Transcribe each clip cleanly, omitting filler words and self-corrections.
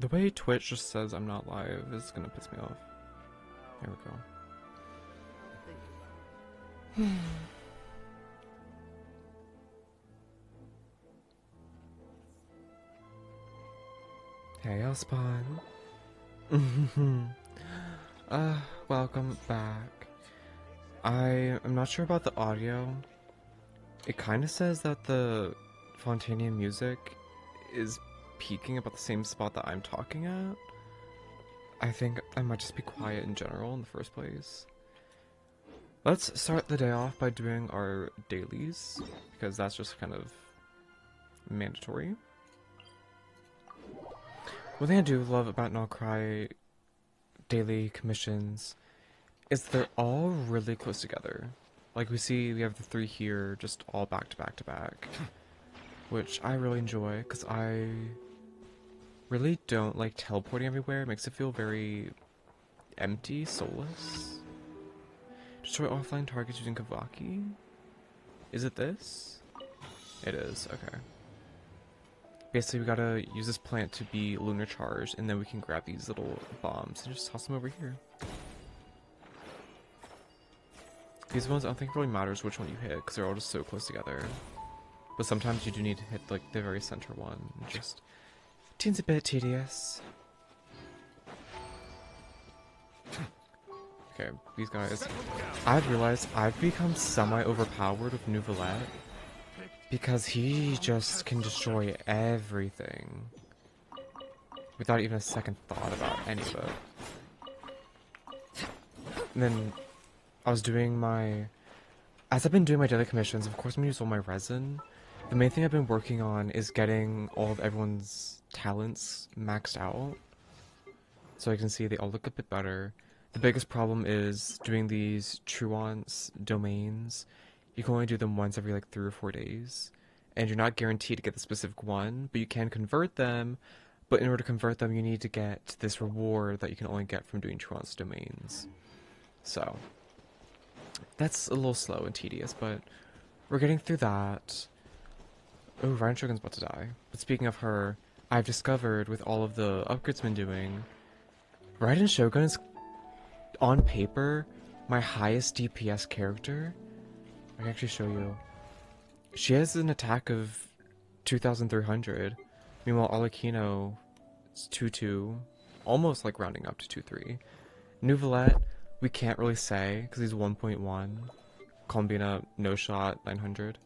The way Twitch just says I'm not live is gonna piss me off. There we go. Hey, I'll spawn. Welcome back. I am not sure about the audio. It kind of says that the Fontanian music is peaking about the same spot that I'm talking at. I think I might just be quiet in general in the first place. Let's start the day off by doing our dailies, because that's just kind of mandatory. One thing I do love about Not Cry daily commissions is they're all really close together. Like we have the 3 here just all back to back to back, which I really enjoy because I really don't like teleporting everywhere. It makes it feel very empty, soulless. Destroy offline targets using Kavaki? Is it this? It is, okay. Basically, we gotta use this plant to be lunar charged, and then we can grab these little bombs and just toss them over here. These ones, I don't think it really matters which one you hit, because they're all just so close together. But sometimes you do need to hit, like, the very center one. Just seems a bit tedious. Okay, these guys. I've realized I've become semi-overpowered with Nouvelette, because he just can destroy everything without even a second thought about any of it. And then as I've been doing my daily commissions, of course I'm gonna use all my resin. The main thing I've been working on is getting all of everyone's talents maxed out, so I can see they all look a bit better. The biggest problem is doing these Truance domains. You can only do them once every like 3 or 4 days, and you're not guaranteed to get the specific one, but you can convert them. But in order to convert them, you need to get this reward that you can only get from doing Truance domains. So that's a little slow and tedious, but we're getting through that. Oh, Ryan Shogun's about to die. But speaking of her, I've discovered with all of the upgrades I've been doing, Raiden Shogun is, on paper, my highest DPS character. I can actually show you. She has an attack of 2,300. Meanwhile, Arlecchino is 2-2, almost like rounding up to 2-3. Nouvelette, we can't really say because he's 1.1. Colombina, no shot, 900.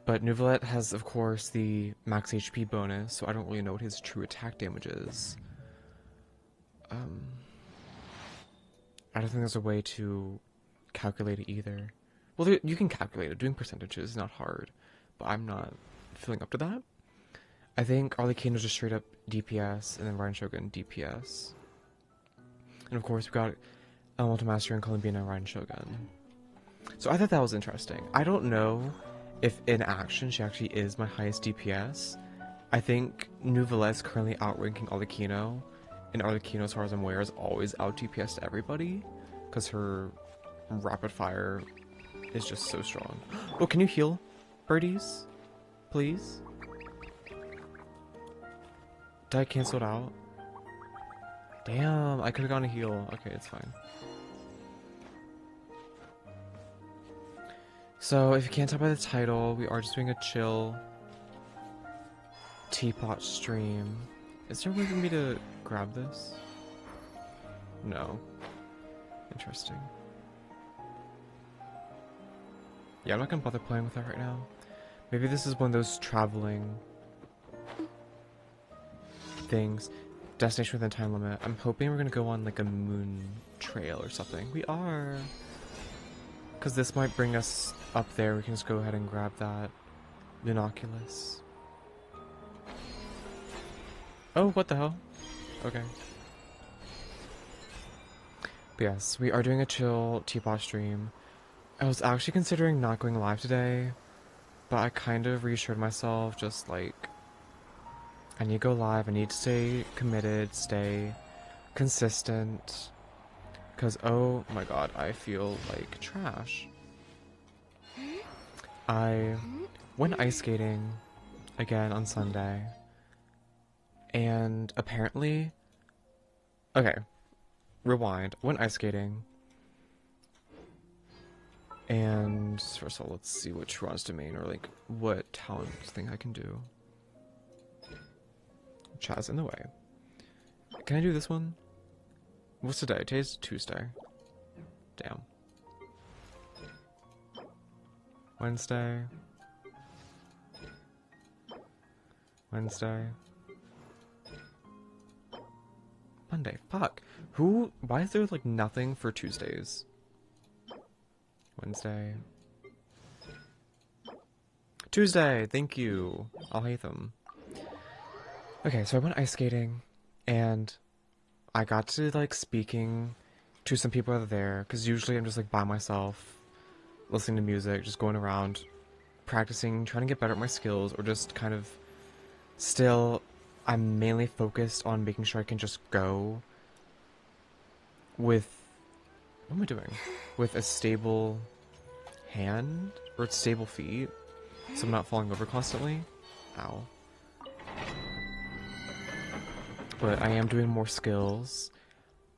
But Nouvelette has, of course, the max HP bonus, so I don't really know what his true attack damage is. I don't think there's a way to calculate it either. Well, you can calculate it. Doing percentages is not hard, but I'm not feeling up to that. I think Arlecchino's just straight up DPS, and then Ryan Shogun DPS. And of course, we got Elemental Master and Colombina and Ryan Shogun. So I thought that was interesting. I don't know if in action she actually is my highest DPS. I think Nouvelette is currently outranking Arlecchino, and Arlecchino, as far as I'm aware, is always out DPS to everybody, because her rapid fire is just so strong. Oh, can you heal, birdies? Please? Did I cancel it out? Damn, I could have gone to heal. Okay, it's fine. So, if you can't tell by the title, we are just doing a chill Teapot stream. Is there a way for me to grab this? No. Interesting. Yeah, I'm not gonna bother playing with that right now. Maybe this is one of those traveling things. Destination within time limit. I'm hoping we're gonna go on like a moon trail or something. We are! Because this might bring us up there. We can just go ahead and grab that binoculus. Oh, what the hell? Okay. But yes, we are doing a chill Teapot stream. I was actually considering not going live today, but I kind of reassured myself, just like, I need to go live, I need to stay committed, stay consistent, because oh my god, I feel like trash. I went ice skating again on Sunday, And apparently, okay, rewind. Went ice skating. And first of all, let's see what Tron's domain or like what talent thing I can do. Chat's in the way. Can I do this one? What's today? Today's Tuesday. Damn. Wednesday. Wednesday. Monday. Fuck. Why is there like nothing for Tuesdays? Wednesday. Tuesday! Thank you! I'll hate them. Okay, so I went ice skating, and I got to, like, speaking to some people that are there, because usually I'm just, like, by myself, listening to music, just going around, practicing, trying to get better at my skills, or just kind of still, I'm mainly focused on making sure I can just go with, what am I doing? With a stable hand, or stable feet, so I'm not falling over constantly. Ow. But I am doing more skills.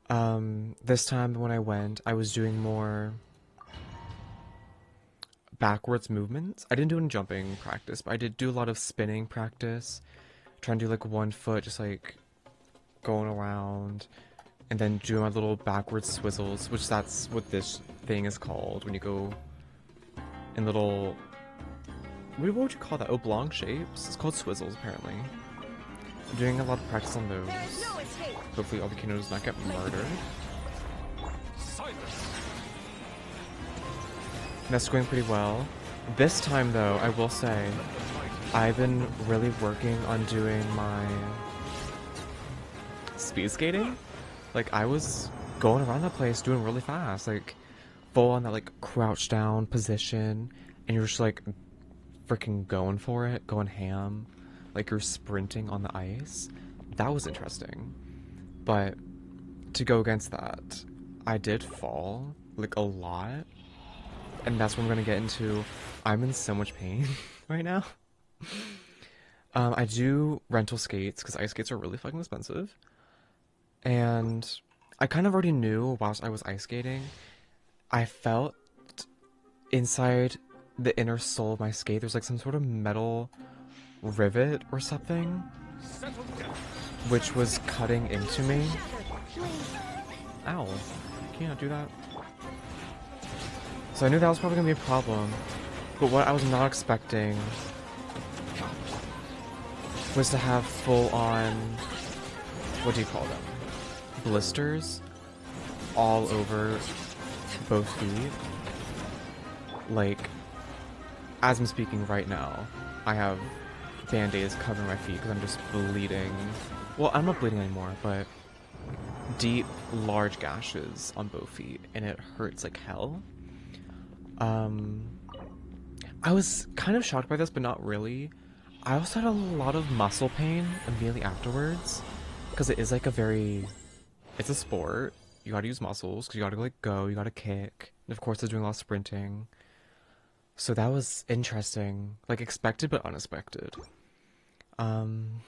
This time when I went, I was doing more backwards movements. I didn't do any jumping practice, but I did do a lot of spinning practice. Trying to do like one foot, just like going around, and then doing my little backwards swizzles, which that's what this thing is called when you go in little, what would you call that? Oblong shapes? It's called swizzles, apparently. I'm doing a lot of practice on those. Hopefully Obikino does not get murdered. And that's going pretty well. This time, though, I will say, I've been really working on doing my speed skating. Like, I was going around that place doing really fast, like, full on that, like, crouch down position, and you're just, like, freaking going for it, going ham, like you're sprinting on the ice. That was interesting. But to go against that, I did fall, like, a lot, and that's what I'm gonna get into. I'm in so much pain right now. I do rental skates, because ice skates are really fucking expensive. And I kind of already knew whilst I was ice skating, I felt inside the inner soul of my skate, there's like some sort of metal rivet or something, which was cutting into me. Ow. Can you not do that? So I knew that was probably gonna be a problem, but what I was not expecting was to have full-on, what do you call them? Blisters all over both feet. Like, as I'm speaking right now, I have band-aids covering my feet because I'm just bleeding. Well, I'm not bleeding anymore, but deep, large gashes on both feet, and it hurts like hell. I was kind of shocked by this, but not really. I also had a lot of muscle pain immediately afterwards, because it is like it's a sport. You gotta use muscles, because you gotta like go, you gotta kick, and of course they're doing a lot of sprinting. So that was interesting, like expected but unexpected. And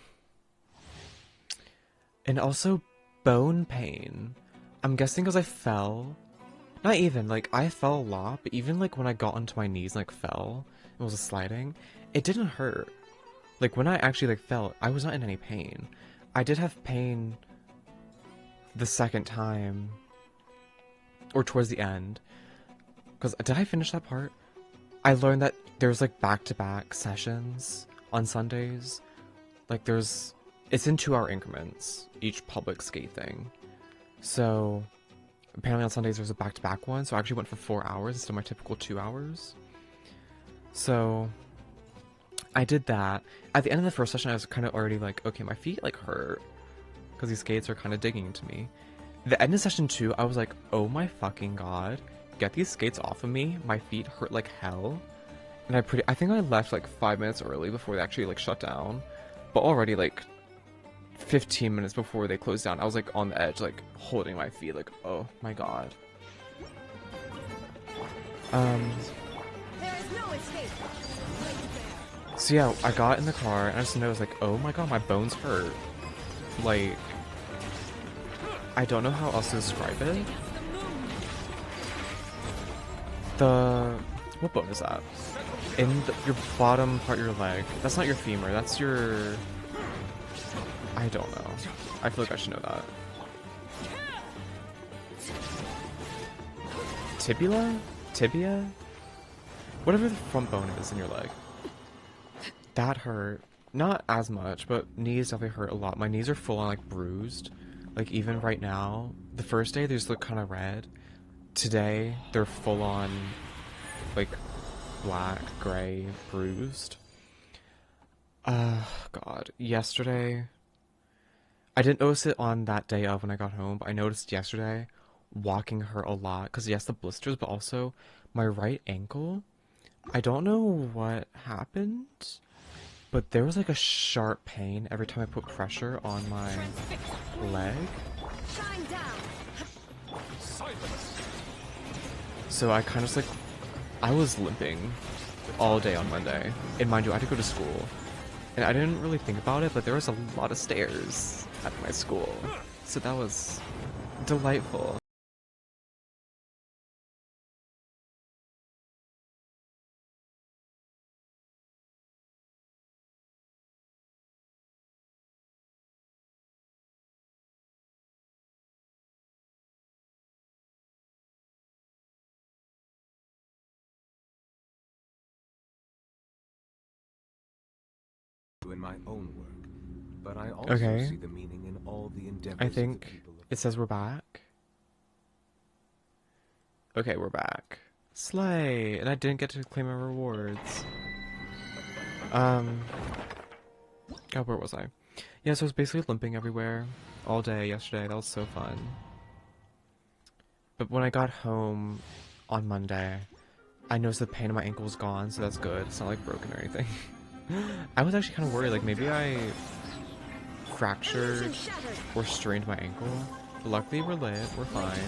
also bone pain. I'm guessing because I fell. Not even, like, I fell a lot, but even like when I got onto my knees and like fell, it was a sliding, it didn't hurt. Like, when I actually, like, fell, I was not in any pain. I did have pain the second time, or towards the end, because, did I finish that part? I learned that there's, like, back-to-back sessions on Sundays. Like, it's in 2-hour increments, each public skate thing. So, apparently on Sundays there's a back-to-back one, so I actually went for 4 hours instead of my typical 2 hours. So I did that. At the end of the first session, I was kind of already like, okay, my feet like hurt because these skates are kind of digging into me. The end of session 2, I was like, oh my fucking god, get these skates off of me. My feet hurt like hell. And I think I left like 5 minutes early before they actually like shut down. But already like 15 minutes before they closed down, I was like on the edge, like holding my feet, like, oh my god. So yeah, I got in the car and I just noticed like, oh my god, my bones hurt. like, I don't know how else to describe it. What bone is that? In your bottom part of your leg. That's not your femur, that's your... I don't know. I feel like I should know that. Tibula? Tibia? Whatever the front bone is in your leg. That hurt. Not as much, but knees definitely hurt a lot. My knees are full on like bruised. Like even right now, the first day they just look kind of red. Today, they're full on like black, gray, bruised. God. Yesterday, I didn't notice it on that day of when I got home, but I noticed yesterday walking hurt a lot. Because yes, the blisters, but also my right ankle. I don't know what happened, but there was like a sharp pain every time I put pressure on my leg. So I kind of just like, I was limping all day on Monday. And mind you, I had to go to school. And I didn't really think about it, but there was a lot of stairs at my school. So that was delightful. In my own work, but I also Okay. see the meaning in all the endeavors I of the think people of it says we're back. Okay, we're back. Slay! And I didn't get to claim my rewards. God, where was I? Yeah, so I was basically limping everywhere all day yesterday. That was so fun. But when I got home on Monday, I noticed the pain in my ankle was gone, so that's good. It's not like broken or anything. I was actually kind of worried, like maybe I fractured or strained my ankle. But luckily we're lit, we're fine.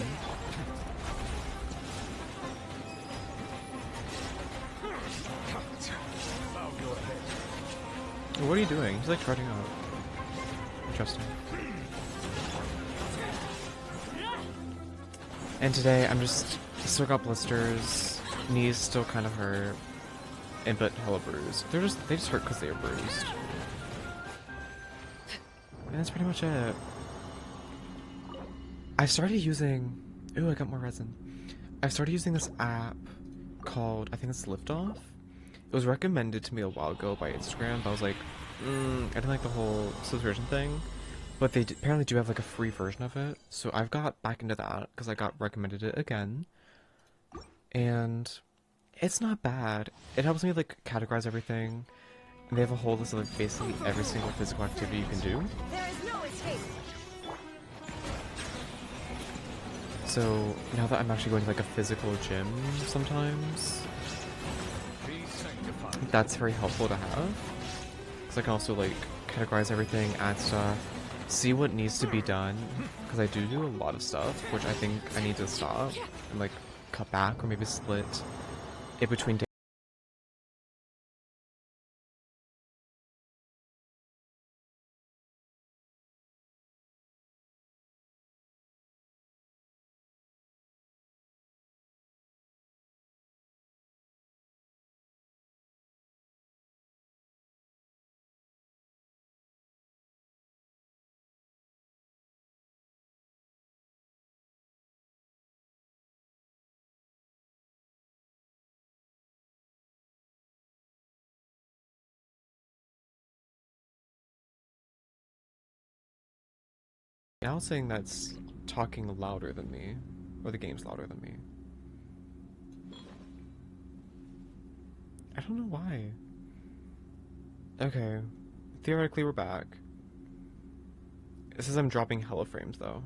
What are you doing? He's like charging up. Interesting. And today I'm still got blisters, knees still kind of hurt, but hella bruised. They just hurt because they are bruised. And that's pretty much it. I started using, ooh, I got more resin. I started using this app called, I think it's Liftoff. It was recommended to me a while ago by Instagram, but I was like, I didn't like the whole subscription thing. But they apparently do have like a free version of it, so I've got back into that because I got recommended it again. And it's not bad. It helps me like categorize everything. And they have a whole list of like basically every single physical activity you can do. There is no escape. So now that I'm actually going to like a physical gym sometimes, that's very helpful to have. Because I can also like categorize everything, add stuff, see what needs to be done. Because I do a lot of stuff, which I think I need to stop and like cut back or maybe split it between days. Now saying that's talking louder than me, or the game's louder than me. I don't know why. Okay, theoretically we're back. It says I'm dropping hella frames though.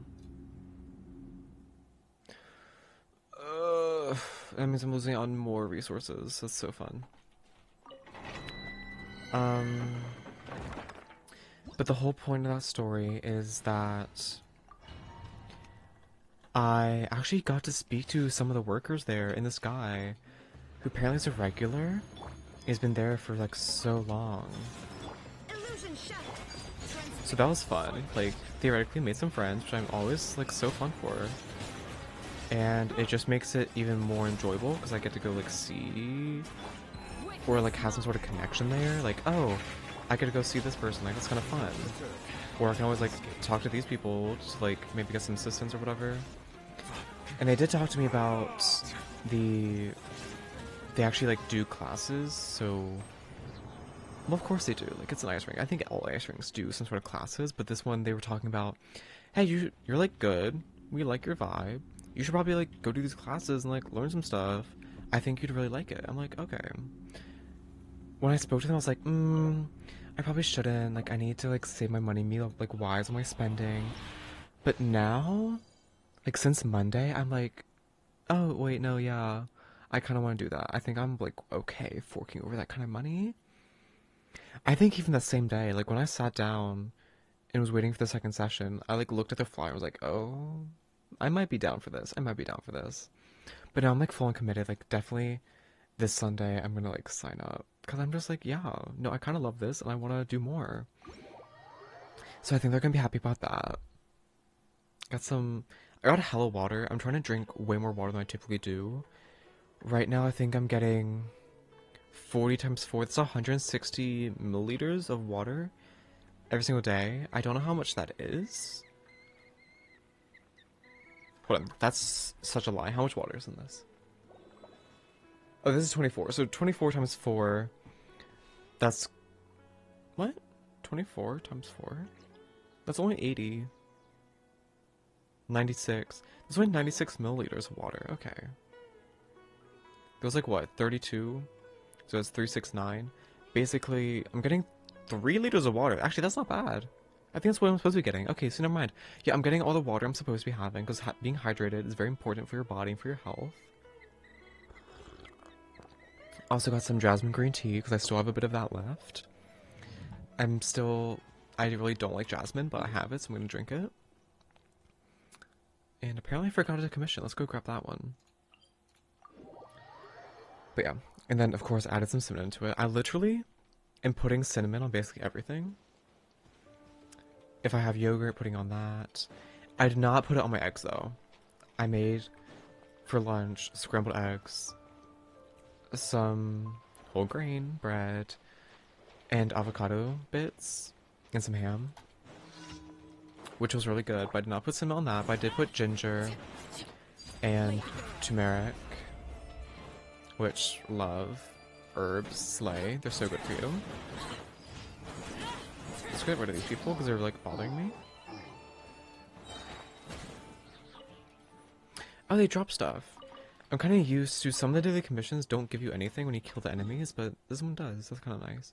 That means I'm losing on more resources. That's so fun. But the whole point of that story is that I actually got to speak to some of the workers there, and this guy, who apparently is a regular, has been there for like so long. Illusion shattered. So that was fun. Like, theoretically made some friends, which I'm always, like, so fun for. And it just makes it even more enjoyable, because I get to go, like, see... or, like, have some sort of connection there. Like, oh, I get to go see this person. Like, that's kind of fun. Or I can always, like, talk to these people to, like, maybe get some assistance or whatever. And they did talk to me about the... they actually, like, do classes, so... well, of course they do. Like, it's an ice rink. I think all ice rinks do some sort of classes, but this one they were talking about, hey, you're like good. We like your vibe. You should probably like go do these classes and like learn some stuff. I think you'd really like it. I'm like, okay. When I spoke to them, I was like, I probably shouldn't. Like, I need to like save my money, be like wise on my spending. But now, like since Monday, I'm like, oh wait, no, yeah, I kind of want to do that. I think I'm like okay forking over that kind of money. I think even the same day, like when I sat down and was waiting for the second session, I like looked at the flyer. I was like, oh, I might be down for this. I might be down for this. But now I'm like full and committed. Like definitely this Sunday I'm gonna like sign up because I'm just like, yeah, no, I kind of love this and I want to do more. So I think they're gonna be happy about that. Got some. I got a hella water. I'm trying to drink way more water than I typically do. Right now I think I'm getting 40 times 4, that's 160 milliliters of water every single day. I don't know how much that is. Hold on, that's such a lie. How much water is in this? Oh, this is 24. So 24 times 4, that's... what? 24 times 4? That's only 80. 96. That's only 96 milliliters of water. Okay. It was like, what, 32? So it's 369. Basically, I'm getting 3 liters of water. Actually, that's not bad. I think that's what I'm supposed to be getting. Okay, so never mind. Yeah, I'm getting all the water I'm supposed to be having because being hydrated is very important for your body and for your health. Also got some jasmine green tea because I still have a bit of that left. I really don't like jasmine, but I have it, so I'm going to drink it. And apparently I forgot a commission. Let's go grab that one. But yeah. And then, of course, added some cinnamon to it. I literally am putting cinnamon on basically everything. If I have yogurt, putting on that. I did not put it on my eggs, though. I made, for lunch, scrambled eggs, some whole grain bread, and avocado bits, and some ham. Which was really good, but I did not put cinnamon on that, but I did put ginger and turmeric. Which, love. Herbs, slay. They're so good for you. Let's get rid of these people because they're like bothering me. Oh, they drop stuff. I'm kind of used to some of the daily commissions don't give you anything when you kill the enemies, but this one does. That's kind of nice.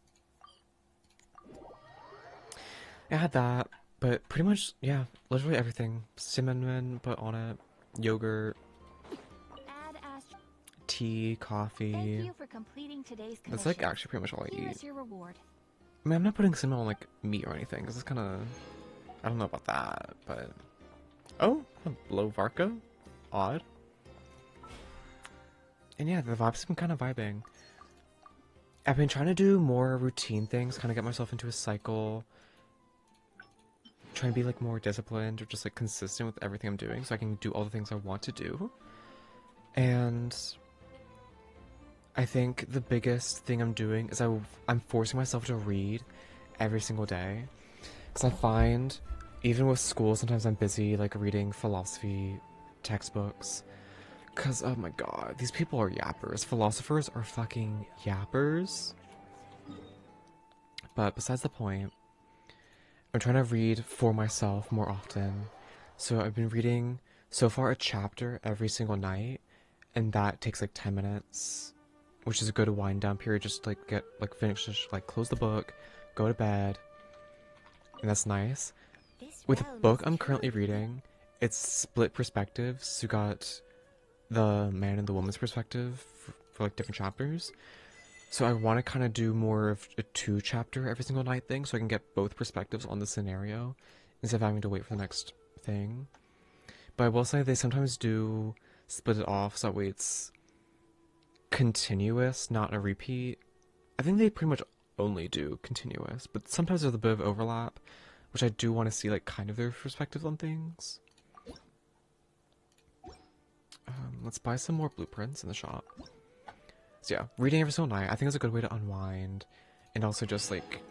I had that, but pretty much, yeah, literally everything. Cinnamon put on it, yogurt, tea, coffee. Thank you for completing today's commission. That's like actually pretty much all I Here eat. is your reward. I mean, I'm not putting cinnamon on like meat or anything because it's kind of, I don't know about that, but oh, low Varka, odd. And yeah, the vibes have been kind of vibing. I've been trying to do more routine things, kind of get myself into a cycle. Trying to be like more disciplined or just like consistent with everything I'm doing so I can do all the things I want to do. And I think the biggest thing I'm doing is I'm forcing myself to read every single day. Because I find, even with school, sometimes I'm busy like reading philosophy textbooks. Because, oh my god, these people are yappers. Philosophers are fucking yappers. But besides the point, I'm trying to read for myself more often. So I've been reading, so far, a chapter every single night. And that takes like 10 minutes. Which is a good wind down period. Just like get, like finish, just like close the book, go to bed. And that's nice. With the book I'm currently reading, it's split perspectives. So you got the man and the woman's perspective for like different chapters. So I want to kind of do more of a 2-chapter every single night thing so I can get both perspectives on the scenario instead of having to wait for the next thing. But I will say they sometimes do split it off so that way it's continuous, not a repeat. I think they pretty much only do continuous, but sometimes there's a bit of overlap. which I do want to see like kind of their perspectives on things. Let's buy some more blueprints in the shop. So yeah, reading every single night I think is a good way to unwind and also just like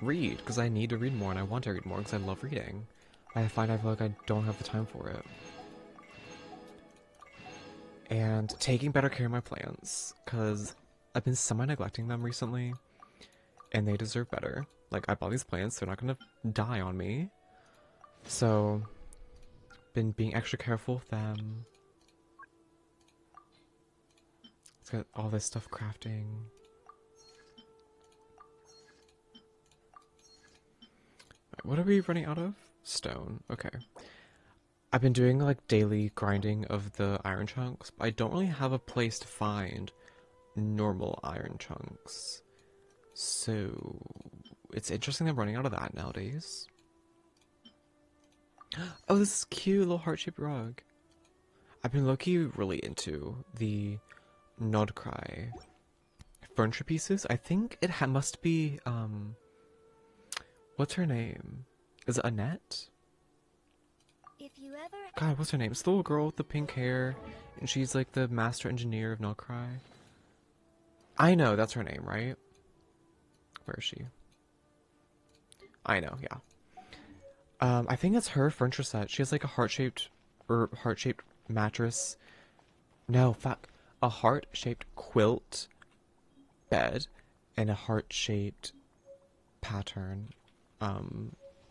read, because I need to read more and I want to read more because I love reading. I feel like I don't have the time for it. And taking better care of my plants, because I've been semi-neglecting them recently and they deserve better. Like, I bought these plants, they're not gonna die on me. So, been being extra careful with them. Let's get all this stuff crafting. What are we running out of? Stone. Okay. I've been doing like daily grinding of the iron chunks, but I don't really have a place to find normal iron chunks. So it's interesting that I'm running out of that nowadays. Oh, this is cute, little heart-shaped rug. I've been low-key really into the Nodcry furniture pieces. I think it must be, what's her name? Is it Annette? If you ever God, what's her name? It's the little girl with the pink hair, and she's like the master engineer of Nodcry. I know, that's her name, right? Where is she? I know, yeah. I think it's her furniture set. She has like a heart-shaped mattress. No, fuck. A heart-shaped quilt bed and a heart-shaped pattern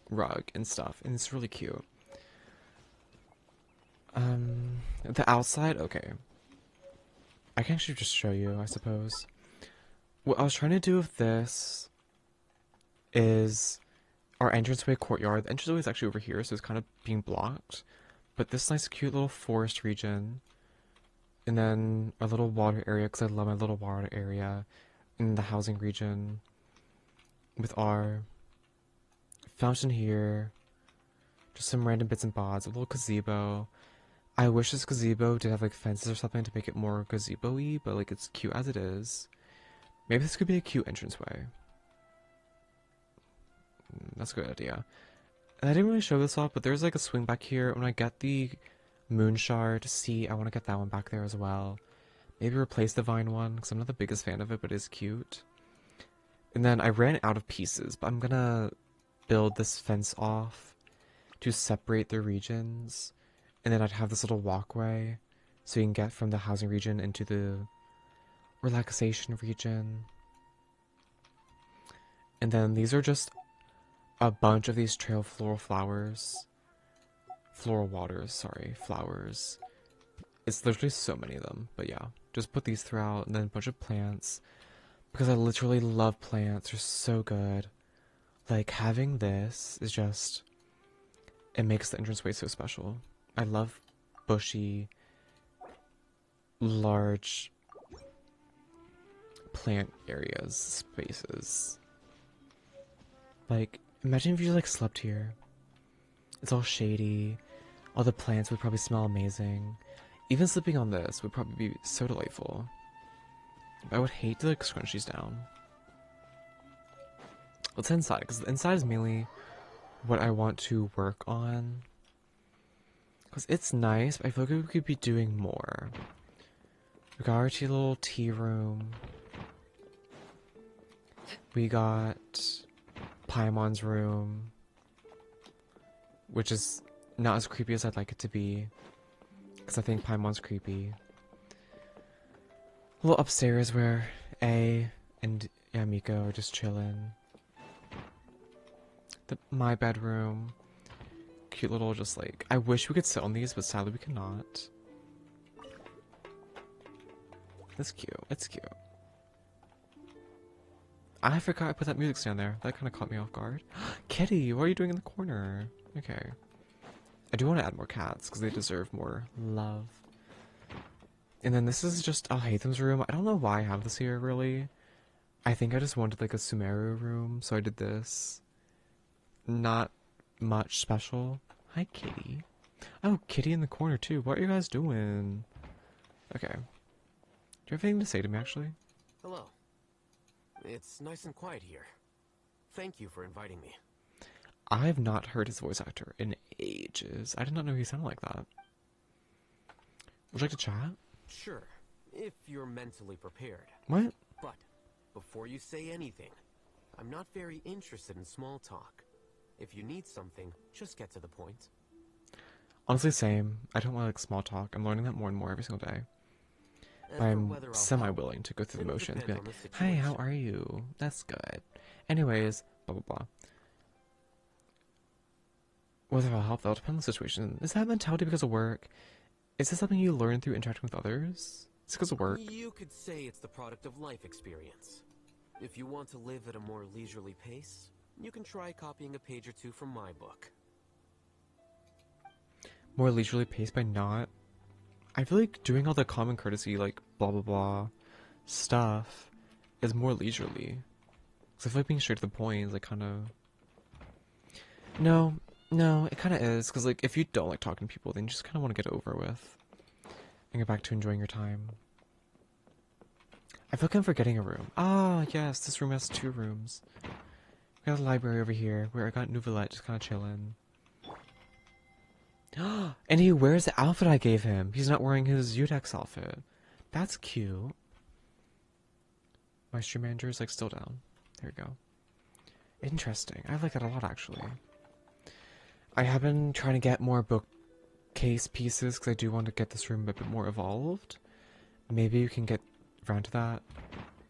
rug and stuff. And it's really cute. The outside, okay. I can actually just show you, I suppose. What I was trying to do with this is our entranceway courtyard. The entranceway is actually over here, so it's kind of being blocked. But this nice, cute little forest region, and then a little water area, because I love my little water area, in the housing region, with our fountain here, just some random bits and bobs, a little gazebo. I wish this gazebo did have like fences or something to make it more gazebo-y, but like it's cute as it is. Maybe this could be a cute entranceway. That's a good idea. And I didn't really show this off, but there's like a swing back here. When I get the moon shard, see, I want to get that one back there as well. Maybe replace the vine one, because I'm not the biggest fan of it, but it's cute. And then I ran out of pieces, but I'm gonna build this fence off to separate the regions. And then I'd have this little walkway, so you can get from the housing region into the relaxation region. And then these are just a bunch of these trail flowers. Flowers. It's literally so many of them, but yeah. Just put these throughout, and then a bunch of plants. Because I literally love plants, they're so good. Like, having this is just, it makes the entranceway so special. I love bushy, large plant areas, spaces. Like, imagine if you like slept here. It's all shady. All the plants would probably smell amazing. Even sleeping on this would probably be so delightful. I would hate to like scrunch these down. Let's head inside, because the inside is mainly what I want to work on. Because it's nice, but I feel like we could be doing more. We got our little tea room. We got Paimon's room, which is not as creepy as I'd like it to be, because I think Paimon's creepy. A little upstairs where A and Yamiko are just chilling. My bedroom. Cute little, just like, I wish we could sit on these, but sadly we cannot. It's cute. It's cute. I forgot I put that music stand there. That kind of caught me off guard. Kitty, what are you doing in the corner? Okay. I do want to add more cats, because they deserve more love. And then this is just Alhaitham's room. I don't know why I have this here, really. I think I just wanted, like, a Sumeru room, so I did this. Not much special. Hi, Kitty. Oh, Kitty in the corner, too. What are you guys doing? Okay. Do you have anything to say to me, actually? Hello. It's nice and quiet here. Thank you for inviting me. I have not heard his voice actor in ages. I did not know he sounded like that. Would you like to chat? Sure, if you're mentally prepared. What? But before you say anything, I'm not very interested in small talk. If you need something, just get to the point. Honestly, same. I don't like small talk. I'm learning that more and more every single day. As But for I'm whether I'll semi-willing help, to go through the it'll motions. Be depend like, on the hi, how situation. are you? That's good. Anyways, blah, blah, blah. Whether I'll help, that'll depend on the situation. Is that mentality because of work? Is this something you learn through interacting with others? Is it because of work? You could say it's the product of life experience. If you want to live at a more leisurely pace, you can try copying a page or two from my book. More leisurely paced by not... I feel like doing all the common courtesy, like, blah, blah, blah stuff is more leisurely. Because I feel like being straight to the point is, like, kind of... No, it kind of is. Because, like, if you don't like talking to people, then you just kind of want to get it over with. And get back to enjoying your time. I feel like I'm forgetting a room. Ah, yes, this room has 2 rooms. We got a library over here, where I got Nouvellette just kind of chilling. And he wears the outfit I gave him. He's not wearing his Udex outfit. That's cute. My stream manager is like still down. There we go. Interesting. I like that a lot actually. I have been trying to get more bookcase pieces because I do want to get this room a bit more evolved. Maybe you can get around to that.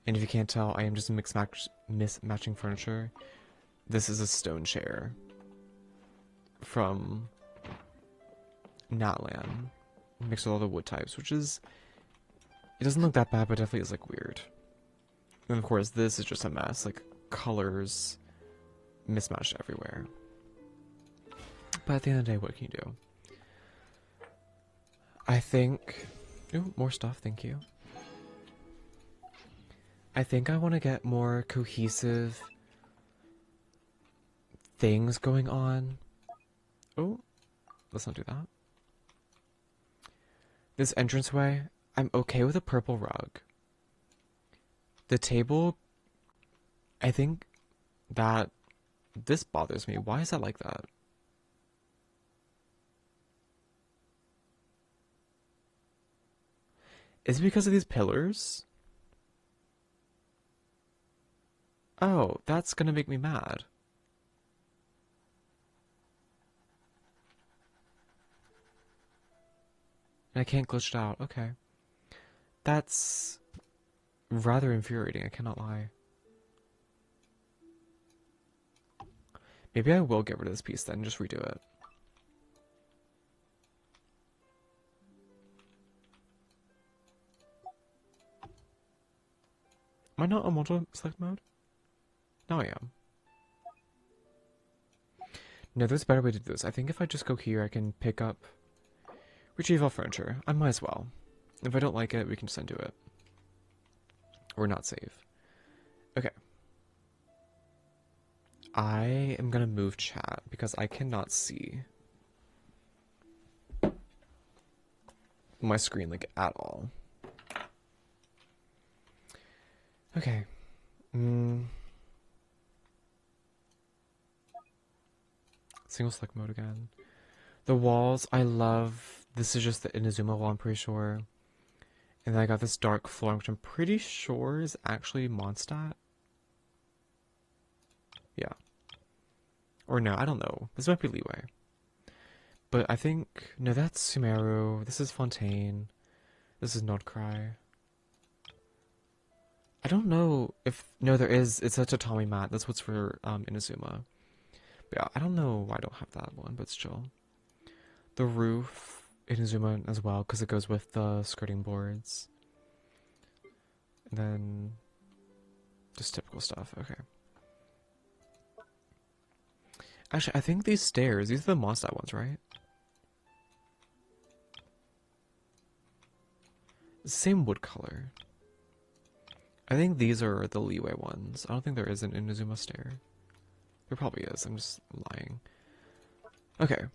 And if you can't tell, I am just mismatching furniture. This is a stone chair from Natlan, mixed with all the wood types, which is, it doesn't look that bad, but definitely is like weird. And of course, this is just a mess, like colors mismatched everywhere. But at the end of the day, what can you do? I think, ooh, more stuff, thank you. I think I want to get more cohesive things going on. Oh, let's not do that. This entranceway, I'm okay with a purple rug. The table, I think that this bothers me. Why is that like that? Is it because of these pillars? Oh, that's gonna make me mad. And I can't glitch it out. Okay. That's rather infuriating, I cannot lie. Maybe I will get rid of this piece then, just redo it. Am I not on multi-select mode? Now I am. No, there's a better way to do this. I think if I just go here, I can pick up... retrieve all furniture. I might as well. If I don't like it, we can just undo it. Or not save. Okay. I am gonna move chat because I cannot see my screen, like, at all. Okay. Single select mode again. The walls, I love. This is just the Inazuma wall, I'm pretty sure. And then I got this dark floor, which I'm pretty sure is actually Mondstadt. Yeah. Or no, I don't know. This might be Leeway. But I think... no, that's Sumeru. This is Fontaine. This is Nordcry. I don't know if... no, there is. It's a tatami mat. That's what's for Inazuma. But yeah, I don't know why I don't have that one, but still. The roof, Inazuma as well, because it goes with the skirting boards. And then... just typical stuff. Okay. Actually, I think these stairs, these are the Mondstadt ones, right? Same wood color. I think these are the Leeway ones. I don't think there is an Inazuma stair. There probably is. I'm just lying. Okay.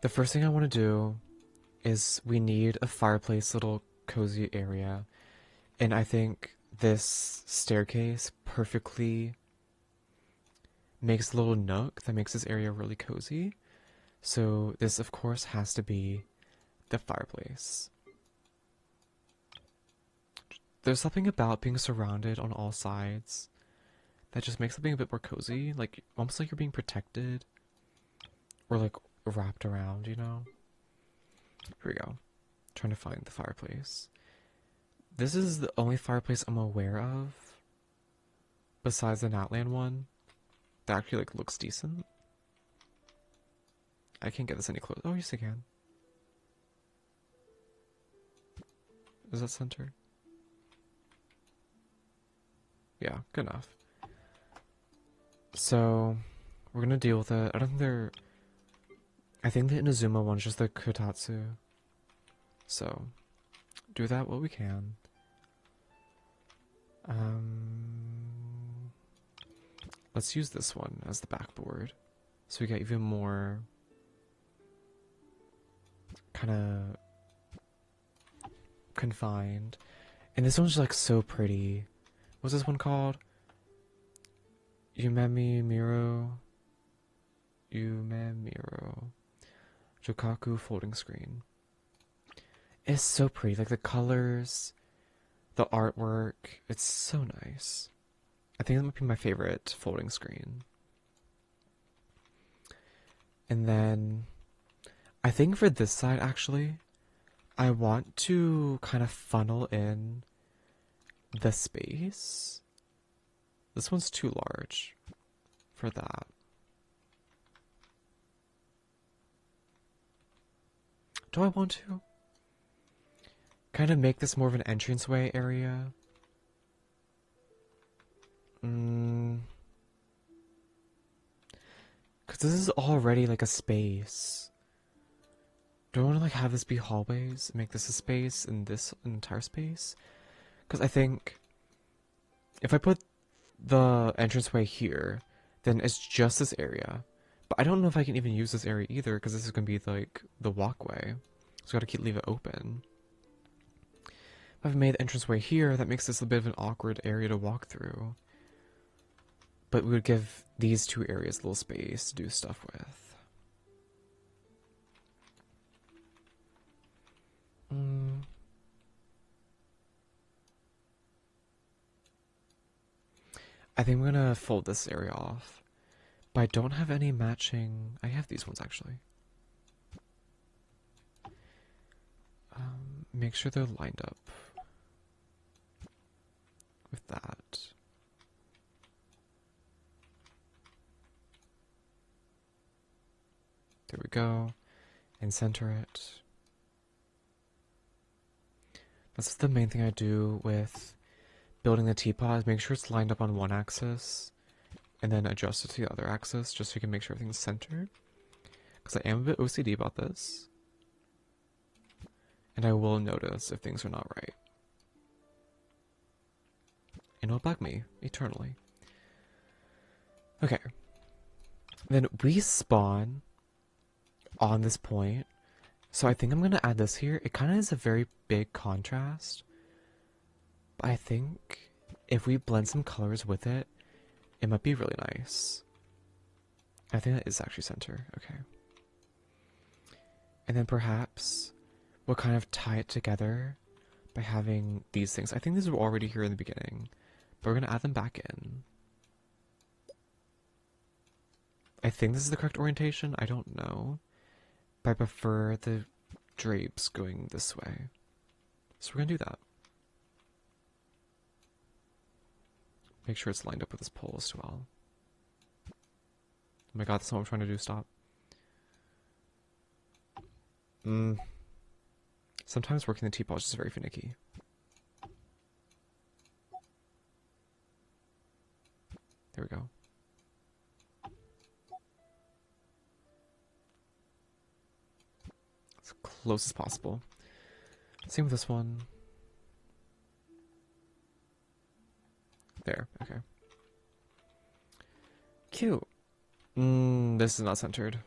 The first thing I want to do is we need a fireplace, little cozy area. And I think this staircase perfectly makes a little nook that makes this area really cozy. So this, of course, has to be the fireplace. There's something about being surrounded on all sides that just makes something a bit more cozy, like almost like you're being protected or like wrapped around, you know? Here we go. Trying to find the fireplace. This is the only fireplace I'm aware of, besides the Natland one, that actually like looks decent. I can't get this any closer. Oh, yes I can. Is that center? Yeah, good enough. So, we're gonna deal with it. I don't think they're... I think the Inazuma one's just the Kotatsu. So, do that what we can. Let's use this one as the backboard. So we get even more... kind of... confined. And this one's like so pretty. What's this one called? Umemi Miro. Jokaku folding screen. It's so pretty. Like the colors, the artwork. It's so nice. I think that might be my favorite folding screen. And then I think for this side actually, I want to kind of funnel in the space. This one's too large for that. Do I want to? Kind of make this more of an entranceway area. Because this is already like a space. Do I want to like have this be hallways? Make this a space and this an entire space? Because I think if I put the entranceway here, then it's just this area. But I don't know if I can even use this area either, because this is going to be like the walkway. So I got to leave it open. If I've made the entranceway here, that makes this a bit of an awkward area to walk through. But we would give these two areas a little space to do stuff with. I think I'm gonna fold this area off. But I don't have any matching... I have these ones actually. Make sure they're lined up with that. There we go. And center it. That's the main thing I do with building the teapot, is make sure it's lined up on one axis and then adjust it to the other axis just so you can make sure everything's centered. Because I am a bit OCD about this. And I will notice if things are not right. And it'll bug me eternally. Okay. Then we spawn on this point. So I think I'm going to add this here. It kind of is a very big contrast. But I think if we blend some colors with it, it might be really nice. I think that is actually center. Okay. And then perhaps we'll kind of tie it together by having these things. I think these were already here in the beginning, but we're going to add them back in. I think this is the correct orientation. I don't know. But I prefer the drapes going this way. So we're going to do that. Make sure it's lined up with this pole as well. Oh my god, that's not what I'm trying to do. Stop. Sometimes working the teapot is just very finicky. There we go. As close as possible. Same with this one. There, okay. Cute. This is not centered.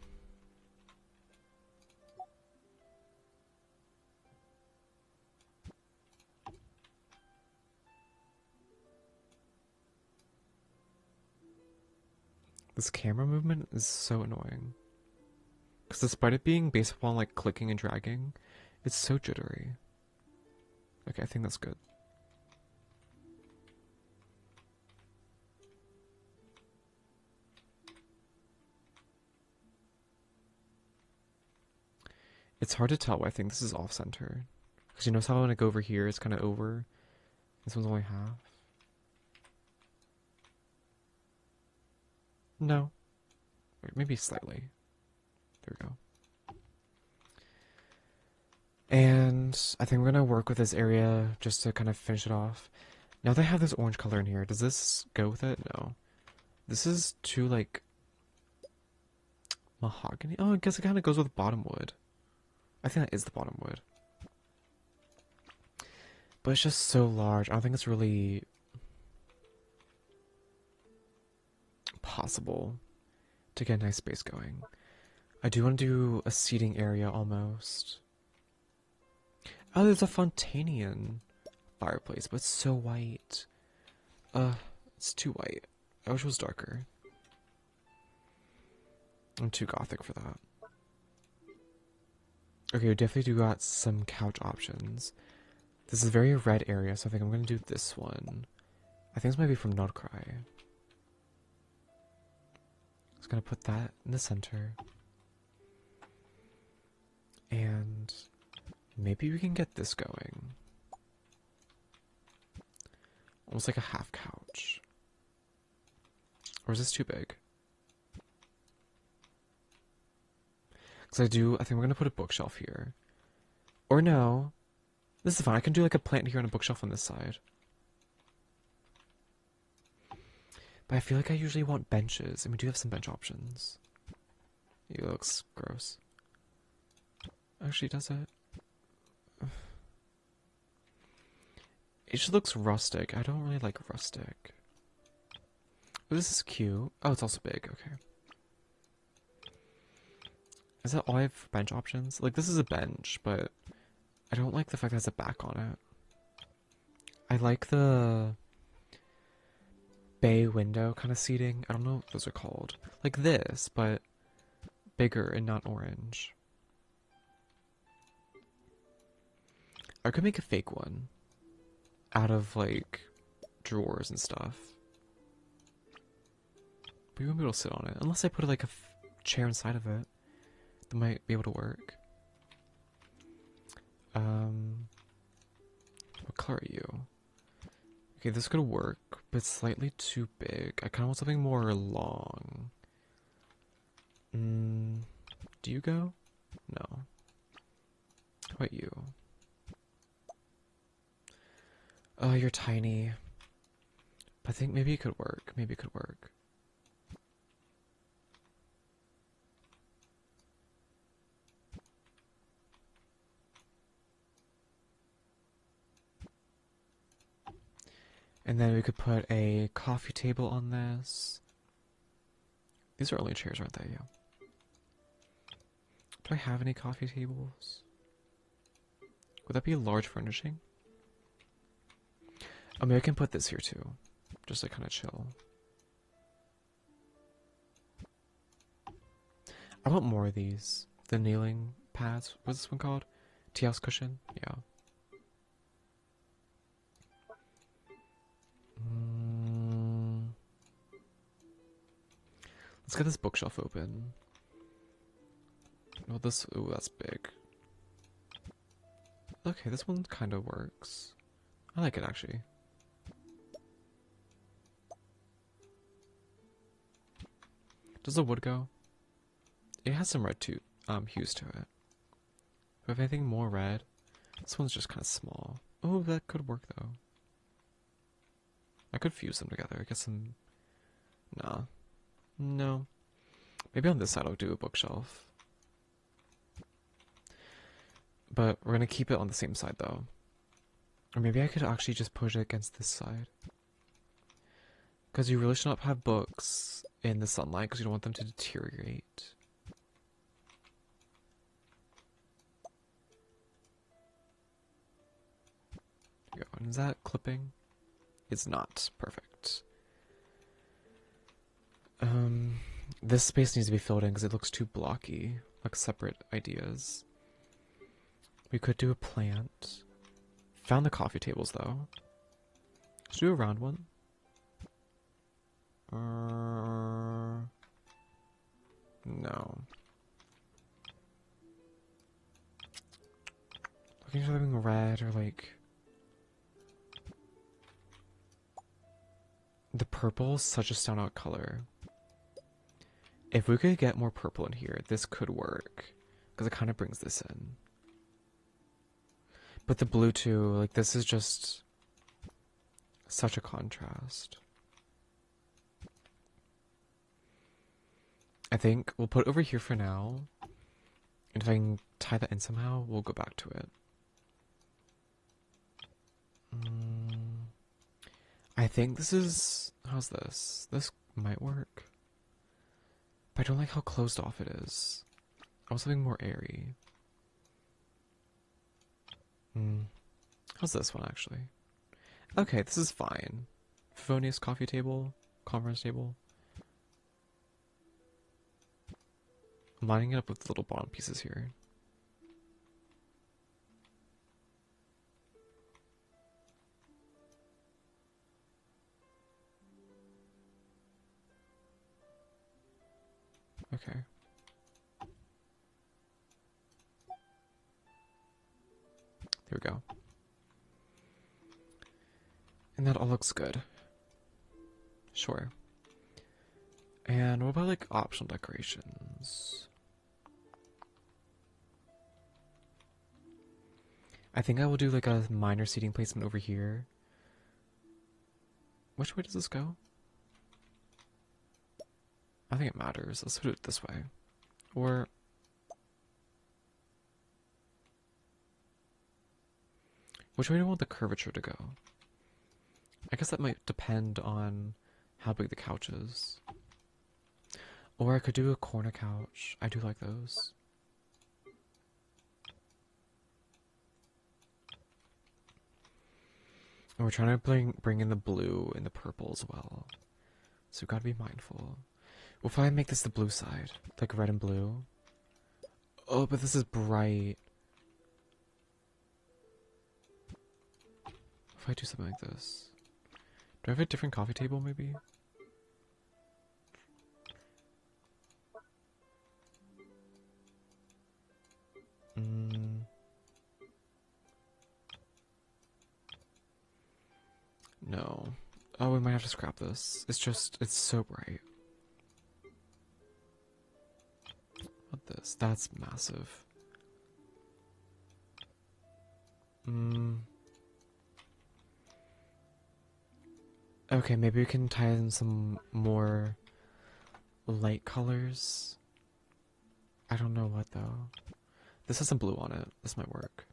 This camera movement is so annoying. Because despite it being based upon like clicking and dragging, it's so jittery. Okay, I think that's good. It's hard to tell, but I think this is off-center. Because you notice how when I go over here, it's kind of over. This one's only half. No. Wait, maybe slightly. There we go. And I think we're going to work with this area just to kind of finish it off. Now that I have this orange color in here, does this go with it? No. This is too, like, mahogany. Oh, I guess it kind of goes with bottom wood. I think that is the bottom wood. But it's just so large. I don't think it's really possible to get a nice space going. I do want to do a seating area almost. Oh, there's a Fontanian fireplace, but it's so white. It's too white. I wish it was darker. I'm too gothic for that. Okay, we definitely do got some couch options. This is a very red area, so I think I'm going to do this one. I think this might be from Nordcry. Just going to put that in the center. And maybe we can get this going. Almost like a half couch. Or is this too big? Because I think we're going to put a bookshelf here. Or no. This is fine. I can do like a plant here and a bookshelf on this side. But I feel like I usually want benches. And we do have some bench options. It looks gross. Actually, does it? It just looks rustic. I don't really like rustic. Oh, this is cute. Oh, it's also big. Okay. Is that all I have for bench options? Like, this is a bench, but I don't like the fact that it has a back on it. I like the bay window kind of seating. I don't know what those are called. Like this, but bigger and not orange. I could make a fake one out of, like, drawers and stuff. But you won't be able to sit on it. Unless I put, like, a chair inside of it. That might be able to work. What color are you? Okay, this could work, but it's slightly too big. I kind of want something more long. Do you go? No. How about you? Oh, you're tiny. But I think maybe it could work. Maybe it could work. And then we could put a coffee table on this. These are only chairs, aren't they? Yeah. Do I have any coffee tables? Would that be a large furnishing? Oh, maybe I can put this here too. Just to kind of chill. I want more of these. The kneeling pads. What's this one called? Tea house cushion? Yeah. Let's get this bookshelf open. Oh, this. Ooh, that's big. Okay, this one kind of works. I like it actually. Does the wood go? It has some red hues to it. Do I have anything more red? This one's just kind of small. Oh, that could work though. I could fuse them together. Get some. Nah. No. Maybe on this side I'll do a bookshelf. But we're gonna keep it on the same side though. Or maybe I could actually just push it against this side. Because you really should not have books in the sunlight because you don't want them to deteriorate. There we go. And is that clipping? It's not. Perfect. This space needs to be filled in because it looks too blocky, like separate ideas. We could do a plant. Found the coffee tables though. Let's do a round one. No. Looking for something red or like... The purple is such a standout color. If we could get more purple in here, this could work. Because it kind of brings this in. But the blue too, like this is just such a contrast. I think we'll put it over here for now. And if I can tie that in somehow, we'll go back to it. I think this is... How's this? This might work. But I don't like how closed off it is. I want something more airy. How's this one, actually? Okay, this is fine. Favonius coffee table. Conference table. I'm lining it up with little bottom pieces here. Okay. There we go. And that all looks good. Sure. And what about like optional decorations? I think I will do like a minor seating placement over here. Which way does this go? I think it matters. Let's put it this way. Or... Which way do I want the curvature to go? I guess that might depend on how big the couch is. Or I could do a corner couch. I do like those. And we're trying to bring in the blue and the purple as well. So we've got to be mindful. What if I make this the blue side? Like red and blue? Oh, but this is bright. If I do something like this. Do I have a different coffee table maybe? No. Oh, we might have to scrap this. It's so bright. What this? That's massive. Okay, maybe we can tie in some more light colors. I don't know what though. This has some blue on it. This might work.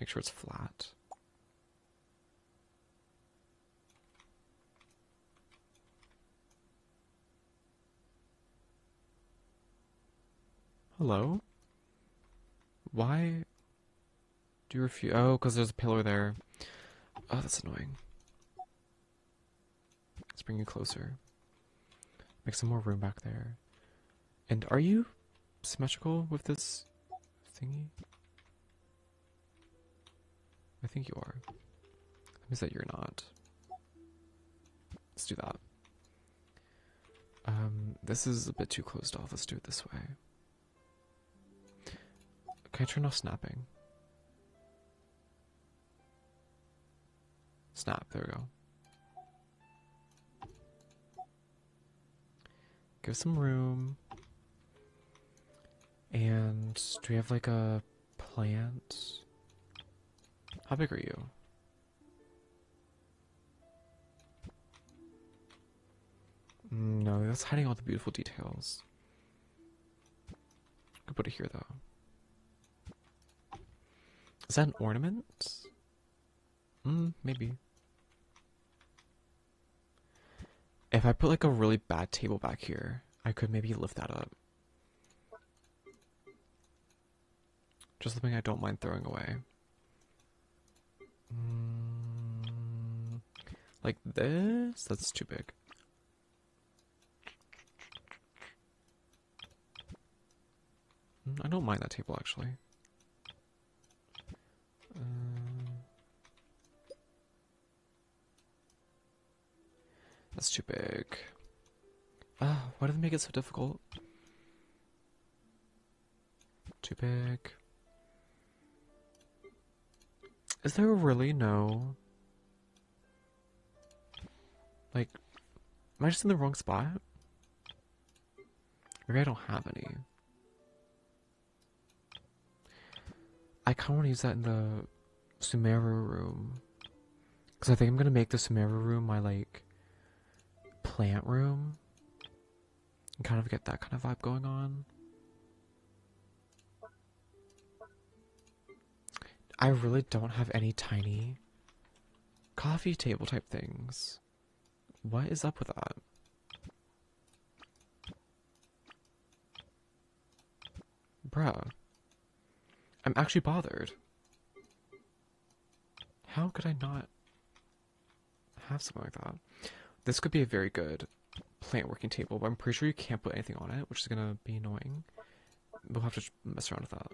Make sure it's flat. Hello? Why do you refuse? Oh, because there's a pillar there. Oh, that's annoying. Let's bring you closer. Make some more room back there. And are you symmetrical with this thingy? I think you are. That means that you're not. Let's do that. This is a bit too closed off. Let's do it this way. Can I turn off snapping? Snap, there we go. Give some room. And do we have like a plant? How big are you? No, that's hiding all the beautiful details. I could put it here though. Is that an ornament? Maybe. If I put like a really bad table back here, I could maybe lift that up. Just something I don't mind throwing away. Like this? That's too big. I don't mind that table, actually. That's too big. Ah, why do they make it so difficult? Too big. Is there really no... Like, am I just in the wrong spot? Maybe I don't have any. I kind of want to use that in the Sumeru room. Because I think I'm going to make the Sumeru room my, like, plant room. And kind of get that kind of vibe going on. I really don't have any tiny coffee table type things. What is up with that? Bruh. I'm actually bothered. How could I not have something like that? This could be a very good plant working table, but I'm pretty sure you can't put anything on it, which is gonna be annoying. We'll have to mess around with that.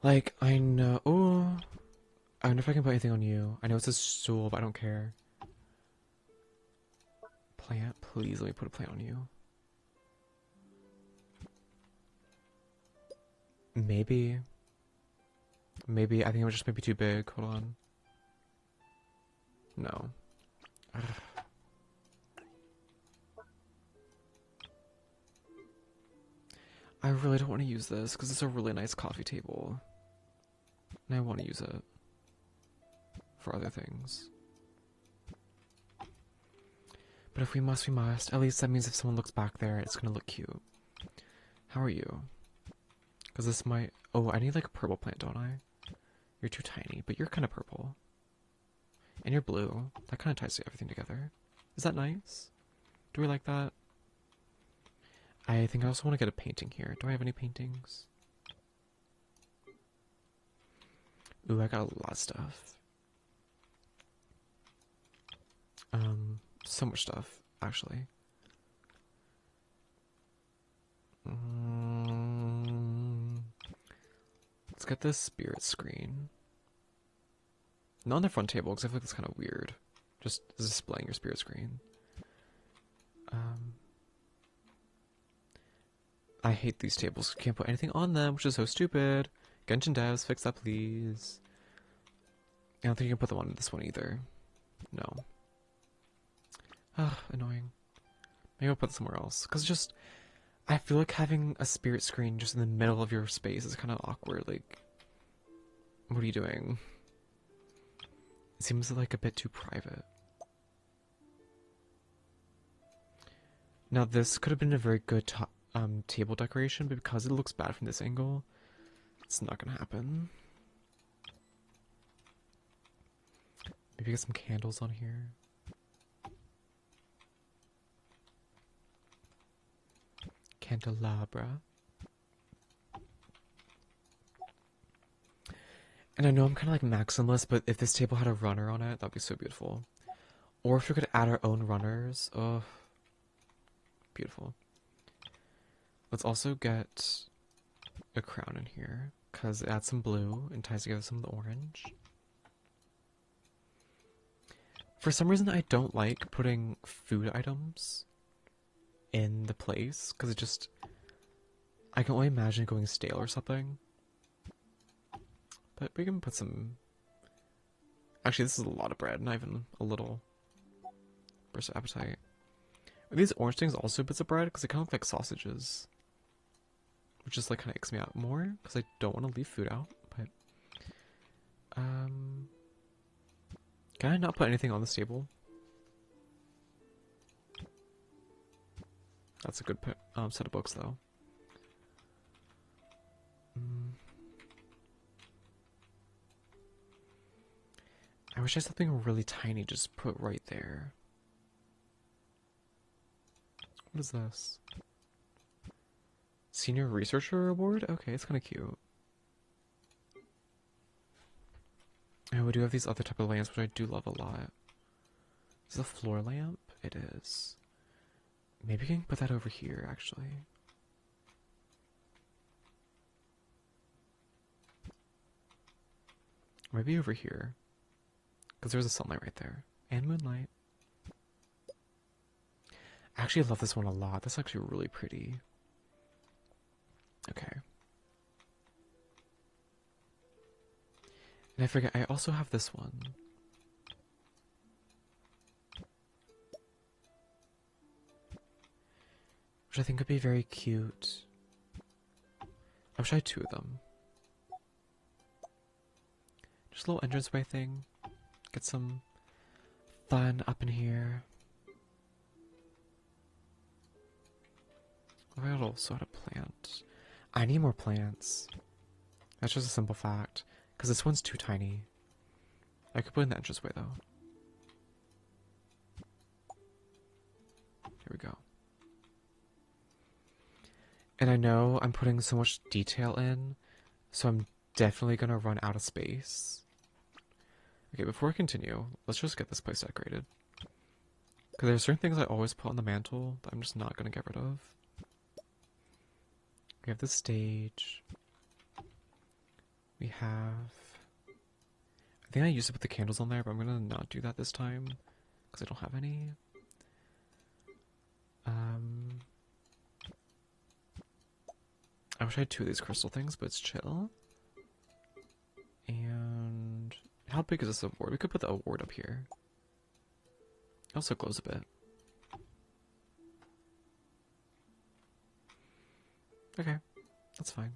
Like, I know... Oh, I wonder if I can put anything on you. I know it's a stool, but I don't care. Plant? Please let me put a plant on you. Maybe. Maybe. I think it was just maybe too big. Hold on. No. Ugh. I really don't want to use this because it's a really nice coffee table. And I want to use it for other things. But if we must, we must. At least that means if someone looks back there, it's going to look cute. How are you? Because this might... Oh, I need like a purple plant, don't I? You're too tiny, but you're kind of purple. And you're blue. That kind of ties everything together. Is that nice? Do we like that? I think I also want to get a painting here. Do I have any paintings? Ooh, I got a lot of stuff. So much stuff, actually. Let's get this spirit screen. Not on the front table, because I feel like it's kind of weird. Just displaying your spirit screen. I hate these tables. Can't put anything on them, which is so stupid. Genshin devs, fix that, please. I don't think you can put them on this one either. No. Ugh, annoying. Maybe I'll put it somewhere else. Because just, I feel like having a spirit screen just in the middle of your space is kind of awkward. Like, what are you doing? It seems like a bit too private. Now this could have been a very good table decoration, but because it looks bad from this angle, it's not gonna happen. Maybe get some candles on here. Candelabra. And I know I'm kind of like maximalist, but if this table had a runner on it, that'd be so beautiful. Or if we could add our own runners. Oh, beautiful. Let's also get a crown in here, because it adds some blue and ties together some of the orange. For some reason, I don't like putting food items in the place, because it just... I can only imagine it going stale or something. But we can put some... Actually, this is a lot of bread, not even a little. Burst of appetite. Are these orange things also bits of bread? Because they kind of look like sausages. Which just like kind of icks me out more, because I don't want to leave food out. But can I not put anything on this table? That's a good set of books, though. I wish I had something really tiny just put right there. What is this? Senior Researcher Award? Okay, it's kind of cute. And we do have these other type of lamps, which I do love a lot. Is this a floor lamp? It is. Maybe we can put that over here, actually. Maybe over here. Because there's a sunlight right there. And moonlight. I actually love this one a lot. That's actually really pretty. Okay. And I forget, I also have this one. Which I think would be very cute. I wish I had two of them. Just a little entranceway thing. Get some fun up in here. I also had a plant. I need more plants. That's just a simple fact. Because this one's too tiny. I could put in the entranceway though. Here we go. And I know I'm putting so much detail in, so I'm definitely gonna run out of space. Okay, before I continue, let's just get this place decorated. Because there's certain things I always put on the mantle that I'm just not gonna get rid of. We have the stage. We have... I think I used to put the candles on there, but I'm gonna not do that this time. Because I don't have any. I wish I had two of these crystal things, but it's chill. And... how big is this award? We could put the award up here. It also glows a bit. Okay, that's fine.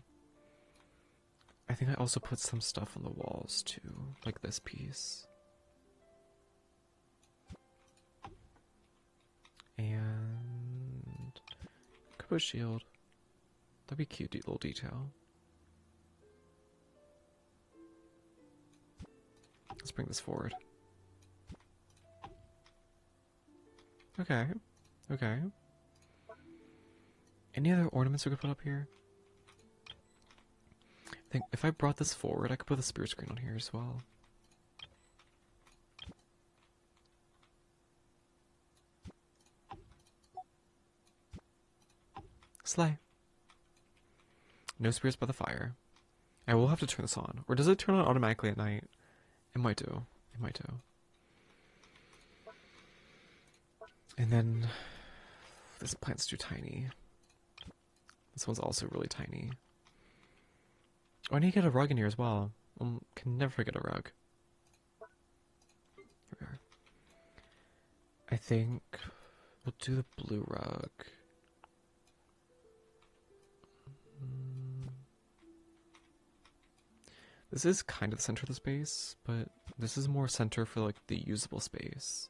I think I also put some stuff on the walls too, like this piece. And could put a shield. That'd be cute, little detail. Let's bring this forward. Okay, okay. Any other ornaments we could put up here? I think if I brought this forward, I could put the spirit screen on here as well. Slay. No spirits by the fire. I will have to turn this on. Or does it turn on automatically at night? It might do. It might do. And then this plant's too tiny. This one's also really tiny. Oh, I need to get a rug in here as well. Can never forget a rug. Here we are. I think we'll do the blue rug. This is kind of the center of the space, but this is more center for like the usable space.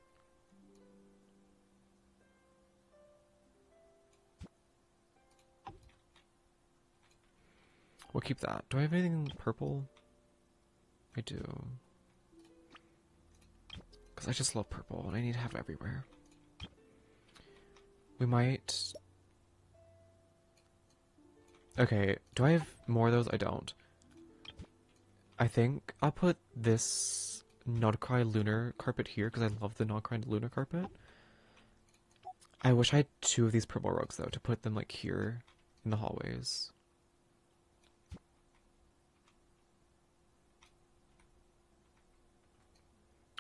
We'll keep that. Do I have anything purple? I do. Because I just love purple and I need to have it everywhere. We might... Okay, do I have more of those? I don't. I think I'll put this Nodcry lunar carpet here because I love the Nodcry lunar carpet. I wish I had two of these purple rugs though to put them like here in the hallways.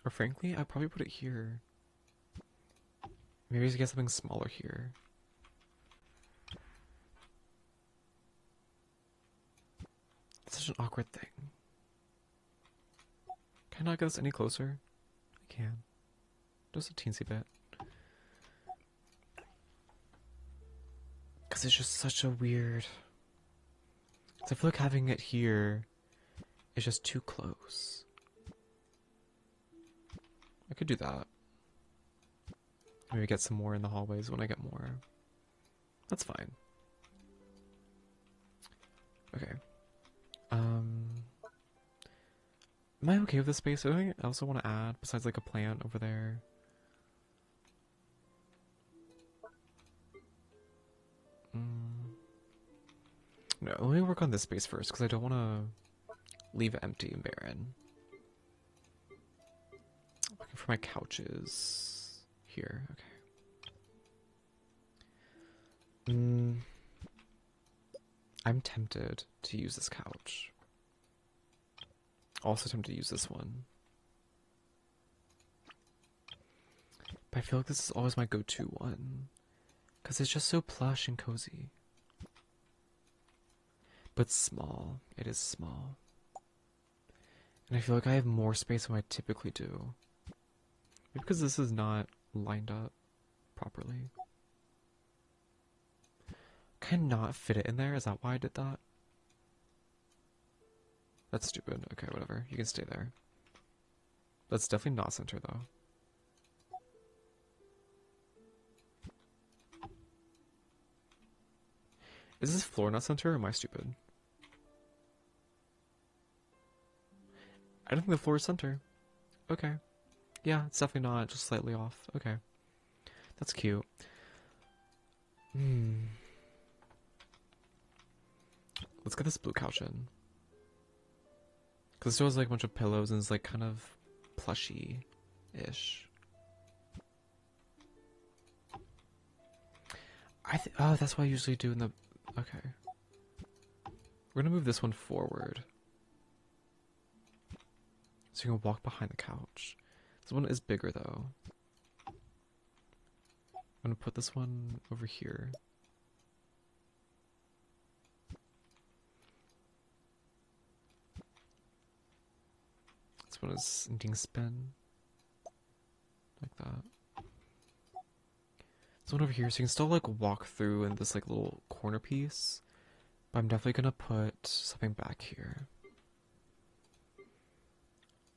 Or frankly, I'd probably put it here. Maybe just get something smaller here. It's such an awkward thing. Can I not get this any closer? I can. Just a teensy bit. Because it's just such a weird... I feel like having it here is just too close. I could do that. Maybe get some more in the hallways when I get more. That's fine. Okay. Am I okay with this space? Is there anything else I want to add besides like a plant over there? No, let me work on this space first, because I don't want to leave it empty and barren. Looking for my couches. Here, okay. I'm tempted to use this couch. Also tempted to use this one. But I feel like this is always my go-to one. Because it's just so plush and cozy. But small. It is small. And I feel like I have more space than I typically do. Maybe because this is not lined up properly. Cannot fit it in there? Is that why I did that? That's stupid. Okay, whatever. You can stay there. That's definitely not center, though. Is this floor not center, or am I stupid? I don't think the floor is center. Okay. Yeah, it's definitely not. Just slightly off. Okay. That's cute. Let's get this blue couch in. Because it still has like a bunch of pillows and it's like kind of plushy-ish. Oh, that's what I usually do in the... Okay. We're gonna move this one forward. So you can walk behind the couch. This one is bigger though. I'm gonna put this one over here. This one is needing spin. Like that. This one over here, so you can still like walk through in this like little corner piece. But I'm definitely gonna put something back here.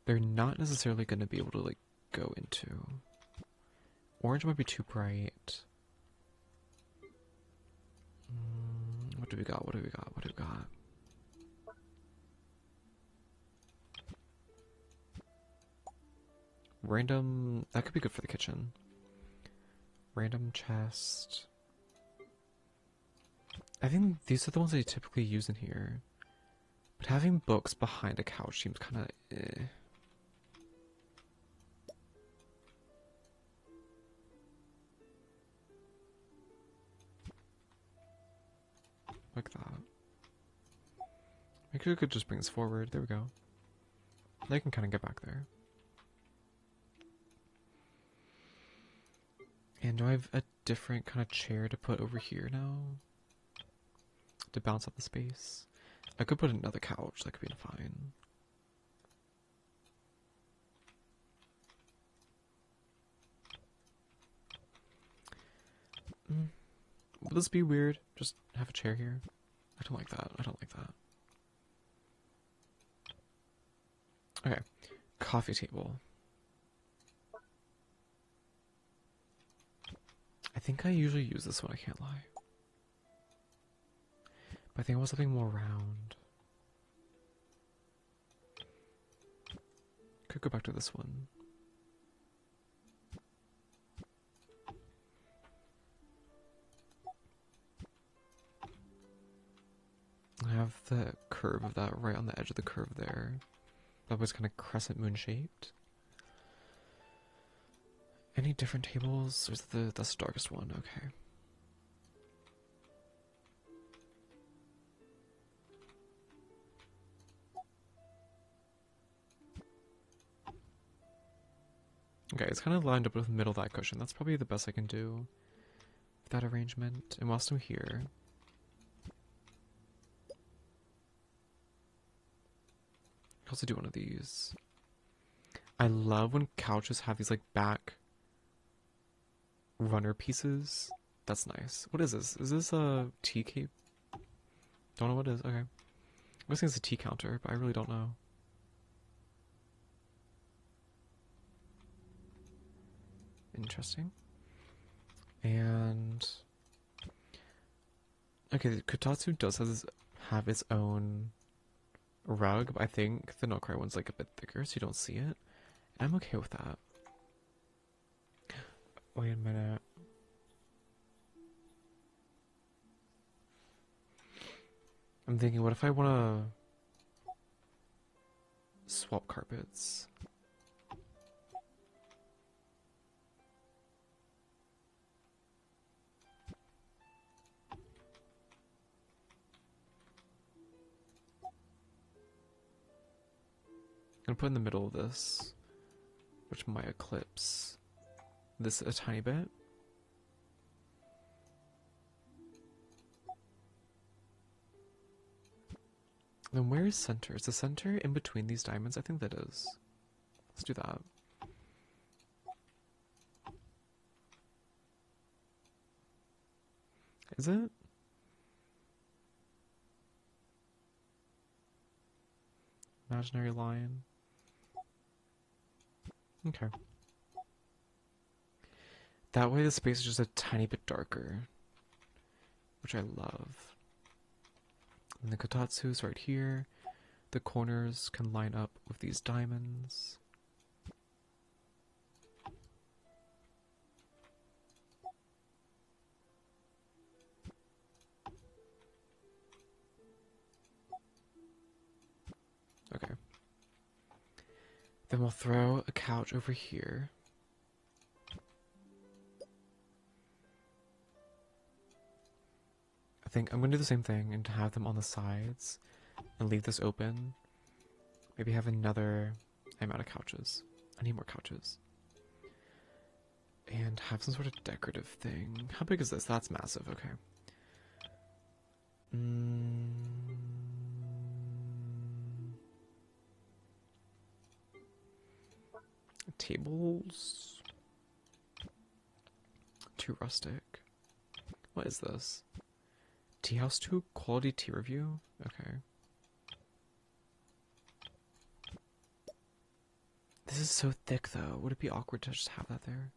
They're not necessarily gonna be able to like go into. Orange might be too bright. What do we got? What do we got? What do we got? Random, that could be good for the kitchen. Random chest. I think these are the ones that you typically use in here. But having books behind a couch seems kind of eh. Like that. Maybe we could just bring this forward. There we go. Now you can kind of get back there. And do I have a different kind of chair to put over here now? To bounce out the space? I could put another couch, that could be fine. Will this be weird? Just have a chair here? I don't like that. I don't like that. Okay. Coffee table. I think I usually use this one, I can't lie. But I think I want something more round. Could go back to this one. I have the curve of that right on the edge of the curve there. That was kind of crescent moon shaped. Any different tables? Or is that's the darkest one? Okay. Okay, it's kind of lined up with the middle of that cushion. That's probably the best I can do with that arrangement. And whilst I'm here, I'll also do one of these. I love when couches have these like back runner pieces. That's nice. What is this? Is this a tea cape? Don't know what it is. Okay. I'm guessing it's a tea counter, but I really don't know. Interesting. And okay, the Kotatsu does have its own rug, but I think the Nokrai one's like a bit thicker, so you don't see it. And I'm okay with that. Wait a minute. I'm thinking, what if I want to swap carpets? I'm gonna put in the middle of this, which might eclipse this a tiny bit. Then where is center? Is the center in between these diamonds? I think that is. Let's do that. Is it? Imaginary line. Okay. That way the space is just a tiny bit darker, which I love. And the kotatsu's right here. The corners can line up with these diamonds. Okay. Then we'll throw a couch over here. I think I'm going to do the same thing and have them on the sides and leave this open. Maybe have another amount of couches. I need more couches. And have some sort of decorative thing. How big is this? That's massive. Okay. Tables. Too rustic. What is this? Tea House 2 quality tea review? Okay. This is so thick though. Would it be awkward to just have that there?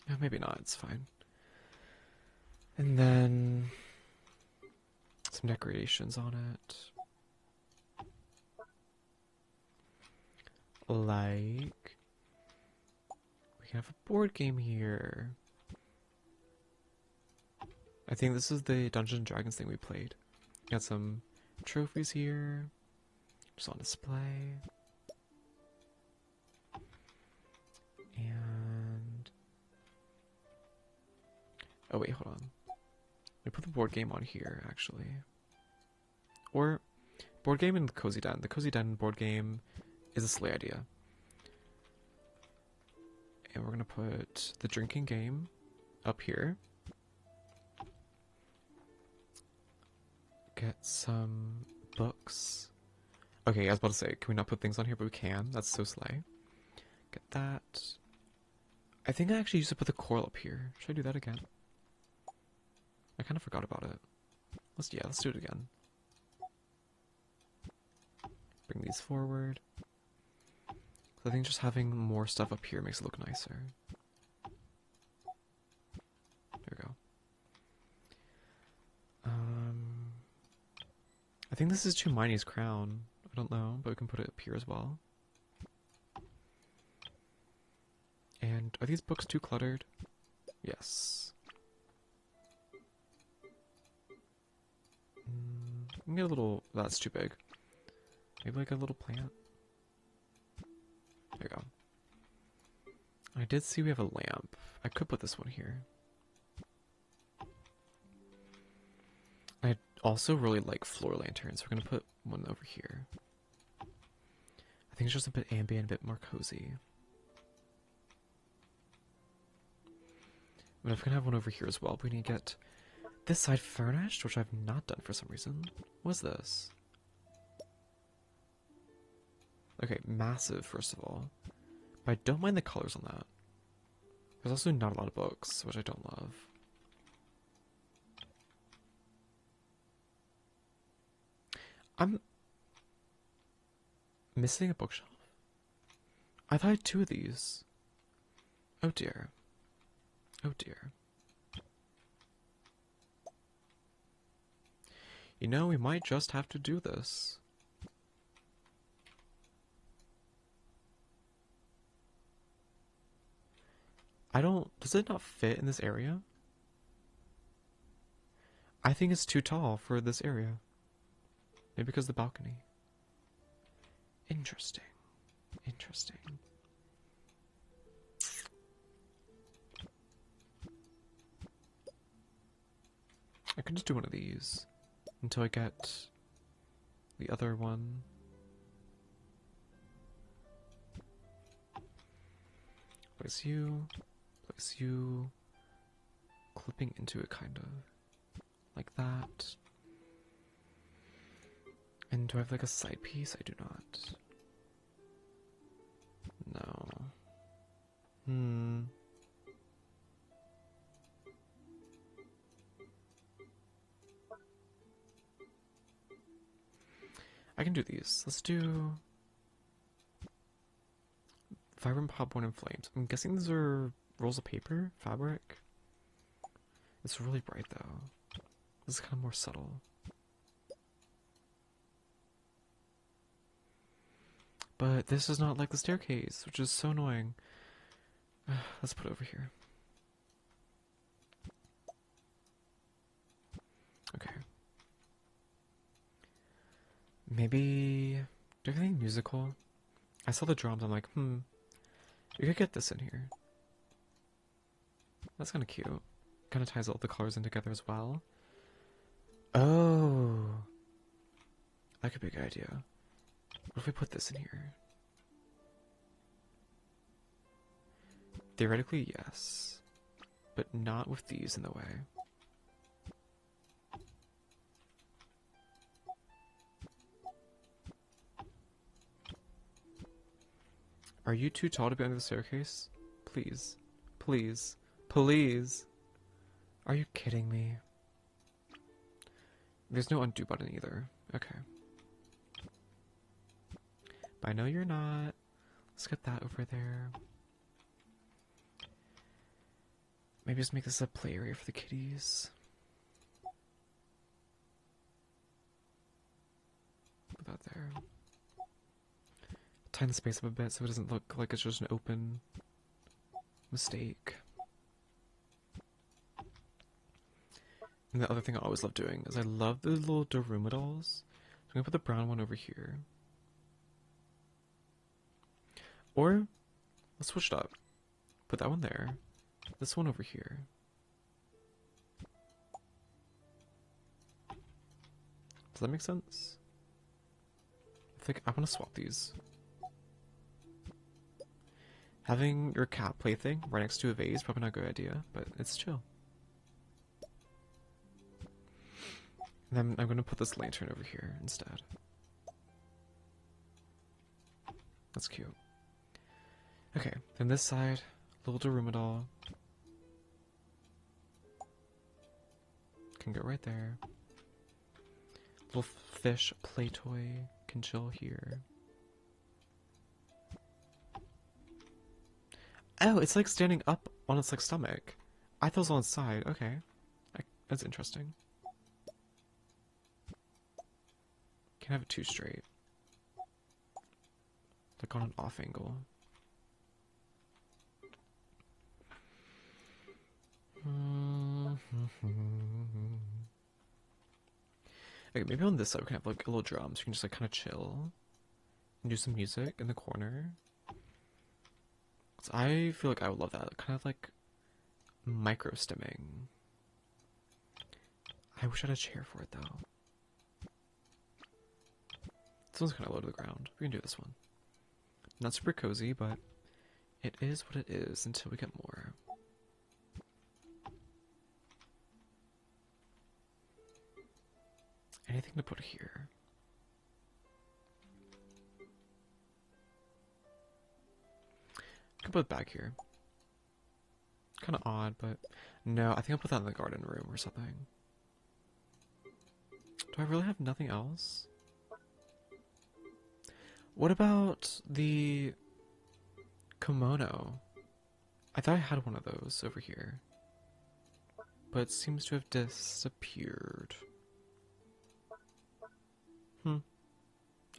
Yeah, maybe not. It's fine. And then some decorations on it. Like, we can have a board game here. I think this is the Dungeons and Dragons thing we played. Got some trophies here, just on display. And oh wait, hold on. We put the board game on here actually, or board game and the cozy den. The cozy den board game is a slay idea. And we're gonna put the drinking game up here. Get some books. Okay, I was about to say, can we not put things on here? But we can. That's so slay. Get that. I think I actually used to put the coral up here. Should I do that again? I kind of forgot about it. Let's do it again. Bring these forward. So I think just having more stuff up here makes it look nicer. There we go. I think this is Chumani's crown. I don't know, but we can put it up here as well. And are these books too cluttered? Yes. I'm gonna get a little... That's too big. Maybe like a little plant. There you go. I did see we have a lamp. I could put this one here. I also really like floor lanterns. We're gonna put one over here. I think it's just a bit ambient, a bit more cozy. But I'm gonna have one over here as well. But we need to get this side furnished, which I've not done for some reason. What's this? Okay, massive, first of all. But I don't mind the colors on that. There's also not a lot of books, which I don't love. I'm missing a bookshelf. I thought I had 2 of these. Oh dear. Oh dear. You know, we might just have to do this. I don't... Does it not fit in this area? I think it's too tall for this area. Maybe because of the balcony. Interesting. Interesting. I can just do one of these until I get the other one. Place you, clipping into it kind of, like that. And do I have like a side piece? I do not. No. I can do these. Let's do vibrant popcorn and flames. I'm guessing these are rolls of paper, fabric. It's really bright though. This is kind of more subtle. But this is not like the staircase, which is so annoying. Let's put it over here. Okay. Maybe... Do you have anything musical? I saw the drums, I'm like, you could get this in here. That's kind of cute. Kind of ties all the colors in together as well. Oh. That could be a good idea. What if we put this in here? Theoretically, yes. But not with these in the way. Are you too tall to be under the staircase? Please. Please. Please. Are you kidding me? There's no undo button either. Okay. But I know you're not. Let's get that over there. Maybe just make this a play area for the kitties. Put that there. Tighten the space up a bit so it doesn't look like it's just an open mistake. And the other thing I always love doing is I love the little Daruma dolls. So I'm gonna put the brown one over here. Or, let's switch it up. Put that one there. This one over here. Does that make sense? I think I want to swap these. Having your cat plaything right next to a vase, probably not a good idea, but it's chill. And then I'm going to put this lantern over here instead. That's cute. Okay, then this side, little Daruma doll. Can go right there. Little fish play toy can chill here. Oh, it's like standing up on its like stomach. I thought it was on its side. Okay, that's interesting. Can't have it too straight. Like on an off angle. Okay, maybe on this side we can have like a little drum so you can just like kind of chill and do some music in the corner. So I feel like I would love that, kind of like micro stimming. I wish I had a chair for it though. This one's kind of low to the ground. We can do this one. Not super cozy, but it is what it is until we get more. Anything to put here? I can put it back here. Kind of odd, but no, I think I'll put that in the garden room or something. Do I really have nothing else? What about the kimono? I thought I had one of those over here, but it seems to have disappeared.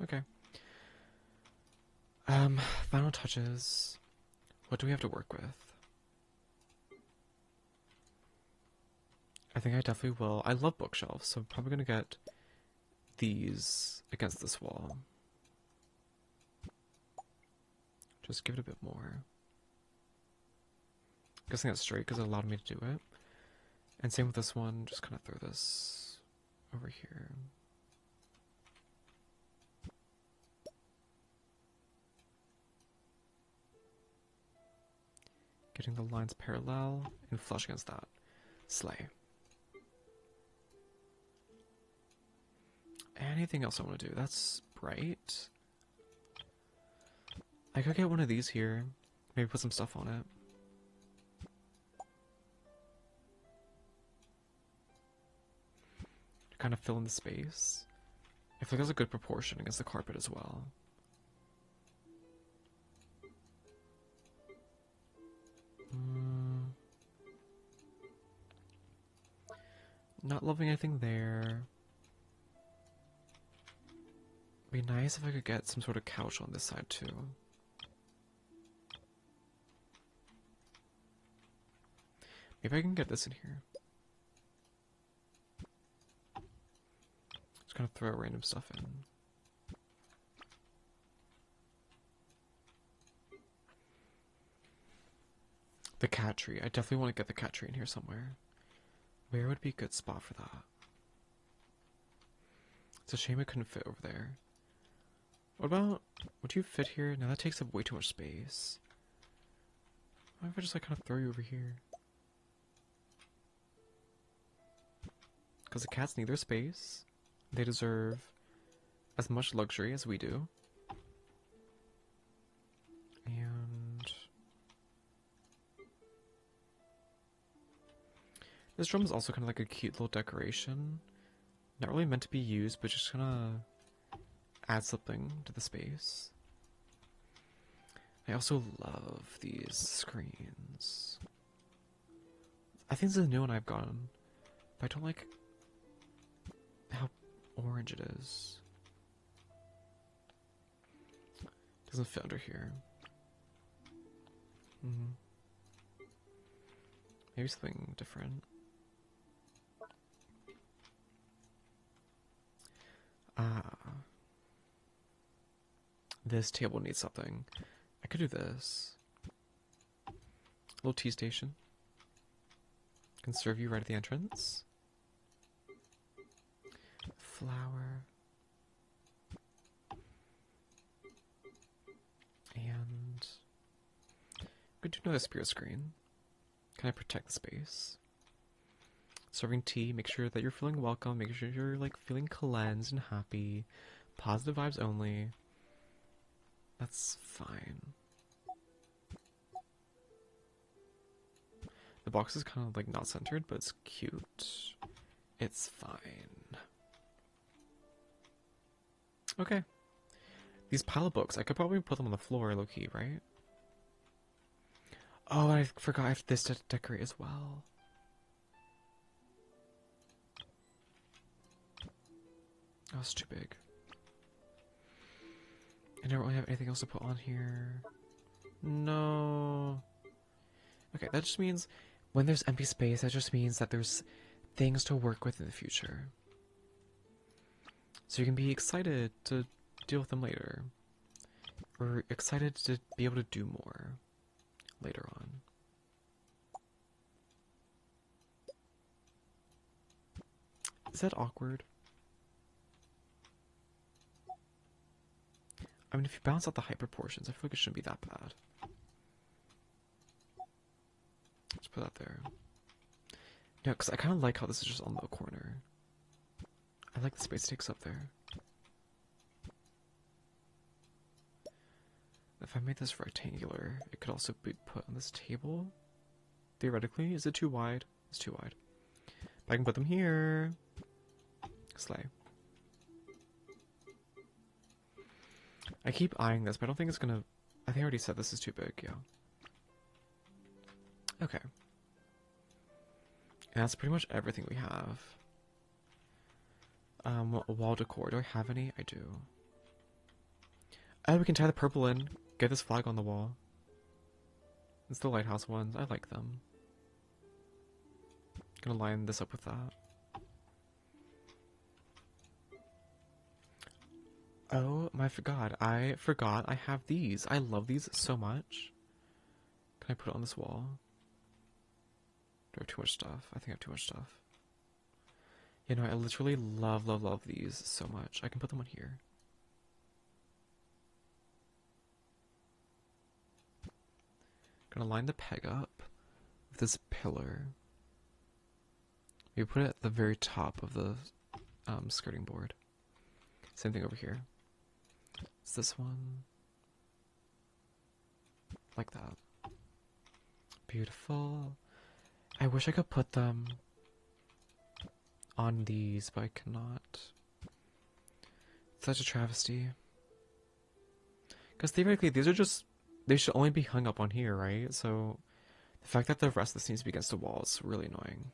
Okay. Final touches. What do we have to work with? I think I definitely will. I love bookshelves, so I'm probably gonna get these against this wall. Just give it a bit more. Guessing that's straight because it allowed me to do it. And same with this one, just kind of throw this over here. Getting the lines parallel and flush against that. Slay. Anything else I want to do? That's bright. I could get one of these here. Maybe put some stuff on it. To kind of fill in the space. I feel like there's a good proportion against the carpet as well. Not loving anything there. Be nice if I could get some sort of couch on this side too. Maybe I can get this in here. Just kind of throw random stuff in. The cat tree. I definitely want to get the cat tree in here somewhere. Where would be a good spot for that? It's a shame it couldn't fit over there. What about, would you fit here? No, that takes up way too much space. What if I just like kind of throw you over here? Because the cats need their space. They deserve as much luxury as we do. And this drum is also kind of like a cute little decoration. Not really meant to be used, but just gonna add something to the space. I also love these screens. I think this is a new one I've gotten, but I don't like how orange it is. Doesn't fit under here. Maybe something different. This table needs something. I could do this. A little tea station. Can serve you right at the entrance. Flower. And good to know the spirit screen. Can I protect the space? Serving tea, make sure that you're feeling welcome, make sure you're like feeling cleansed and happy. Positive vibes only. That's fine. The box is kind of like not centered, but it's cute. It's fine. Okay. These pile of books, I could probably put them on the floor low-key, right? Oh, I forgot I have this to decorate as well. Oh, it's too big. I don't really have anything else to put on here. No. Okay, that just means when there's empty space, that just means that there's things to work with in the future. So you can be excited to deal with them later. Or excited to be able to do more later on. Is that awkward? I mean, if you balance out the height proportions, I feel like it shouldn't be that bad. Let's put that there. No, because I kind of like how this is just on the corner. I like the space it takes up there. If I made this rectangular, it could also be put on this table. Theoretically, is it too wide? It's too wide. But I can put them here. Slay. I keep eyeing this, but I don't think it's gonna... I think I already said this is too big, yeah. Okay. And that's pretty much everything we have. Wall decor. Do I have any? I do. Oh, we can tie the purple in. Get this flag on the wall. It's the lighthouse ones. I like them. Gonna line this up with that. Oh my god, I forgot I have these. I love these so much. Can I put it on this wall? Do I have too much stuff? I think I have too much stuff. You know, I literally love, love, love these so much. I can put them on here. Gonna line the peg up with this pillar. We put it at the very top of the skirting board. Same thing over here. It's this one. Like that. Beautiful. I wish I could put them on these, but I cannot. Such a travesty. Because theoretically, these are just... They should only be hung up on here, right? So, the fact that the rest of this needs to be against the wall is really annoying.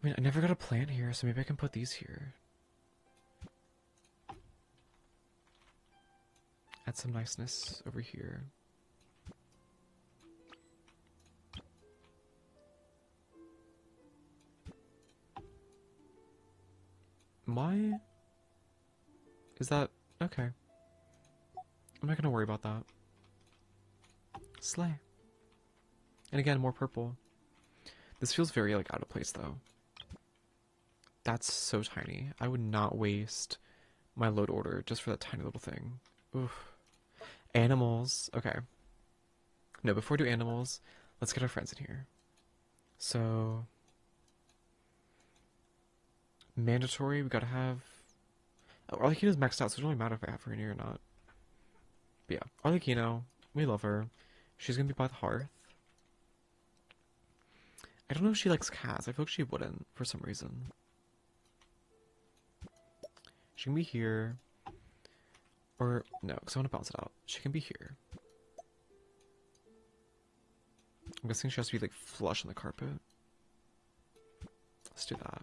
I mean, I never got a plan here, so maybe I can put these here. Add some niceness over here. My... Is that... Okay. I'm not gonna worry about that. Slay. And again, more purple. This feels very, like, out of place, though. That's so tiny. I would not waste my load order just for that tiny little thing. Oof. Animals. Okay. No, before we do animals, let's get our friends in here. So... Mandatory, we gotta have... Oh, Arlecchino's maxed out, so it doesn't really matter if I have her in here or not. But yeah, Arlecchino, we love her. She's gonna be by the hearth. I don't know if she likes cats. I feel like she wouldn't, for some reason. She can be here. Or, no, because I want to balance it out. She can be here. I'm guessing she has to be, like, flush on the carpet. Let's do that.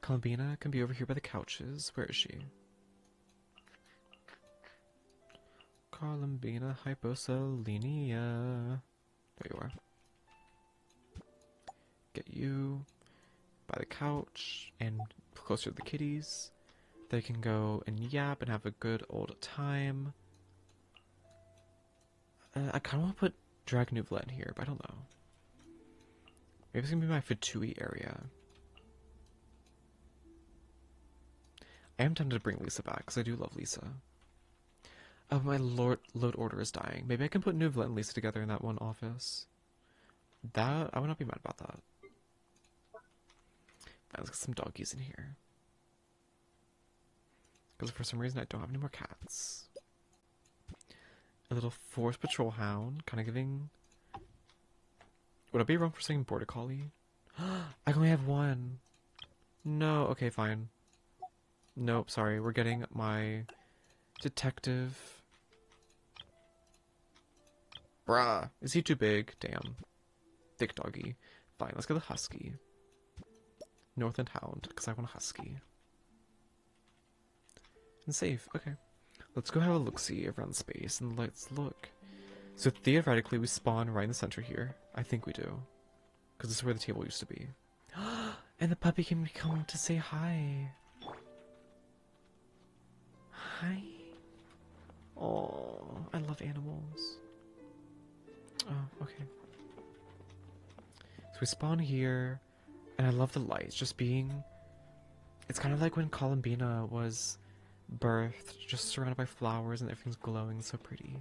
Columbina can be over here by the couches. Where is she? Columbina hyposalenia. There you are. Get you by the couch and closer to the kitties. They can go and yap and have a good old time. I kind of want to put Drag Nouvelle in here, but I don't know. Maybe it's going to be my Fatui area. I am tempted to bring Lisa back, because I do love Lisa. Oh, my load order is dying. Maybe I can put Nouvelle and Lisa together in that one office. That, I would not be mad about that. Let's get some doggies in here. Because for some reason I don't have any more cats. A little Forest Patrol Hound, kind of giving... Would I be wrong for saying Border Collie? I only have one. No, okay, fine. Nope, sorry. We're getting my detective. Bruh. Is he too big? Damn. Thick doggy. Fine, let's get the husky. Northland Hound, because I want a husky. And save. Okay. Let's go have a look-see around the space, and let's look. So theoretically, we spawn right in the center here. I think we do. Because this is where the table used to be. And the puppy can come to say hi. Hi. Oh, I love animals. Oh, okay. So we spawn here, and I love the lights. Just being... It's kind of like when Columbina was birthed, just surrounded by flowers and everything's glowing, so pretty.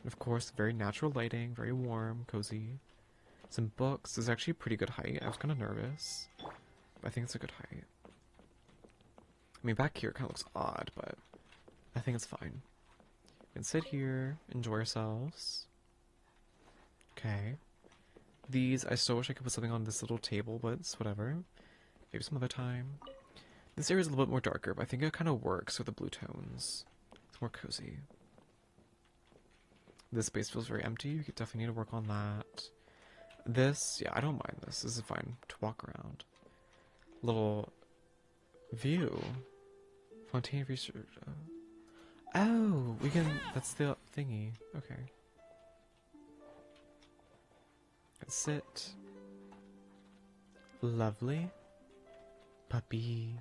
And of course, very natural lighting, very warm, cozy. Some books. This is actually a pretty good height. I was kind of nervous, but I think it's a good height. I mean, back here kind of looks odd, but I think it's fine. We can sit here, enjoy ourselves. Okay. These, I still wish I could put something on this little table, but it's whatever. Maybe some other time. This area is a little bit more darker, but I think it kind of works with the blue tones. It's more cozy. This space feels very empty. You definitely need to work on that. This, yeah, I don't mind this. This is fine to walk around. Little view. Fontaine research. Oh, we can, that's the thingy. Okay. Sit. Lovely. Puppy.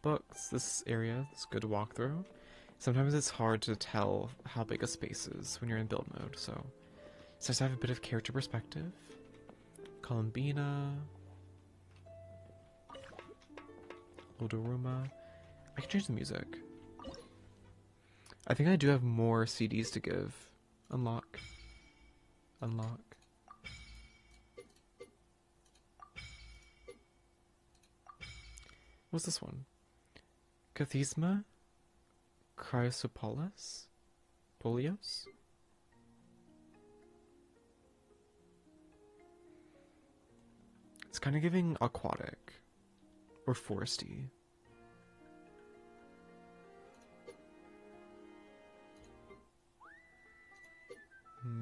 Books. This area is good to walk through. Sometimes it's hard to tell how big a space is when you're in build mode, so it's nice to have a bit of character perspective. Columbina. Odoruma. I can change the music. I think I do have more CDs to give. Unlock. Unlock. What's this one? Cathesma? Chrysopolis? Polios? It's kind of giving aquatic. Or foresty.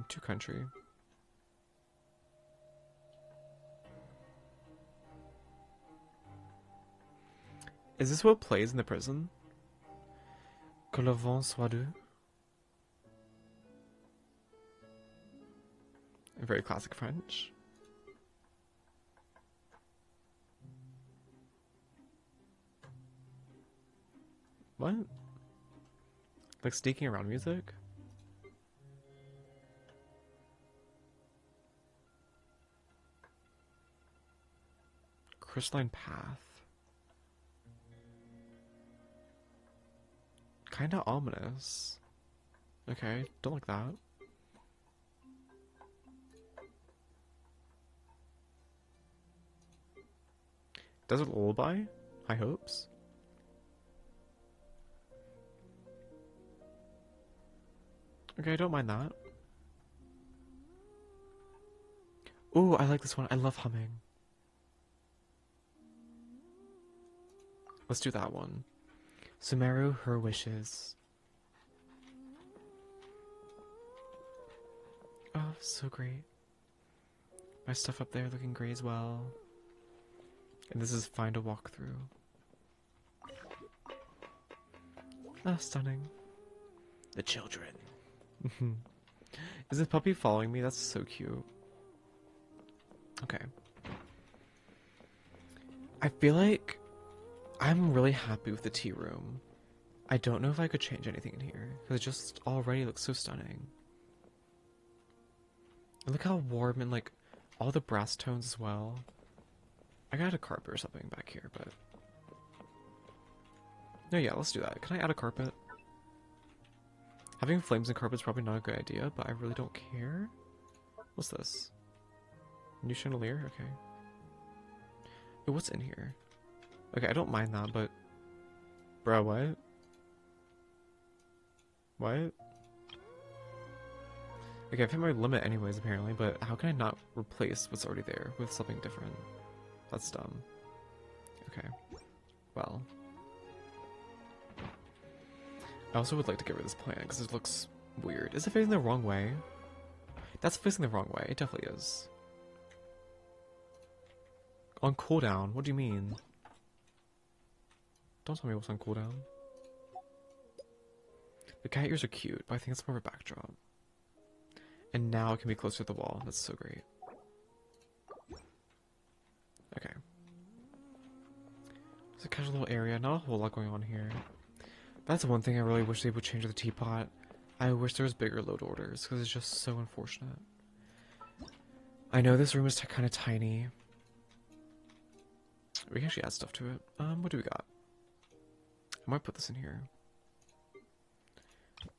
To country. Is this what plays in the prison? Que le vent soit doux. Very classic French. What? Like sneaking around music? Crystalline path. Kinda ominous. Okay, don't like that. Desert Lullaby? High hopes? Okay, I don't mind that. Ooh, I like this one. I love humming. Let's do that one. Sumeru, Her Wishes. Oh, so great. My stuff up there looking great as well. And this is fine to walk through. Ah, stunning. The children. Is this puppy following me? That's so cute. Okay. I feel like I'm really happy with the tea room. I don't know if I could change anything in here, because it just already looks so stunning. And look how warm and like all the brass tones as well. I gotta add a carpet or something back here, but... No, yeah, let's do that. Can I add a carpet? Having flames and carpet is probably not a good idea, but I really don't care. What's this? New chandelier? Okay. Wait, what's in here? Okay, I don't mind that, but... Bro, what? What? Okay, I've hit my limit anyways, apparently, but how can I not replace what's already there with something different? That's dumb. Okay. Well. I also would like to get rid of this plant, because it looks weird. Is it facing the wrong way? That's facing the wrong way. It definitely is. On cooldown? What do you mean? Don't tell me what's on cooldown. The cat ears are cute, but I think it's more of a backdrop. And now it can be closer to the wall. That's so great. Okay. It's a casual little area. Not a whole lot going on here. That's one thing I really wish they would change with the teapot. I wish there was bigger load orders, because it's just so unfortunate. I know this room is kind of tiny. We can actually add stuff to it. What do we got? I might put this in here.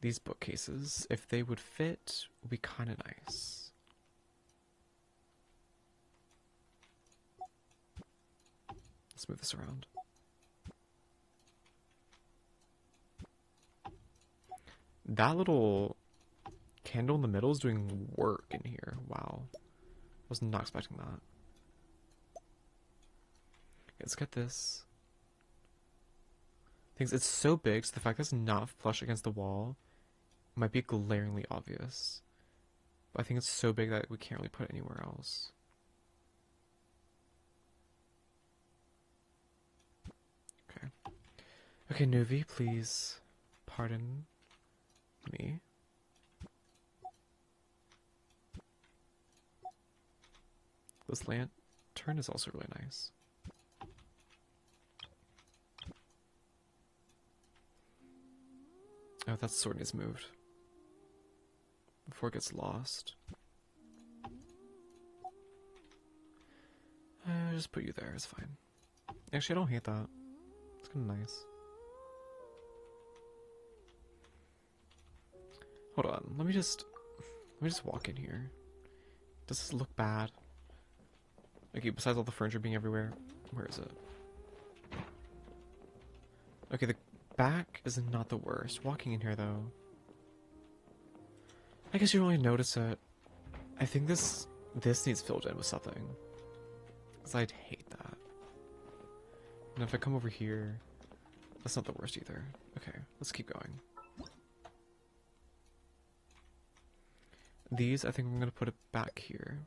These bookcases, if they would fit, would be kind of nice. Let's move this around. That little candle in the middle is doing work in here. Wow. I was not expecting that. Let's get this. Things, it's so big, so the fact that it's not flush against the wall might be glaringly obvious. But I think it's so big that we can't really put it anywhere else. Okay. Okay, Nuvi, please pardon me. This lantern is also really nice. Oh, that sword needs moved before it gets lost. Just put you there, it's fine. Actually, I don't hate that. It's kind of nice. Hold on, let me just walk in here. Does this look bad? Okay, besides all the furniture being everywhere, where is it? Okay, the back is not the worst. Walking in here, though, I guess you don't really notice it. I think this needs filled in with something. Because I'd hate that. And if I come over here, that's not the worst either. Okay, let's keep going. These, I think I'm going to put it back here.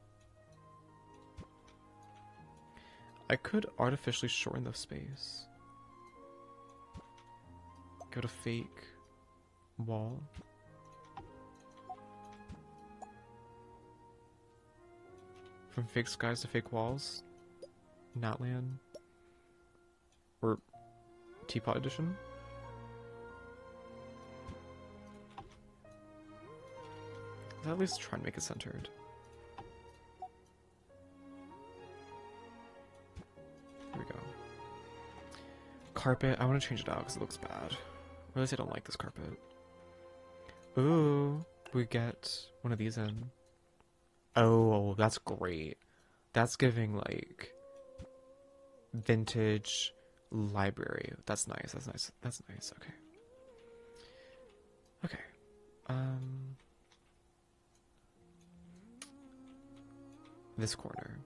I could artificially shorten the space. Go to fake wall. From fake skies to fake walls. Natland. Or Teapot edition. Let's at least try and make it centered. There we go. Carpet, I want to change it out because it looks bad. Or at least I don't like this carpet. Ooh, we get one of these in. Oh, that's great. That's giving like vintage library. That's nice. That's nice. That's nice. Okay. Okay. This corner.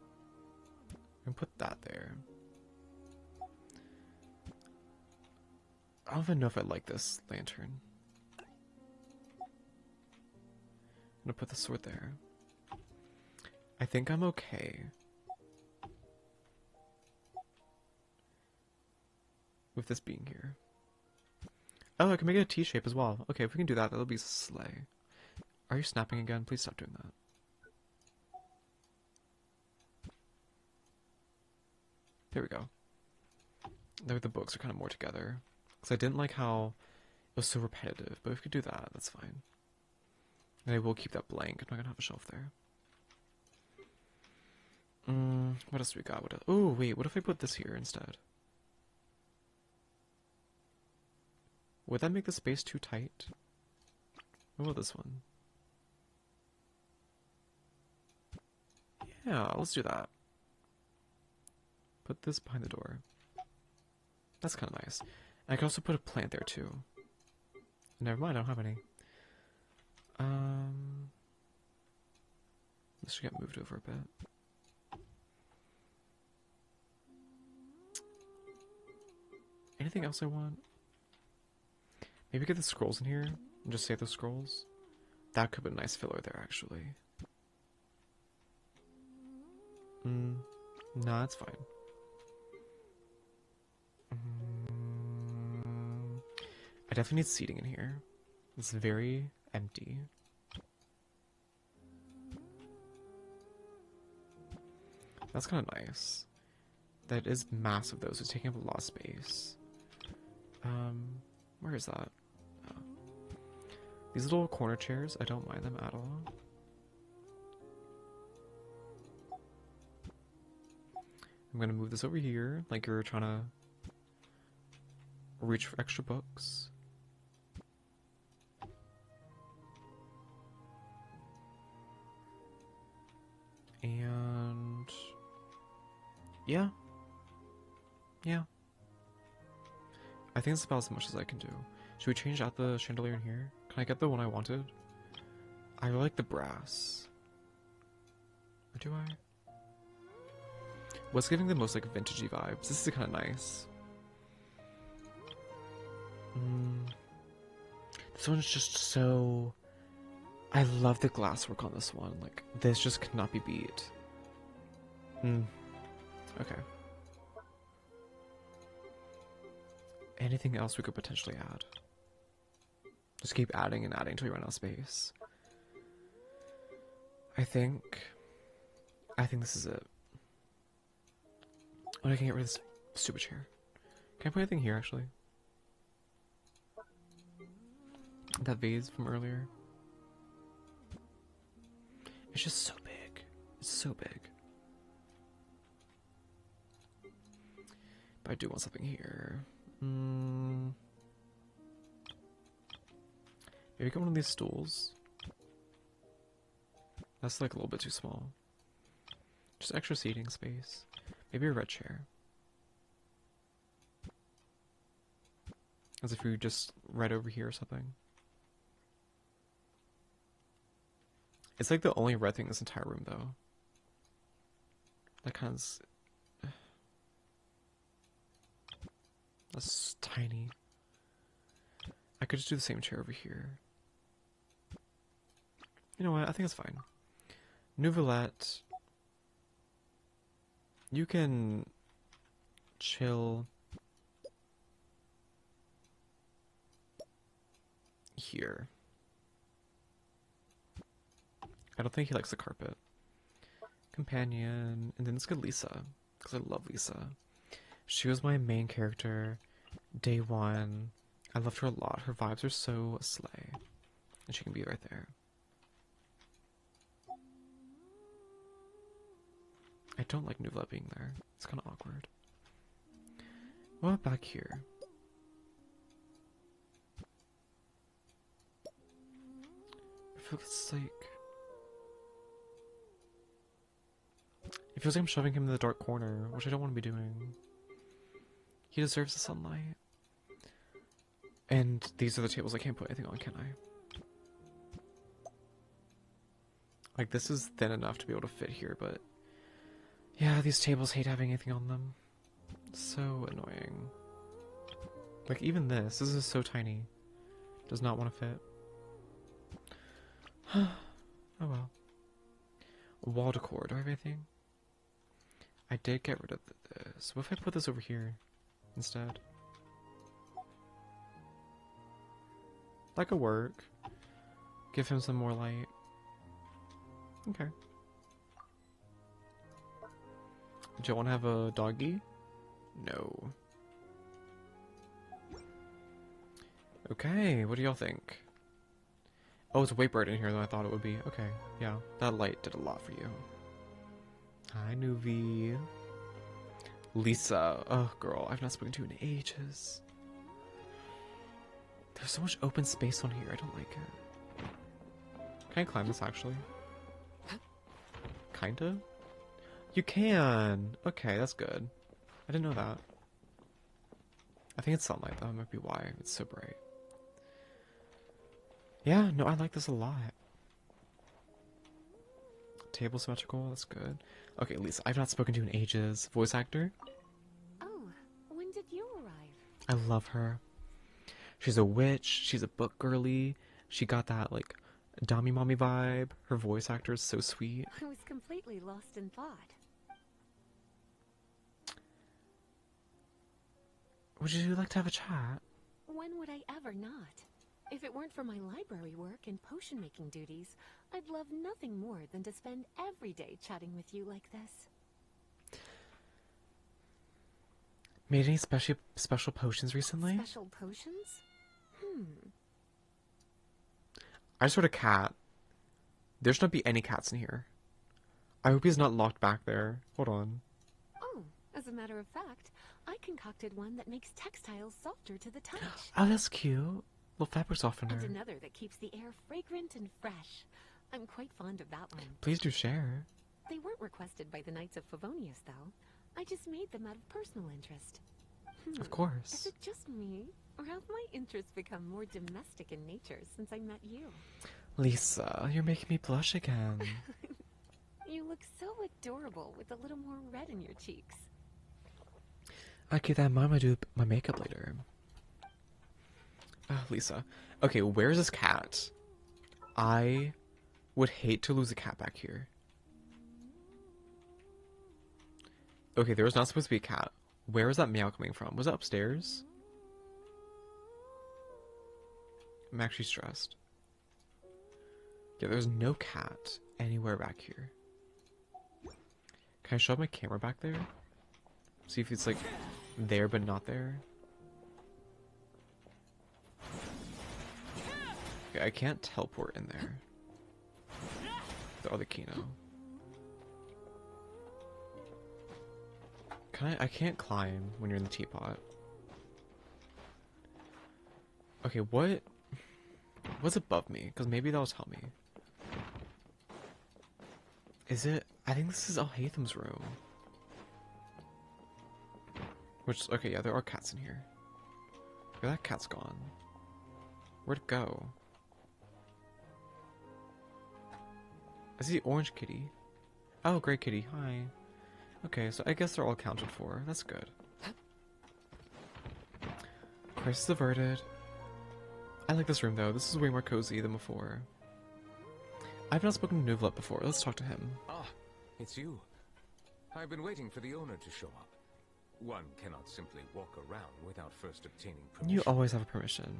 And put that there. I don't even know if I like this lantern. I'm gonna put the sword there. I think I'm okay with this being here. Oh, I can make it a T shape as well. Okay, if we can do that, that'll be slay. Are you snapping again? Please stop doing that. There we go. There, the books are kind of more together. Because I didn't like how it was so repetitive. But if we could do that, that's fine. And I will keep that blank. I'm not going to have a shelf there. What else do we got? Oh, wait. What if I put this here instead? Would that make the space too tight? What about this one? Yeah, let's do that. Put this behind the door. That's kind of nice. And I can also put a plant there too. Never mind, I don't have any. This should get moved over a bit. Anything else I want? Maybe get the scrolls in here and just save the scrolls. That could be a nice filler there, actually. No, that's fine. I definitely need seating in here. It's very empty. That's kind of nice. That is massive though, so it's taking up a lot of space. Where is that? Oh. These little corner chairs, I don't mind them at all. I'm gonna move this over here, like you're trying to reach for extra books. And yeah. I think that's about as much as I can do. Should we change out the chandelier in here? Can I get the one I wanted? I really like the brass. Or do I? What's giving the most like vintagey vibes? This is kind of nice. This one's just so... I love the glasswork on this one. Like, this just cannot be beat. Okay. Anything else we could potentially add? Just keep adding and adding until we run out of space. I think this is it. Oh, I can get rid of this stupid chair. Can I put anything here, actually? That vase from earlier. It's just so big. It's so big. But I do want something here. Maybe get one of these stools. That's like a little bit too small. Just extra seating space. Maybe a red chair. As if we just right over here or something. It's like the only red thing in this entire room, though. That kind of... That's tiny. I could just do the same chair over here. You know what? I think it's fine. Nouvellette. You can chill here. I don't think he likes the carpet. Companion, and then let's get Lisa, because I love Lisa. She was my main character, day one. I loved her a lot. Her vibes are so slay, and she can be right there. I don't like Nouvellette being there. It's kind of awkward. What about back here? I feel it's like... It feels like I'm shoving him in the dark corner, which I don't want to be doing. He deserves the sunlight. And these are the tables I can't put anything on, can I? Like, this is thin enough to be able to fit here, but... Yeah, these tables hate having anything on them. So annoying. Like, even this is so tiny. Does not want to fit. Oh well. Wall decor, do I have anything? I did get rid of this. What if I put this over here instead? That could work. Give him some more light. Okay. Do you want to have a doggy? No. Okay, what do y'all think? Oh, it's way brighter in here than I thought it would be. Okay, yeah. That light did a lot for you. Hi, Nuvi. Lisa. Oh, girl, I've not spoken to you in ages. There's so much open space on here. I don't like it. Can I climb this, actually? Kinda? You can! Okay, that's good. I didn't know that. I think it's sunlight, though. That might be why. It's so bright. Yeah, no, I like this a lot. Table symmetrical, that's good. Okay, Lisa, I've not spoken to you in ages. Voice actor? Oh, when did you arrive? I love her. She's a witch, she's a book girly, she got that, like, Dami Mommy vibe. Her voice actor is so sweet. I was completely lost in thought. Would you like to have a chat? When would I ever not? If it weren't for my library work and potion-making duties, I'd love nothing more than to spend every day chatting with you like this. Made any special potions recently? Special potions? I just heard a cat. There should not be any cats in here. I hope he's not locked back there. Hold on. Oh, as a matter of fact, I concocted one that makes textiles softer to the touch. Oh, that's cute. Little fabric softener. And another that keeps the air fragrant and fresh. I'm quite fond of that one. Please do share. They weren't requested by the Knights of Favonius, though. I just made them out of personal interest. Of course. Is it just me? Or have my interests become more domestic in nature since I met you? Lisa, you're making me blush again. You look so adorable with a little more red in your cheeks. I'll keep that in mind when I do my makeup later. Lisa. Okay, where's this cat? I would hate to lose a cat back here. Okay, there was not supposed to be a cat. Where is that meow coming from? Was that upstairs? I'm actually stressed. Yeah, there's no cat anywhere back here. Can I shove my camera back there? See if it's like there but not there. Okay, I can't teleport in there. The other Kino. I can't climb when you're in the teapot. Okay, what's above me? Because maybe that'll tell me. Is it? I think this is Alhaitham's room. Which, okay, yeah, there are cats in here. Okay, that cat's gone. Where'd it go? I see orange kitty. Oh, gray kitty, hi. Okay, so I guess they're all accounted for. That's good. Crisis averted. I like this room though. This is way more cozy than before. I've not spoken to Nuvalet before. Let's talk to him. Ah, it's you. I've been waiting for the owner to show up. One cannot simply walk around without first obtaining permission. You always have a permission.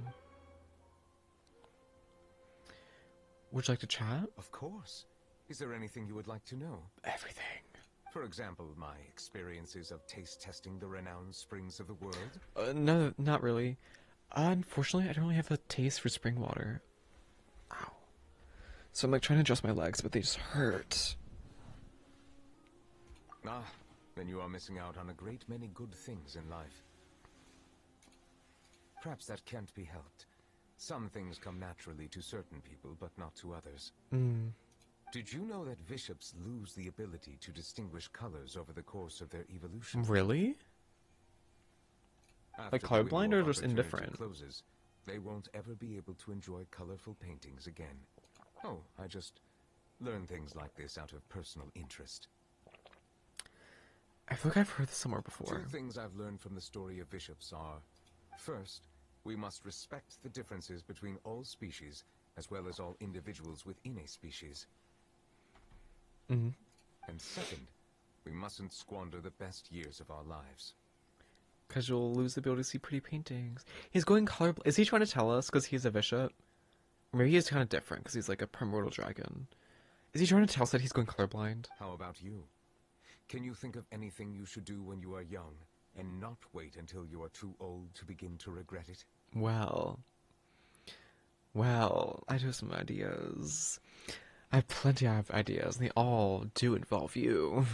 Would you like to chat? Of course. Is there anything you would like to know? Everything. For example, my experiences of taste testing the renowned springs of the world? No, not really. Unfortunately, I don't really have a taste for spring water. Ow. So I'm like trying to adjust my legs, but they just hurt. Ah, then you are missing out on a great many good things in life. Perhaps that can't be helped. Some things come naturally to certain people, but not to others. Did you know that bishops lose the ability to distinguish colors over the course of their evolution? Really? After Like the colorblind window or of just opportunity indifferent? Closes, they won't ever be able to enjoy colorful paintings again. Oh, I just learn things like this out of personal interest. I feel like I've heard this somewhere before. Two things I've learned from the story of bishops are, first, we must respect the differences between all species, as well as all individuals within a species. And second, we mustn't squander the best years of our lives. Because you'll lose the ability to see pretty paintings. He's going colorblind. Is he trying to tell us because he's a bishop? Or maybe he's kind of different because he's like a primordial dragon. Is he trying to tell us that he's going colorblind? How about you? Can you think of anything you should do when you are young, and not wait until you are too old to begin to regret it? Well, I do have some ideas. I have plenty of ideas, and they all do involve you.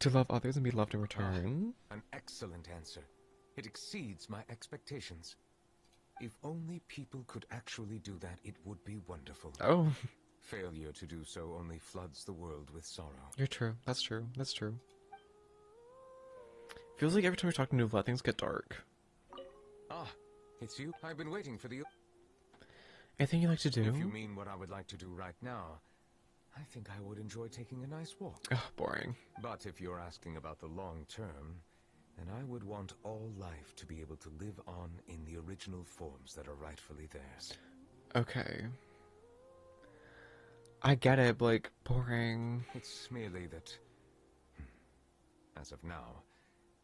To love others and be loved in return. An excellent answer. It exceeds my expectations. If only people could actually do that, it would be wonderful. Oh. Failure to do so only floods the world with sorrow. You're true. That's true. That's true. Feels like every time we talk to Nuvalet, things get dark. Ah, it's you. I've been waiting for the... Anything you like to do? If you mean what I would like to do right now, I think I would enjoy taking a nice walk. Ugh, boring. But if you're asking about the long term, then I would want all life to be able to live on in the original forms that are rightfully theirs. Okay. I get it, but like, boring. It's merely that, as of now,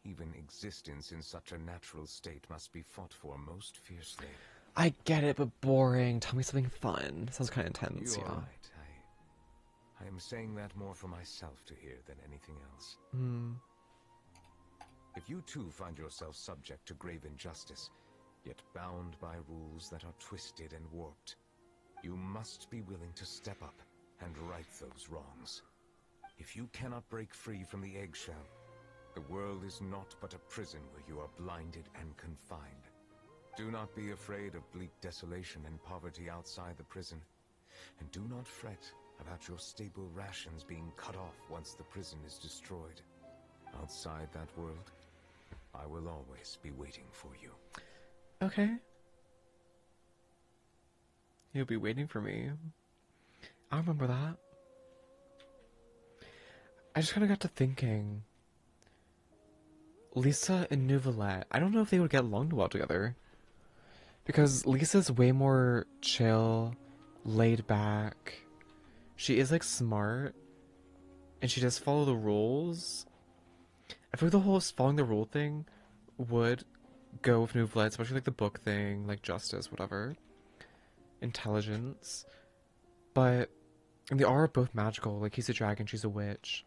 even existence in such a natural state must be fought for most fiercely. I get it, but boring. Tell me something fun. Sounds kind of intense, You yeah. are right. I am saying that more for myself to hear than anything else. If you too find yourself subject to grave injustice, yet bound by rules that are twisted and warped, you must be willing to step up and right those wrongs. If you cannot break free from the eggshell, the world is not but a prison where you are blinded and confined. Do not be afraid of bleak desolation and poverty outside the prison, and do not fret about your stable rations being cut off once the prison is destroyed. Outside that world, I will always be waiting for you. Okay. You'll be waiting for me. I remember that. I just kind of got to thinking. Lisa and Nuvalet, I don't know if they would get along well together. Because Lisa's way more chill, laid back. She is like smart. And she does follow the rules. I feel like the whole following the rule thing would go with Nuvalet, especially like the book thing, like justice, whatever. Intelligence. But and they are both magical. Like he's a dragon, she's a witch.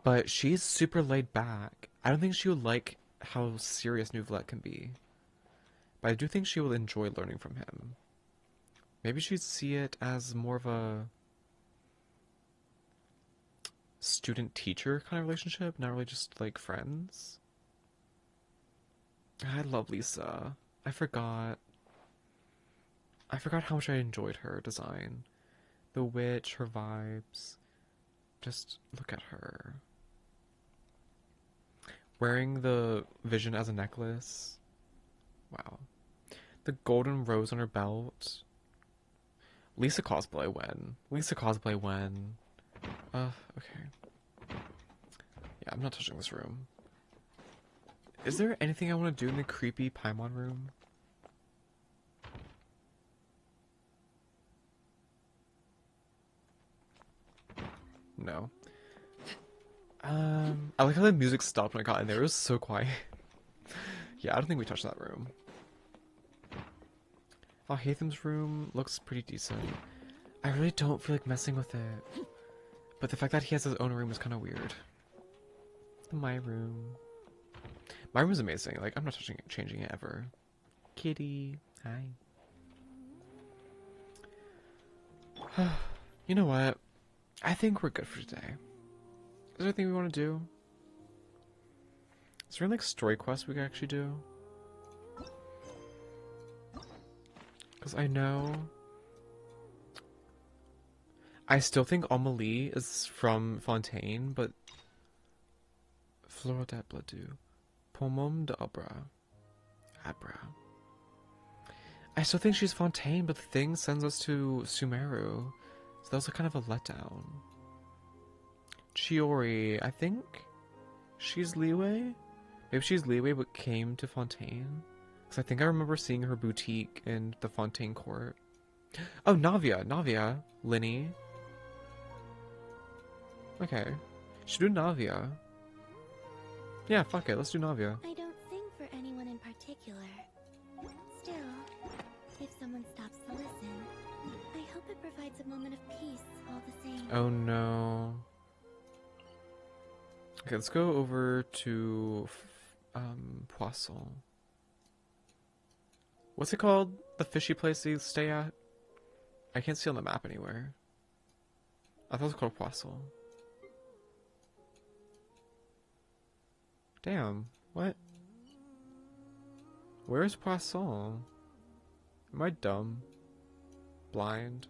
But she's super laid back. I don't think she would like how serious Neuvillette can be. But I do think she will enjoy learning from him. Maybe she'd see it as more of a student-teacher kind of relationship, not really just like friends. I love Lisa. I forgot how much I enjoyed her design. The witch, her vibes. Just look at her. Wearing the vision as a necklace. Wow. The golden rose on her belt. Lisa cosplay when? Lisa cosplay when? Okay. Yeah, I'm not touching this room. Is there anything I want to do in the creepy Paimon room? No. I like how the music stopped when I got in there. It was so quiet. Yeah, I don't think we touched that room. Oh, Hatham's room looks pretty decent. I really don't feel like messing with it. But the fact that he has his own room is kind of weird. My room. My room is amazing. Like, I'm not touching it, changing it ever. Kitty. Hi. You know what? I think we're good for today. Is there anything we want to do? Is there any, like, story quests we can actually do? Because I know... I still think Amelie is from Fontaine, but... Flora de Bladu. Pomum de Abra. Abra. I still think she's Fontaine, but the thing sends us to Sumeru. So that was kind of a letdown. Chiori, I think she's Liyue? Maybe she's Liyue but came to Fontaine? Because I think I remember seeing her boutique in the Fontaine court. Oh, Navia! Navia! Linny. Okay. Should do Navia. Yeah, fuck it, let's do Navia. I don't sing for anyone in particular. Still, if someone stops to listen, I hope it provides a moment of peace all the same. Oh no. Okay, let's go over to Poisson. What's it called? The fishy place you stay at? I can't see on the map anywhere. I thought it was called Poisson. Damn, what? Where's Poisson? Am I dumb? Blind?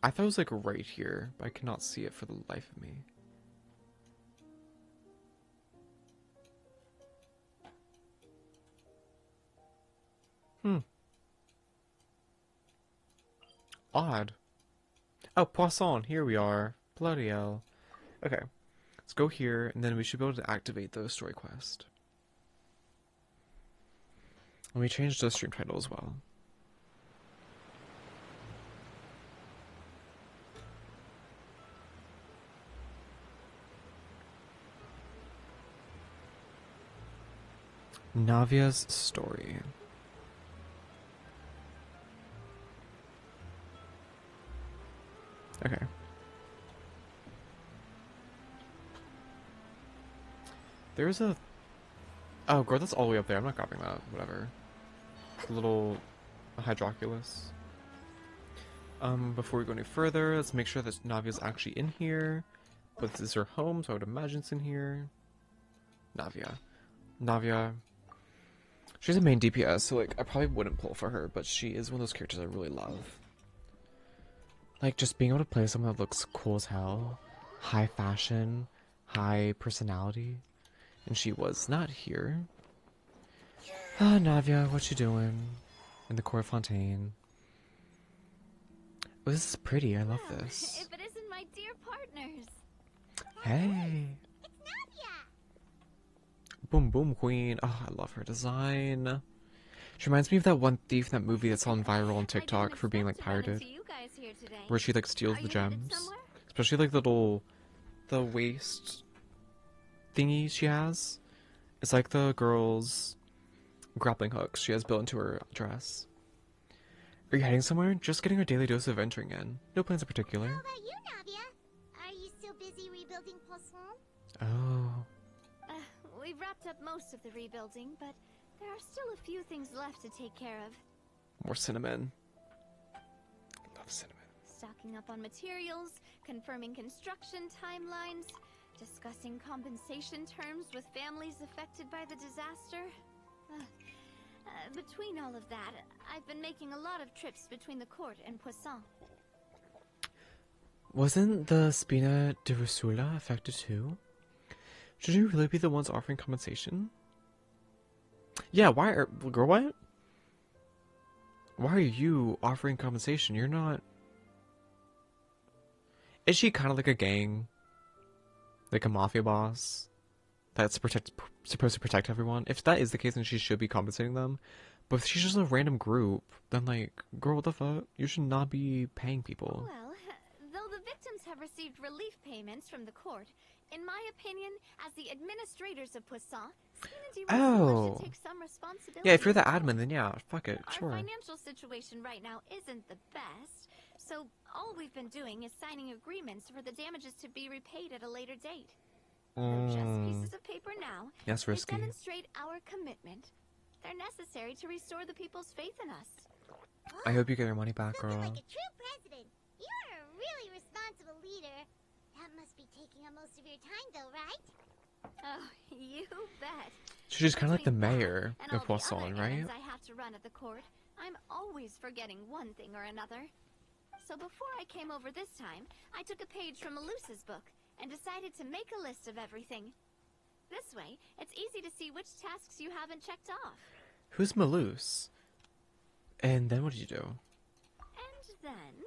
I thought it was like right here, but I cannot see it for the life of me. Odd. Oh, Poisson, here we are. Bloody hell. Okay, let's go here, and then we should be able to activate the story quest. Let me change the stream title as well. Navia's story. Okay. There's a... Oh, girl, that's all the way up there. I'm not grabbing that. Whatever. It's a little hydroculus. Before we go any further, let's make sure that Navia's actually in here. But this is her home, so I would imagine it's in here. Navia. Navia... She's a main DPS, so like I probably wouldn't pull for her, but she is one of those characters I really love. Like, just being able to play someone that looks cool as hell, high fashion, high personality, and she was not here. Ah, Navia, what you doing? In the Court Fontaine. Oh, this is pretty, I love this. If it isn't my dear partners. Hey! It's Nadia! Boom Boom Queen. Oh, I love her design. She reminds me of that one thief in that movie that's on viral on TikTok for being like pirated. Where she like steals the gems. Especially like the waist thingy she has. It's like the girl's grappling hooks she has built into her dress. Are you heading somewhere? Just getting our daily dose of venturing in. No plans in particular. How about you, Nadia? Are you still busy rebuilding Poisson? Oh. We've wrapped up most of the rebuilding, but there are still a few things left to take care of. More cinnamon. Love cinnamon. Stocking up on materials, confirming construction timelines, discussing compensation terms with families affected by the disaster. Between all of that, I've been making a lot of trips between the court and Poisson. Wasn't the Spina de Rusula affected too? Should you really be the ones offering compensation? Yeah, why are... Girl, what? Why are you offering compensation? You're not... Is she kind of like a gang? Like a mafia boss? That's supposed to protect everyone? If that is the case, then she should be compensating them. But if she's just a random group, then like, girl, what the fuck? You should not be paying people. Well, though the victims have received relief payments from the court, in my opinion, as the administrators of Poisson, Oh. should take some responsibility. Yeah, if you're the admin, then yeah, fuck it, Our sure. financial situation right now isn't the best, so all we've been doing is signing agreements for the damages to be repaid at a later date. They're just pieces of paper now. That's risky. They demonstrate our commitment. They're necessary to restore the people's faith in us. I hope you get your money back, girl. Like a true president. You're a really responsible leader. That must be taking up most of your time, though, right? Oh, you bet. She's kind of like the Between that mayor and of all the other Poisson, right? errands I have to run at the court, I'm always forgetting one thing or another. So before I came over this time, I took a page from Melusa's book and decided to make a list of everything. This way, it's easy to see which tasks you haven't checked off. Who's Melus? And then what did you do? And then,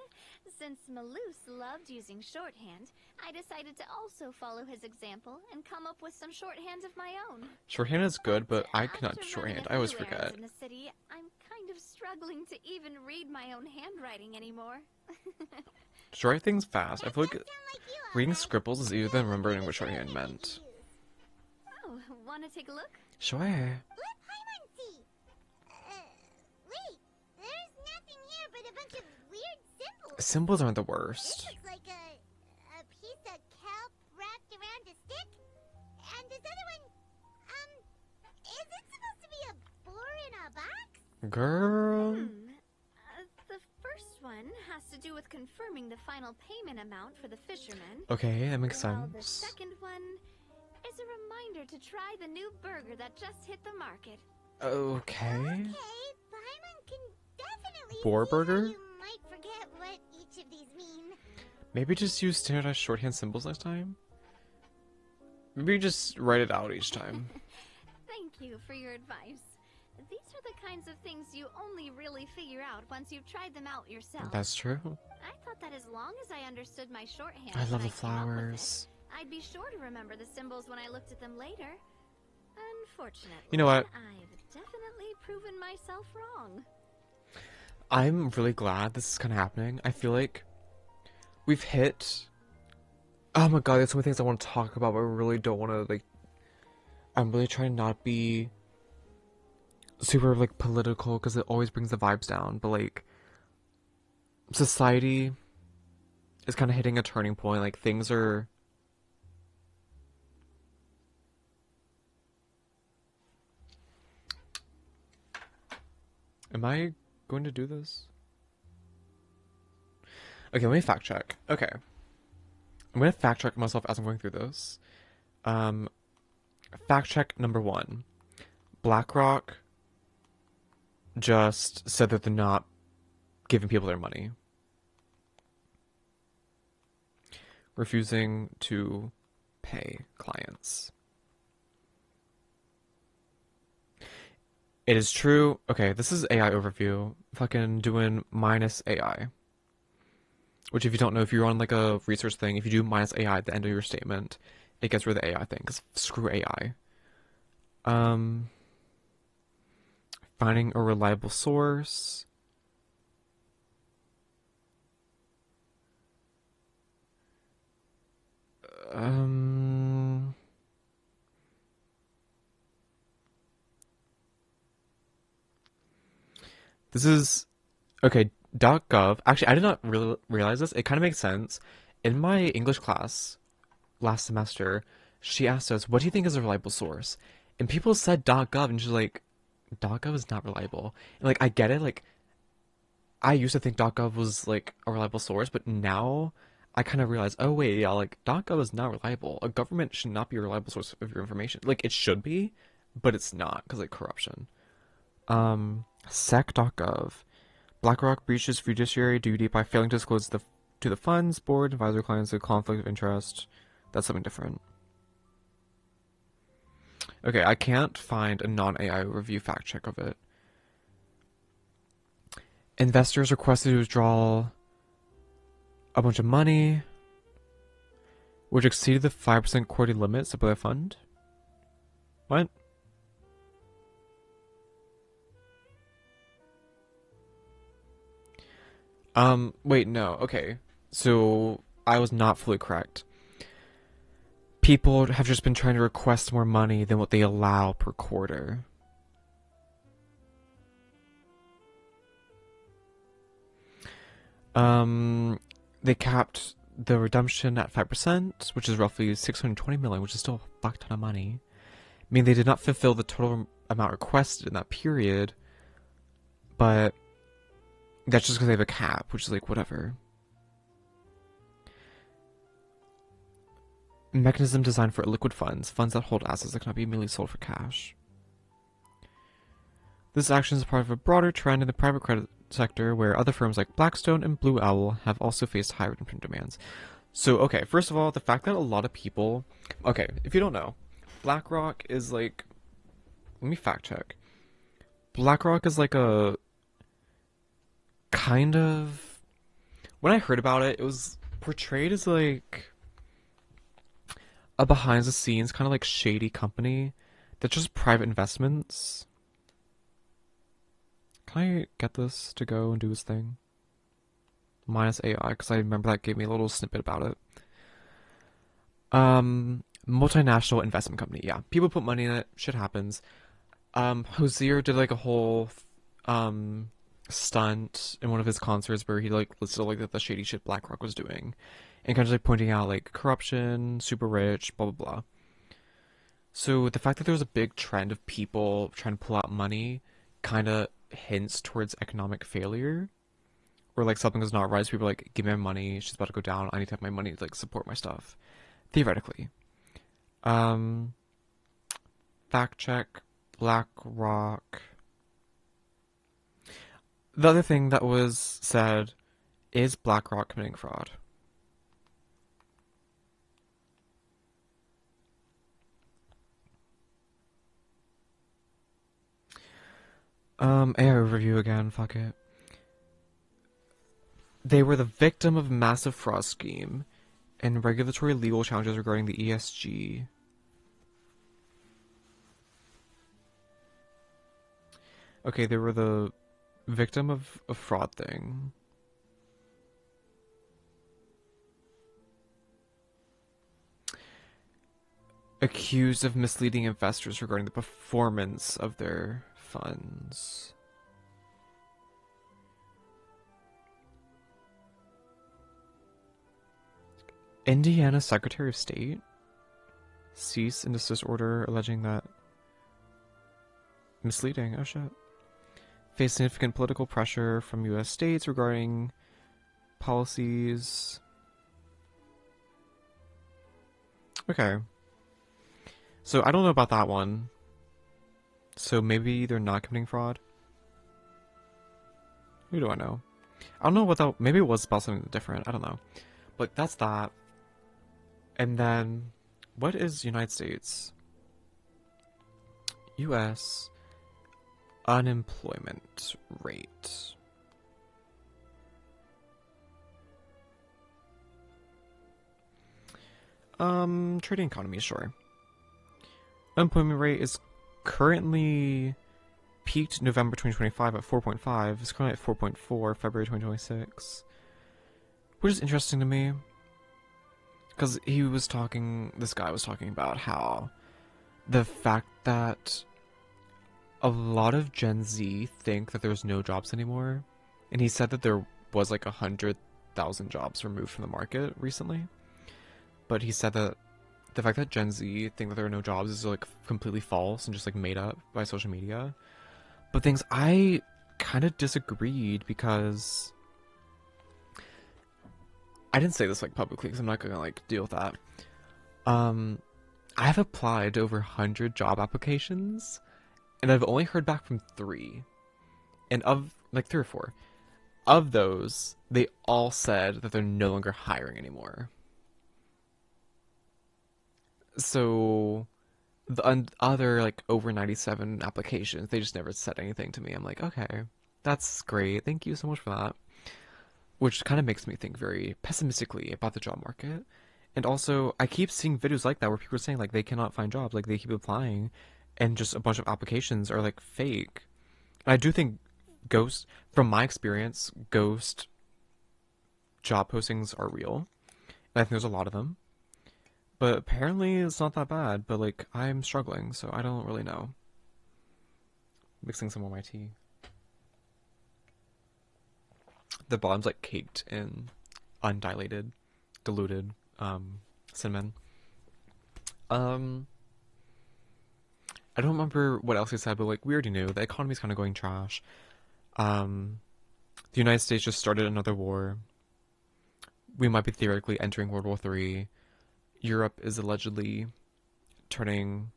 since Melus loved using shorthand, I decided to also follow his example and come up with some shorthand of my own. Shorthand is good, but I cannot After do running shorthand. a I always few forget. errands in the city, I'm kind of struggling to even read my own handwriting anymore. Just write things fast. I feel like Sound like you, reading alright? scribbles is easier than remembering what shorthand meant. Oh, want to take a look? Sure. Let Paimon see. Wait. There's nothing here but a bunch of weird symbols. Symbols aren't the This worst. looks like a piece of kelp wrapped around a stick. And this other one, is it supposed to be a boar in a box? Girl. The first one has to do with confirming the final payment amount for the fisherman. Okay, that makes While the sense. second one is a reminder to try the new burger that just hit the market. Okay. Okay, Paimon can definitely Boar see how burger? you might forget what each of these mean. Maybe just use standardized shorthand symbols next time? Maybe just write it out each time. Thank you for your advice. These are the kinds of things you only really figure out once you've tried them out yourself. That's true. I thought that as long as I understood my shorthand I love when the came up with it, flowers. I'd be sure to remember the symbols when I looked at them later. Unfortunately, You know what? I've definitely proven myself wrong. I'm really glad this is kind of happening. I feel like we've hit... Oh my god, there's so many things I want to talk about, but I really don't want to, like... I'm really trying to not be super, like, political, because it always brings the vibes down, but, like... Society is kind of hitting a turning point. Like, things are... Am I going to do this? Okay, let me fact check. Okay. I'm going to fact check myself as I'm going through this. Fact check number 1. BlackRock just said that they're not giving people their money. Refusing to pay clients. It is true. Okay, this is AI overview. Fucking doing minus AI. Which, if you don't know, if you're on like a research thing, if you do minus AI at the end of your statement, it gets rid of the AI thing, because screw AI. Finding a reliable source. This is okay. .gov. Actually, I did not really realize this. It kind of makes sense. In my English class last semester, she asked us, what do you think is a reliable source? And people said .gov, and she's like, .gov is not reliable. And like, I get it, like, I used to think .gov was like a reliable source, but now I kind of realize, oh wait, yeah, like .gov is not reliable. A government should not be a reliable source of your information. Like it should be, but it's not because like corruption. Sec.gov. BlackRock breaches fiduciary duty by failing to disclose to the funds board advisor clients a conflict of interest. That's something different. Okay, I can't find a non-AI review fact check of it. Investors requested to withdraw a bunch of money, which exceeded the 5% quarterly limit set by the fund. What? Wait, no. Okay. So, I was not fully correct. People have just been trying to request more money than what they allow per quarter. They capped the redemption at 5%, which is roughly 620 million, which is still a fuck ton of money. I mean, they did not fulfill the total amount requested in that period, but that's just because they have a cap, which is like, whatever. Mechanism designed for liquid funds that hold assets that cannot be immediately sold for cash. This action is part of a broader trend in the private credit sector where other firms like Blackstone and Blue Owl have also faced high redemption demands. So, okay, first of all, the fact that a lot of people... Okay, if you don't know, BlackRock is like... Let me fact check. BlackRock is like a... kind of... When I heard about it, it was portrayed as like... a behind-the-scenes kind of like shady company that's just private investments. Can I get this to go and do its thing? Minus AI, because I remember that gave me a little snippet about it. Multinational investment company, yeah. People put money in it, shit happens. Hozier did like a whole stunt in one of his concerts where he like listed like the shady shit BlackRock was doing. And kind of like pointing out like corruption, super rich, blah blah blah. So the fact that there's a big trend of people trying to pull out money kind of hints towards economic failure, or like something is not right. So people are like, give me my money, she's about to go down, I need to have my money to like support my stuff. Theoretically. Fact check, BlackRock. The other thing that was said is BlackRock committing fraud. AI overview again, fuck it. They were the victim of a massive fraud scheme and regulatory legal challenges regarding the ESG. Okay, they were the victim of a fraud thing. Accused of misleading investors regarding the performance of their funds. Indiana Secretary of State cease and desist order alleging that misleading. Oh shit. Face significant political pressure from U.S. states regarding policies. Okay. So I don't know about that one. So maybe they're not committing fraud? Who do I know? I don't know what that... Maybe it was about something different. I don't know. But that's that. And then... What is United States? U.S. unemployment rate. Trading economy, sure. Unemployment rate is currently peaked November 2025 at 4.5. It's currently at 4.4 February 2026. Which is interesting to me. Because this guy was talking about how the fact that a lot of Gen Z think that there's no jobs anymore. And he said that there was like 100,000 jobs removed from the market recently. But he said that the fact that Gen Z think that there are no jobs is like completely false and just like made up by social media. But things I kind of disagreed because I didn't say this like publicly because I'm not gonna like deal with that. I have applied to over 100 job applications, and I've only heard back from 3, and of like 3 or 4 of those, they all said that they're no longer hiring anymore. So the other like over 97 applications, they just never said anything to me. I'm like, okay, that's great. Thank you so much for that. Which kind of makes me think very pessimistically about the job market. And also, I keep seeing videos like that where people are saying like they cannot find jobs, like they keep applying, and just a bunch of applications are like fake. And I do think ghost, from my experience, ghost job postings are real. And I think there's a lot of them. But apparently it's not that bad, but like I'm struggling, so I don't really know. Mixing some of my tea. The bottom's like caked in undilated, diluted cinnamon. I don't remember what else he said, but like we already knew the economy's kind of going trash. The United States just started another war. We might be theoretically entering World War III. Europe is allegedly turning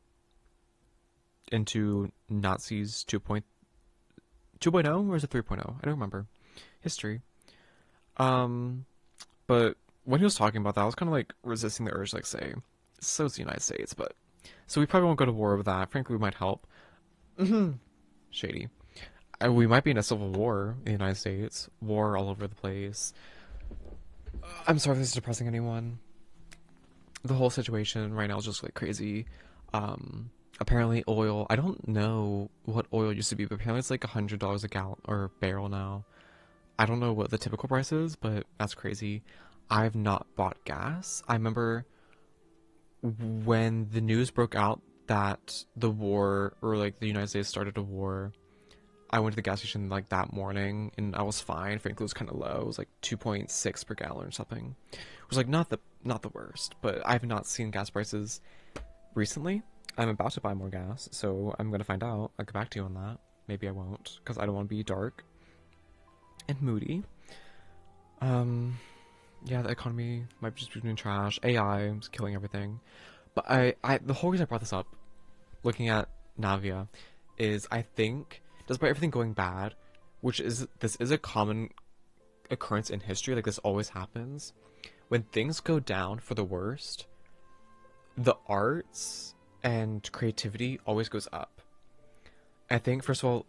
into Nazis 2.0 or is it 3.0? I don't remember. History. But when he was talking about that, I was kind of like resisting the urge to like say, so it's the United States, but so we probably won't go to war with that. Frankly, we might help. Shady. We might be in a civil war in the United States. War all over the place. I'm sorry if this is depressing anyone. The whole situation right now is just like crazy. Apparently oil, I don't know what oil used to be, but apparently it's like $100 a gallon or barrel now. I don't know what the typical price is, but that's crazy. I've not bought gas. I remember when the news broke out that the war, or like the United States started a war, I went to the gas station like that morning and I was fine. Frankly, it was kind of low. It was like 2.6 per gallon or something. It was like not the worst, but I have not seen gas prices recently. I'm about to buy more gas, so I'm gonna find out. I'll get back to you on that. Maybe I won't, because I don't want to be dark and moody. Yeah, the economy might just be doing trash. AI is killing everything. But the whole reason I brought this up, looking at Navia, is I think, despite everything going bad, this is a common occurrence in history, like this always happens, when things go down for the worst, the arts and creativity always goes up. I think, first of all,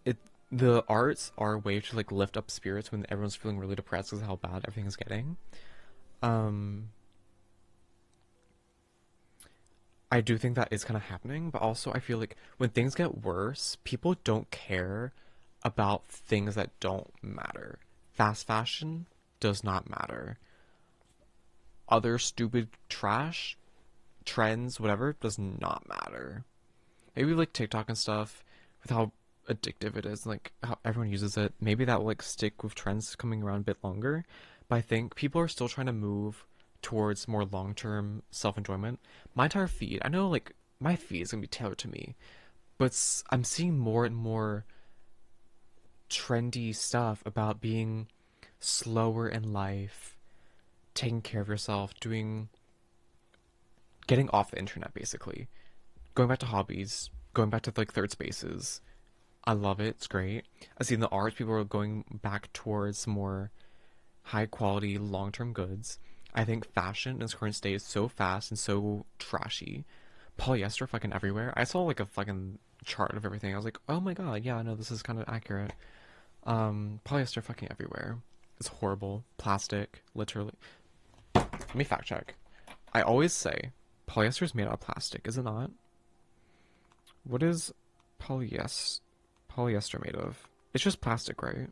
the arts are a way to like lift up spirits when everyone's feeling really depressed because of how bad everything is getting. I do think that is kind of happening, but also I feel like when things get worse, people don't care about things that don't matter. Fast fashion does not matter. Other stupid trash, trends, whatever, does not matter. Maybe like TikTok and stuff, with how addictive it is, like how everyone uses it, maybe that will like stick with trends coming around a bit longer. But I think people are still trying to move towards more long-term self-enjoyment. My entire feed, I know like my feed is gonna be tailored to me, but I'm seeing more and more trendy stuff about being slower in life, taking care of yourself, getting off the internet basically, going back to hobbies, going back to like third spaces. I love it. It's great. I see in the arts people are going back towards more high quality long-term goods. I think fashion in its current state is so fast and so trashy. Polyester fucking everywhere. I saw like a fucking chart of everything. I was like, oh my god, yeah, no, this is kind of accurate. Polyester fucking everywhere. It's horrible. Plastic, literally. Let me fact check. I always say polyester is made out of plastic, is it not? What is polyester made of? It's just plastic, right?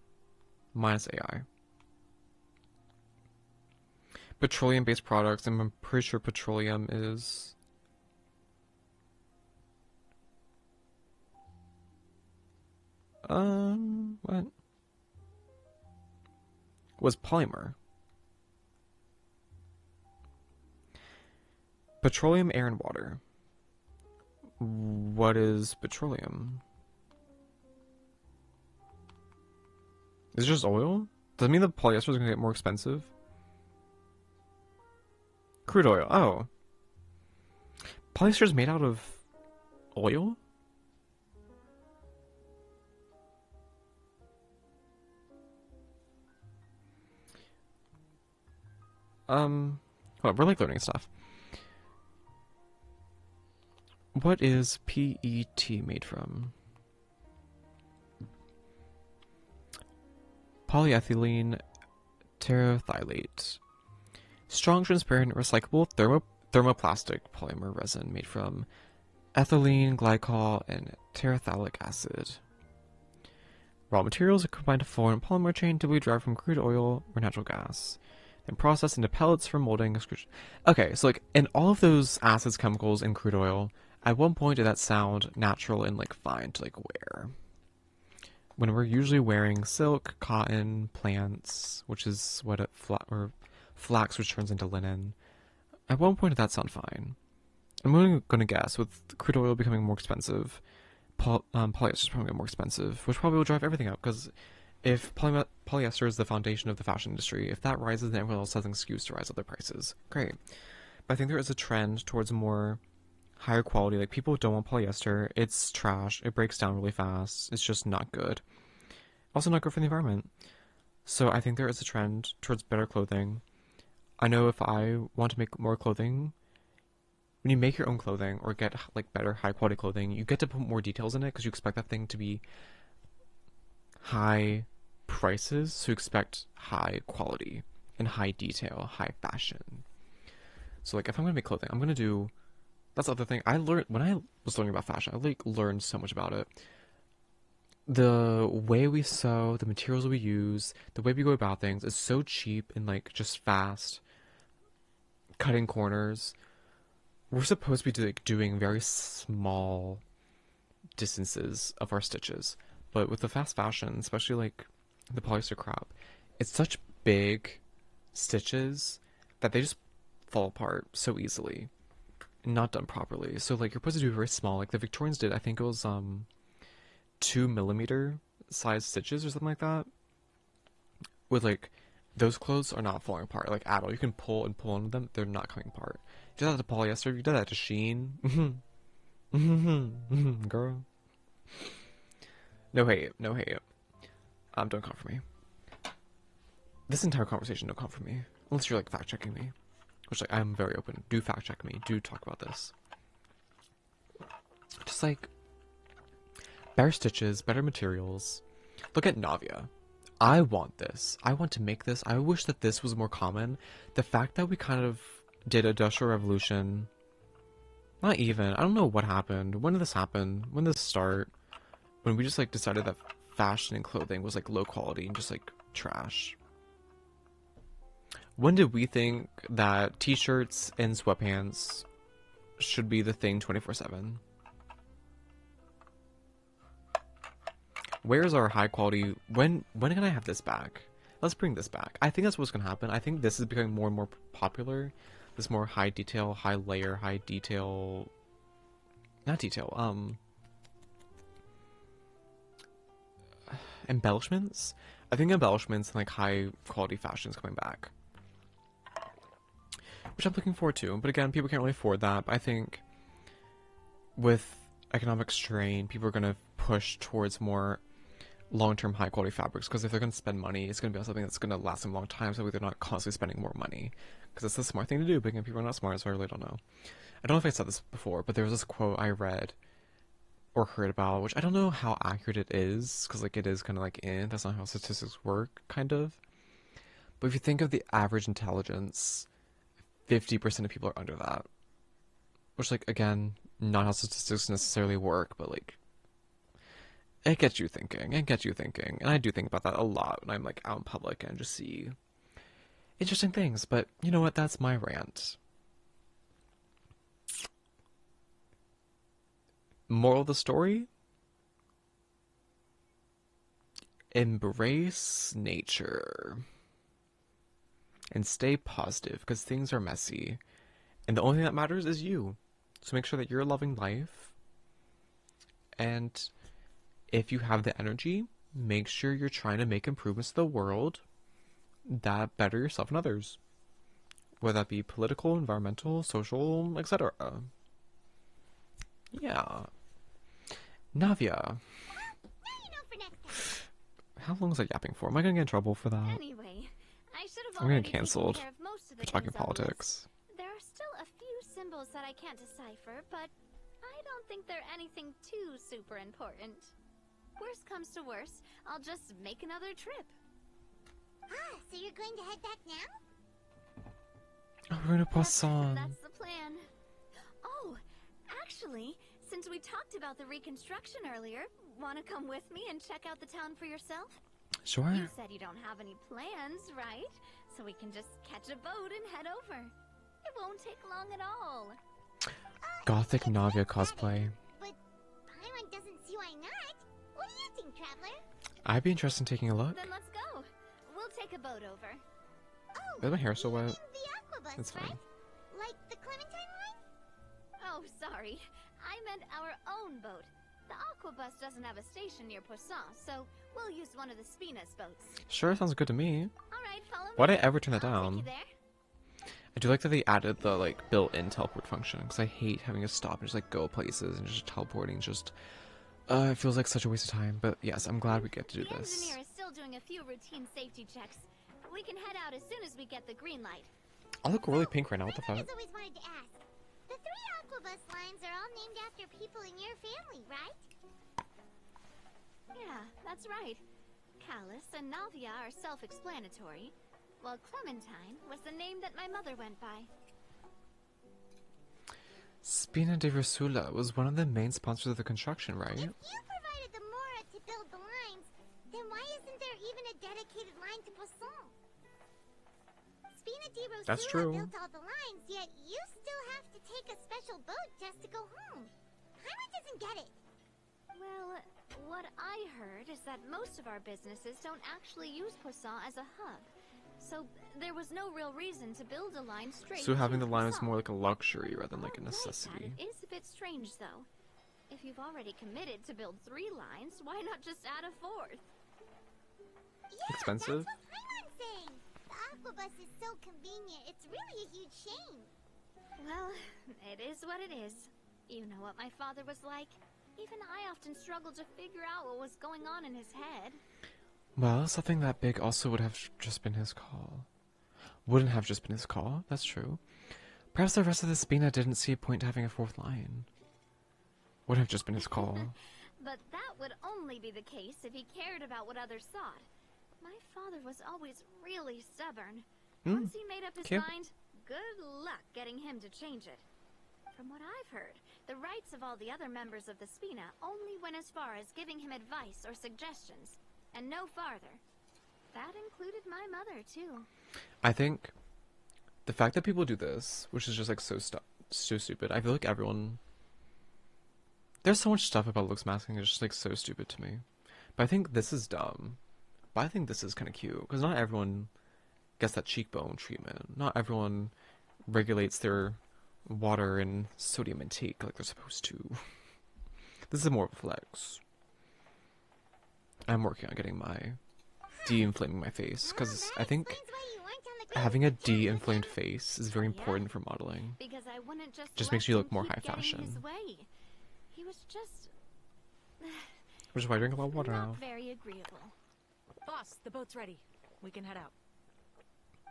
Minus AI. Petroleum-based products, and I'm pretty sure petroleum is... what? Was polymer. Petroleum, air, and water. What is petroleum? Is it just oil? Does it mean the polyester is going to get more expensive? Crude oil. Oh. Polyester is made out of oil? Hold on, we're like learning stuff. What is PET made from? Polyethylene terephthalate. Strong, transparent, recyclable thermoplastic polymer resin made from ethylene, glycol, and terephthalic acid. Raw materials are combined to form a polymer chain typically derived from crude oil or natural gas, then processed into pellets for molding. Okay, so like in all of those acids, chemicals, and crude oil, at one point did that sound natural and like fine to like wear? When we're usually wearing silk, cotton, plants, which is what or flax, which turns into linen. At one point did that sound fine? I'm going to guess with crude oil becoming more expensive, polyester is probably more expensive, which probably will drive everything up, because if polyester is the foundation of the fashion industry, if that rises, then everyone else has an excuse to rise other prices. Great. But I think there is a trend towards more higher quality. Like, people don't want polyester. It's trash. It breaks down really fast. It's just not good. Also not good for the environment. So I think there is a trend towards better clothing. I know if I want to make more clothing, when you make your own clothing or get like better high quality clothing, you get to put more details in it because you expect that thing to be high prices, so you expect high quality and high detail, high fashion. So like if I'm gonna make clothing, I'm gonna do, that's the other thing I learned when I was learning about fashion. I like learned so much about it. The way we sew, the materials we use, the way we go about things is so cheap and like just fast, cutting corners. We're supposed to be like doing very small distances of our stitches, but with the fast fashion, especially like the polyester crap, it's such big stitches that they just fall apart so easily, not done properly. So like you're supposed to do very small, like the Victorians did. I think it was 2mm size stitches or something like that. With like those clothes are not falling apart like at all. You can pull and pull on them; they're not coming apart. If you did that to polyester, if you did that to Sheen, girl. No hate, no hate. Don't come for me. This entire conversation, don't come for me. Unless you're like fact checking me. Which like I'm very open. Do fact check me. Do talk about this. Just like better stitches, better materials. Look at Navia. I want this. I want to make this. I wish that this was more common. The fact that we kind of did Industrial Revolution. Not even. I don't know what happened. When did this happen? When did this start? When we just like decided that fashion and clothing was like low quality and just like trash. When did we think that t-shirts and sweatpants should be the thing 24/7? Where's our high quality? When can I have this back? Let's bring this back. I think that's what's gonna happen. I think this is becoming more and more popular. This more high detail, high layer, high detail. Not detail. Embellishments. I think embellishments and like high quality fashion is coming back, which I'm looking forward to. But again, people can't really afford that. But I think with economic strain, people are gonna push towards more long-term high-quality fabrics, because if they're going to spend money, it's going to be on something that's going to last them a long time, so they're not constantly spending more money, because it's the smart thing to do. But again, people are not smart, so I really don't know. I don't know if I said this before, but there was this quote I read or heard about, which I don't know how accurate it is, because like it is kind of like that's not how statistics work, kind of. But if you think of the average intelligence, 50% of people are under that, which like again, not how statistics necessarily work, but like it gets you thinking, and I do think about that a lot when I'm like out in public and just see interesting things. But you know what, that's my rant. Moral of the story? Embrace nature and stay positive, because things are messy And the only thing that matters is you. So make sure that you're loving life. And if you have the energy, make sure you're trying to make improvements to the world that better yourself and others. Whether that be political, environmental, social, etc. Yeah. Navia. How long is that yapping for? Am I gonna get in trouble for that? Anyway, I should have I'm gonna already get cancelled taken care of most of the for talking things on the list. politics. There are still a few symbols that I can't decipher, but I don't think they're anything too super important. Worst comes to worst, I'll just make another trip. Ah, so you're going to head back now? Oh, we're gonna Poisson. That's the plan. Oh, actually, since we talked about the reconstruction earlier, wanna come with me and check out the town for yourself? Sure. You said you don't have any plans, right? So we can just catch a boat and head over. It won't take long at all. Gothic Navia cosplay. But Paimon doesn't see why not. What do you think, Traveler? I'd be interested in taking a look. Then let's go. We'll take a boat over. Oh, Is my hair so you wet? mean the Aquabus, It's fine. right? Like the Clementine line? Oh, sorry. I meant our own boat. The Aquabus doesn't have a station near Poisson, so we'll use one of the Spina's boats. Sure, sounds good to me. Alright, follow me. Why'd I ever turn that I'll take down? you there. I do like that they added the like built-in teleport function, because I hate having to stop and just like go places and just teleporting. Just it feels like such a waste of time. But yes, I'm glad we get to do The this. engineer is still doing a few routine safety checks. We can head out as soon as we get the green light. I look really pink right now. What the Paimon fuck? has always wanted to ask. The 3 Aquabus lines are all named after people in your family, right? Yeah, that's right. Callus and Navia are self-explanatory, while Clementine was the name that my mother went by. Spina de Versula was one of the main sponsors of the construction, right? If you provided the Mora to build the lines, then why isn't there even a dedicated line to Poisson? Spina de Rosula That's true. built all the lines, yet you still have to take a special boat just to go home. Paimon doesn't get it. Well, what I heard is that most of our businesses don't actually use Poisson as a hub, so there was no real reason to build a line straight So having to the line is Poisson. more like a luxury rather than like a Right, necessity. It is a bit strange, though. If you've already committed to build 3 lines, why not just add a 4th? Yeah, Expensive? that's what Paimon's saying. The Aquabus is so convenient, it's really a huge shame. Well, it is what it is. You know what my father was like. Even I often struggled to figure out what was going on in his head. Well, something that big also would have just been his call. Wouldn't have just been his call, that's true. Perhaps the rest of the Spina didn't see a point to having a 4th line. Would have just been his call. But that would only be the case if he cared about what others thought. My father was always really stubborn. Once he made up his Cute. mind, good luck getting him to change it. From what I've heard, the rights of all the other members of the Spina only went as far as giving him advice or suggestions, and no farther. That included my mother, too. I think the fact that people do this, which is just like so stupid, I feel like everyone... There's so much stuff about looks masking that's just like so stupid to me. But I think this is dumb. But I think this is kind of cute, because not everyone gets that cheekbone treatment. Not everyone regulates their water and sodium intake like they're supposed to. This is more of a flex. I'm working on getting my de-inflaming my face, because I think Explains why you weren't on the having a ground with him. de-inflamed face is very Yeah. important for modeling. Because I wouldn't Just let makes you him look more keep high getting fashion. His way. He was just Which is why I drink a lot of water not now. very agreeable. Boss, the boat's ready. We can head out.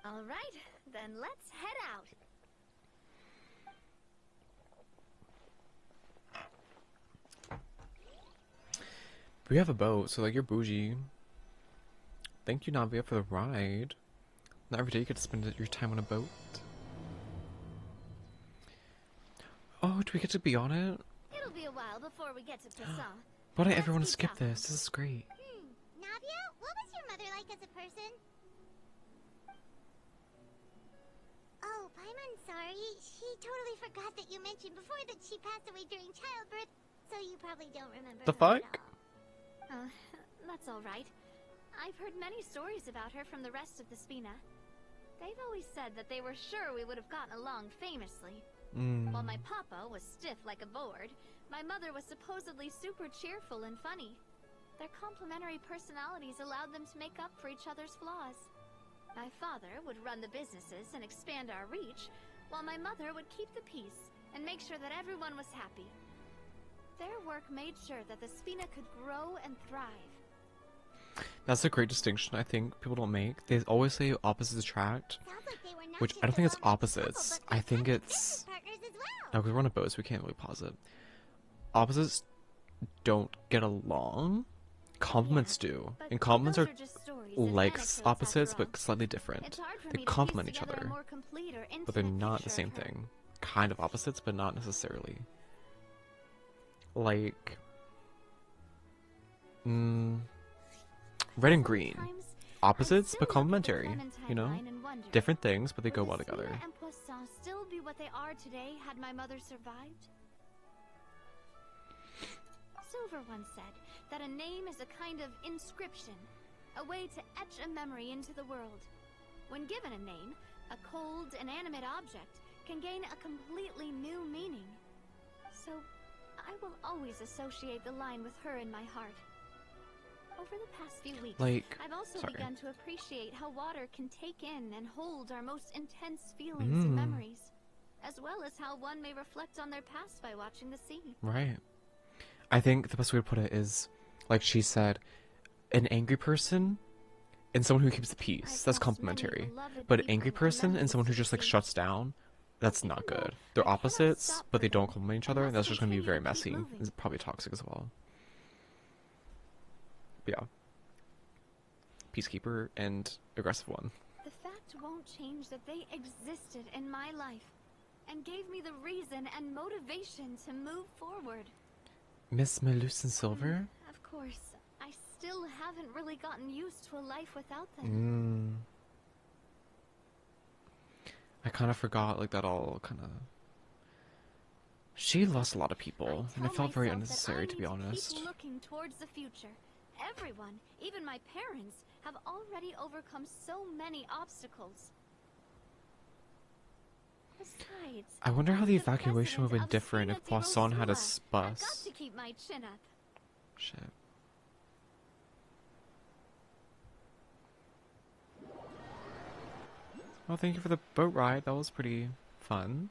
All right, then let's head out. We have a boat, so like you're bougie. Thank you, Navia, for the ride. Not every day you get to spend your time on a boat. Oh, do we get to be on it? It'll be a while before we get to Poisson. Why do I Let's ever want to keep skip talking. this? This is great. Navia, what was your mother like as a person? Oh, Paimon's sorry. She totally forgot that you mentioned before that she passed away during childbirth, so you probably don't remember The her at fuck? all. That's all right. I've heard many stories about her from the rest of the Spina. They've always said that they were sure we would have gotten along famously. While my papa was stiff like a board, my mother was supposedly super cheerful and funny. Their complementary personalities allowed them to make up for each other's flaws. My father would run the businesses and expand our reach, while my mother would keep the peace and make sure that everyone was happy. Their work made sure that the Spina could grow and thrive. That's a great distinction I think people don't make. They always say opposites attract, Sounds like they were not which just I don't think it's a lovely opposites. couple, but I think fantastic it's... business partners as well. No, because we're on a boat, so we can't really pause it. Opposites don't get along. Compliments do. But And compliments those are just stories and like anecdotes opposites, after all. but slightly different. It's hard for They me to complement piece each together a other, more complete or but they're intimate not the picture same of her. thing. Kind of opposites, but not necessarily. Like... red and green. Sometimes Opposites, I but still look at the complementary. Clementine You know? line and wonder, Different things, but they would go the well together. Spina and Poisson still be what they are today had my mother survived? Silver once said that a name is a kind of inscription, a way to etch a memory into the world. When given a name, a cold, inanimate object can gain a completely new meaning. So, I will always associate the line with her in my heart. Over the past few weeks, Like, I've also sorry. begun to appreciate how water can take in and hold our most intense feelings and memories, as well as how one may reflect on their past by watching the sea. Right. I think the best way to put it is, like she said, an angry person and someone who keeps the peace. I've That's lost complementary. many beloved But an people angry and person and memories someone who to just like see. shuts down, that's not Even though good. They're I cannot opposites, stop but they for don't them, complement each I other, and must that's just going to be continue very to keep messy. moving. It's probably toxic as well. But yeah. Peacekeeper and aggressive one. The fact won't change that they existed in my life and gave me the reason and motivation to move forward. Miss Melucin Silver? Of course, I still haven't really gotten used to a life without them. I kind of forgot, like, that all kind of... She lost a lot of people, and it tell felt very myself that unnecessary, I to be need honest. Keep looking towards the future. Everyone, even my parents, have already overcome so many obstacles. Besides, I wonder how I'm the the evacuation would have been president of different if Spina Poisson had a Tirosula. I've got bus. to keep my chin up. Shit. Well, thank you for the boat ride. That was pretty fun.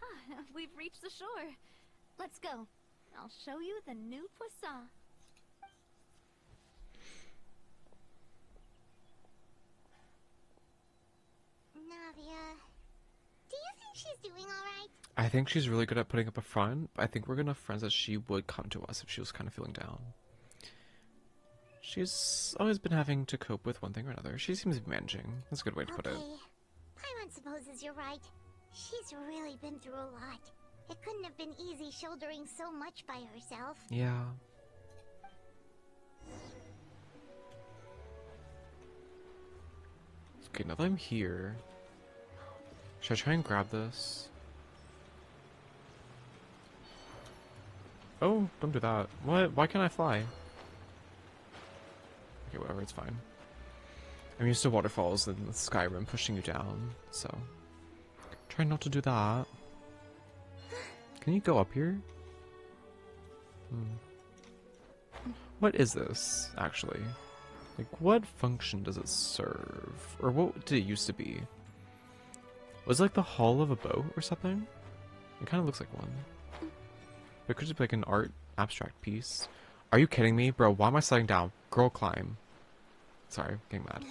Ah, we've reached the shore. Let's go. I'll show you the new Poisson. Navia, do you think she's doing alright? I think she's really good at putting up a front. I think we're gonna friends that she would come to us if she was kind of feeling down. She's always been having to cope with one thing or another. She seems to be managing. That's a good way to put it. Paimon supposes you're right. She's really been through a lot. It couldn't have been easy shouldering so much by herself. Yeah. Okay, now that I'm here, should I try and grab this? Oh, don't do that. What? Why can't I fly? Okay, whatever, it's fine. I'm used to waterfalls and Skyrim pushing you down, so try not to do that. Can you go up here? What is this, actually? Like, what function does it serve? Or what did it used to be? Was it like the hull of a boat or something? It kind of looks like one. But it could just be like an art abstract piece. Are you kidding me? Bro, why am I sliding down? Girl, climb. Sorry, getting mad.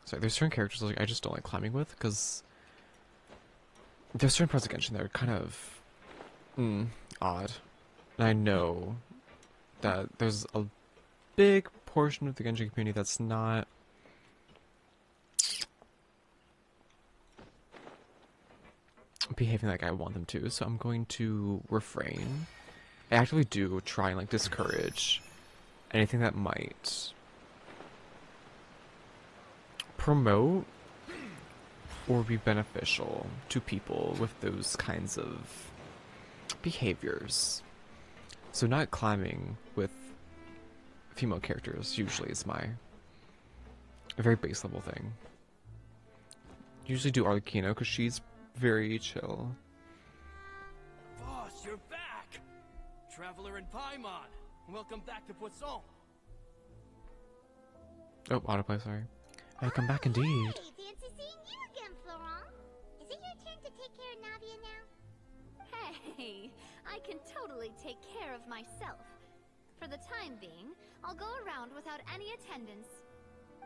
Sorry, there's certain characters like I just don't like climbing with, because there's certain parts of Genshin that are kind of odd. And I know that there's a big portion of the Genshin community that's not behaving like I want them to, so I'm going to refrain. I actively do try and like discourage anything that might promote or be beneficial to people with those kinds of behaviors. So not climbing with female characters usually is my a very base level thing. Usually do Arlecchino because she's very chill. Boss, you're back! Traveler in Paimon, welcome back to Poisson. Oh, autoplay, sorry. I come back indeed. Hey, fancy seeing you again, Florent. Is it your turn to take care of Navia now? Hey, I can totally take care of myself. For the time being, I'll go around without any attendance.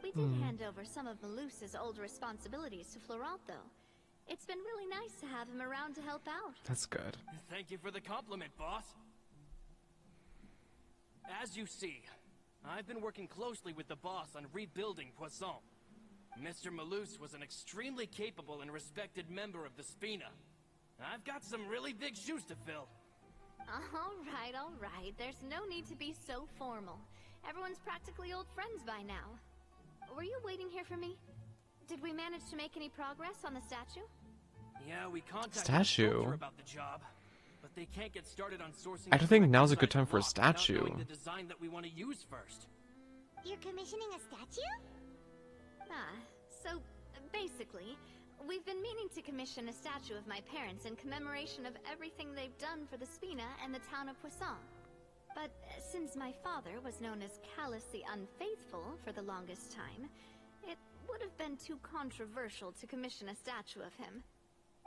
We did hand over some of Malus's old responsibilities to Florent, though. It's been really nice to have him around to help out. That's good. Thank you for the compliment, boss. As you see, I've been working closely with the boss on rebuilding Poisson. Mr. Malus was an extremely capable and respected member of the Spina. I've got some really big shoes to fill. All right. There's no need to be so formal. Everyone's practically old friends by now. Were you waiting here for me? Did we manage to make any progress on the statue? Yeah, we contacted Statue? the sculptor about the job, but they can't get started on sourcing. I don't think the now's a correct good time for a design block statue. without knowing the design that we want to use first. You're commissioning a statue? So basically, we've been meaning to commission a statue of my parents in commemoration of everything they've done for the Spina and the town of Poisson. But since my father was known as Callus the Unfaithful for the longest time, it would have been too controversial to commission a statue of him.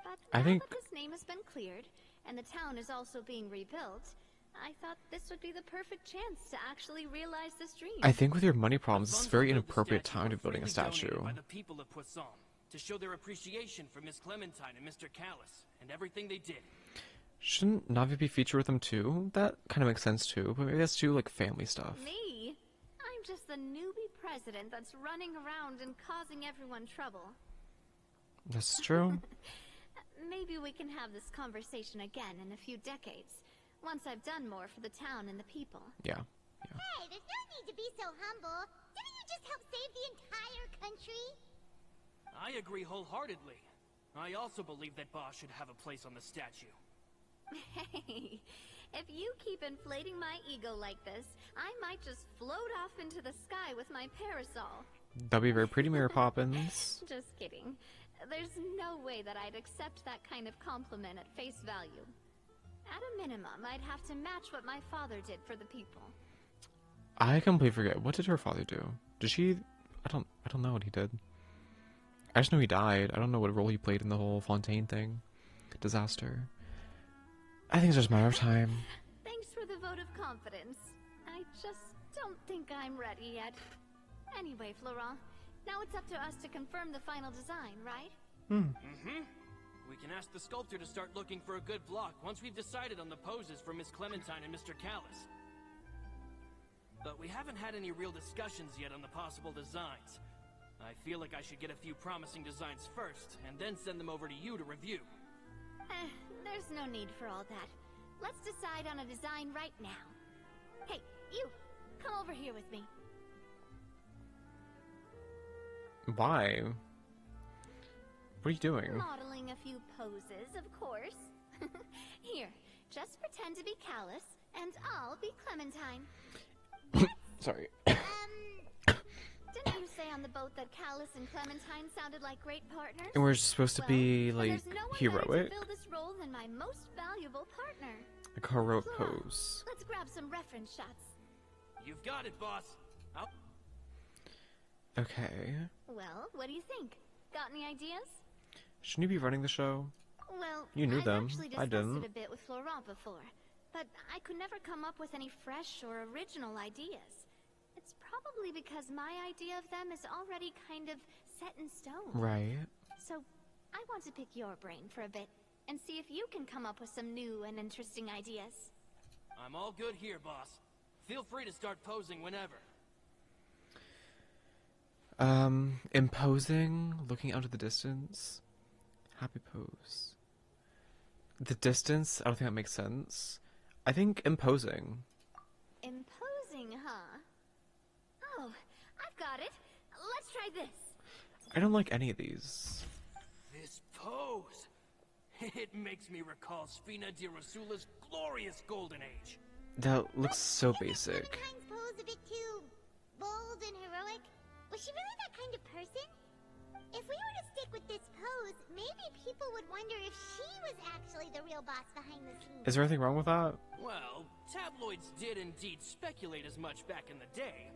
But I now think- that his name has been cleared, and the town is also being rebuilt, I thought this would be the perfect chance to actually realize this dream. I think with your money problems, it's Funds very to build the inappropriate statue time to were building a freely donated statue. by the people of Poisson to show their appreciation for Miss Clementine and Mr. Callus and everything they did. Shouldn't Navi be featured with them too? That kind of makes sense too, but maybe that's too like family stuff. Me? I'm just the newbie president that's running around and causing everyone trouble. That's true. Maybe we can have this conversation again in a few decades, once I've done more for the town and the people. Yeah. Hey, there's no need to be so humble. Didn't you just help save the entire country? I agree wholeheartedly. I also believe that Boss should have a place on the statue. Hey, if you keep inflating my ego like this, I might just float off into the sky with my parasol. That'd be very pretty, Mary Poppins. Just kidding. There's no way that I'd accept that kind of compliment at face value. At a minimum, I'd have to match what my father did for the people. I completely forget. What did her father do? Did she? I don't know what he did. I just know he died. I don't know what role he played in the whole Fontaine thing. Disaster. I think it's just a matter of time. Thanks for the vote of confidence. I just don't think I'm ready yet. Anyway, Florent, now it's up to us to confirm the final design, right? We can ask the sculptor to start looking for a good block once we've decided on the poses for Miss Clementine and Mr. Callus. But we haven't had any real discussions yet on the possible designs. I feel like I should get a few promising designs first, and then send them over to you to review. There's no need for all that. Let's decide on a design right now. Hey, you! Come over here with me. Why? What are you doing? Modeling a few poses, of course. Here, just pretend to be Callus, and I'll be Clementine. Sorry. Didn't you say on the boat that Callus and Clementine sounded like great partners? And we're supposed to be Well, like there's no one heroic. better to fill this role than my most valuable partner. A heroic Flora, pose. Let's grab some reference shots. You've got it, boss. I'll... Okay. Well, what do you think? Got any ideas? Shouldn't you be running the show? Well, You knew I've them. actually I discussed didn't. it a bit with Florent before, but I could never come up with any fresh or original ideas. It's probably because my idea of them is already kind of set in stone. Right. So, I want to pick your brain for a bit and see if you can come up with some new and interesting ideas. I'm all good here, boss. Feel free to start posing whenever. Imposing, looking out at the distance. Happy pose. The distance, I don't think that makes sense. I think imposing. Imposing, huh? Oh, I've got it. Let's try this. I don't like any of these. This pose! It makes me recall Spina di Rosula's glorious golden age. That looks so Isn't basic. Clementine's pose a bit too Was she really that kind of person? If we were to stick with this pose, maybe people would wonder if she was actually the real boss behind the scenes. Is there anything wrong with that? Well, tabloids did indeed speculate as much back in the day.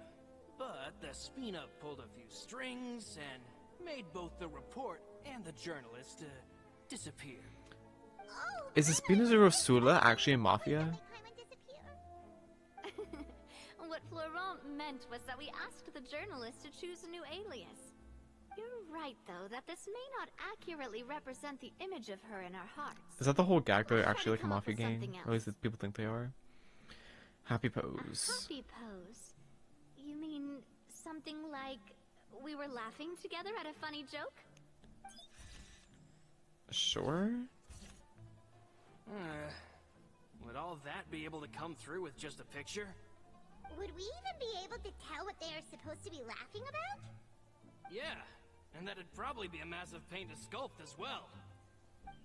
But the Spina pulled a few strings and made both the report and the journalist disappear. Oh, Is the Spina Rosula actually a mafia? Paimon disappear? What Florent meant was that we asked the journalist to choose a new alias. You're right, though, that this may not accurately represent the image of her in our hearts. Is that the whole gag? They're I'll try actually to like a come up mafia with gang? something Or at least else. people think they are. Happy A pose. happy pose? You mean something like we were laughing together at a funny joke? Sure. Would all that be able to come through with just a picture? Would we even be able to tell what they are supposed to be laughing about? Yeah, and that'd probably be a massive pain to sculpt as well.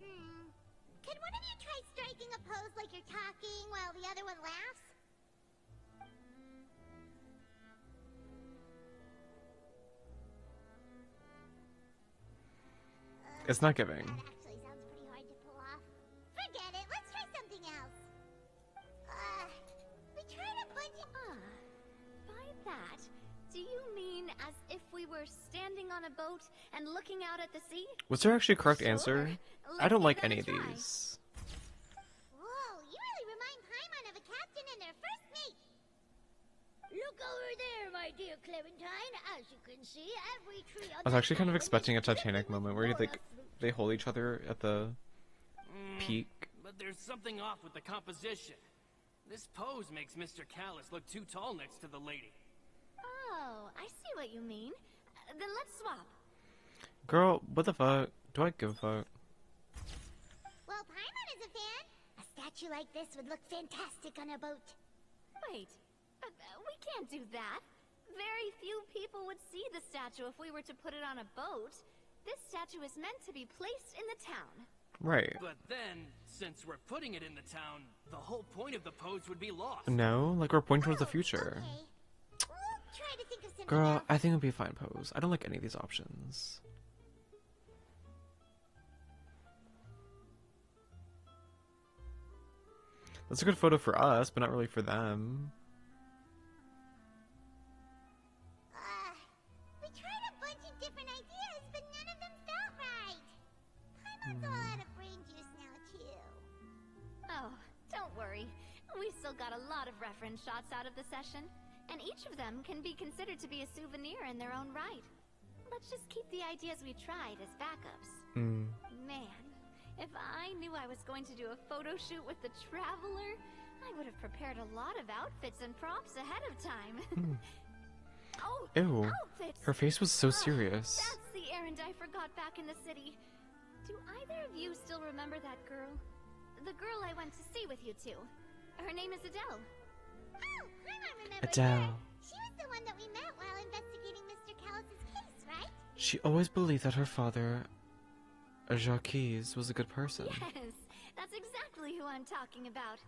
Can one of you try striking a pose like you're talking while the other one laughs? It's not giving. That actually sounds pretty hard to pull off. Forget it, let's try something else. We tried a bunch of... By that, do you mean as if we were standing on a boat and looking out at the sea? Was there actually a correct Sure. answer? I Let's don't give like that a any of try. these. Whoa, you really remind Paimon of a captain and their first mate. Look over there, my dear Clementine. As you can see, every tree on I was that actually kind of island is expecting a dripping Titanic with moment where laurel like fruit. they hold each other at the peak. But there's something off with the composition. This pose makes Mr. Callus look too tall next to the lady. Oh, I see what you mean. Then let's swap. Girl, what the fuck? Do I give a fuck? Well, Paimon is a fan. A statue like this would look fantastic on a boat. Wait, we can't do that. Very few people would see the statue if we were to put it on a boat. This statue is meant to be placed in the town. Right. But then, since we're putting it in the town, the whole point of the pose would be lost. No, like we're pointing towards the Oh, future. Okay. We'll try to think of something Girl, else. I think it would be a fine pose. I don't like any of these options. That's a good photo for us, but not really for them. We tried a bunch of different ideas, but none of them felt right. Paimon's all out of brain juice now, too. Oh, don't worry. We still got a lot of reference shots out of the session, and each of them can be considered to be a souvenir in their own right. Let's just keep the ideas we tried as backups. Man, if I knew I was going to do a photo shoot with the Traveler, I would have prepared a lot of outfits and props ahead of time. Oh, Ew. outfits! Her face was so Ah, serious. That's the errand I forgot back in the city. Do either of you still remember that girl? The girl I went to see with you two. Her name is Adele. Oh, Paimon remembers Adele. her. She was the one that we met while investigating Mr. Callus's case, right? She always believed that her father, Jacques, was a good person. Yes, that's exactly who I'm talking about.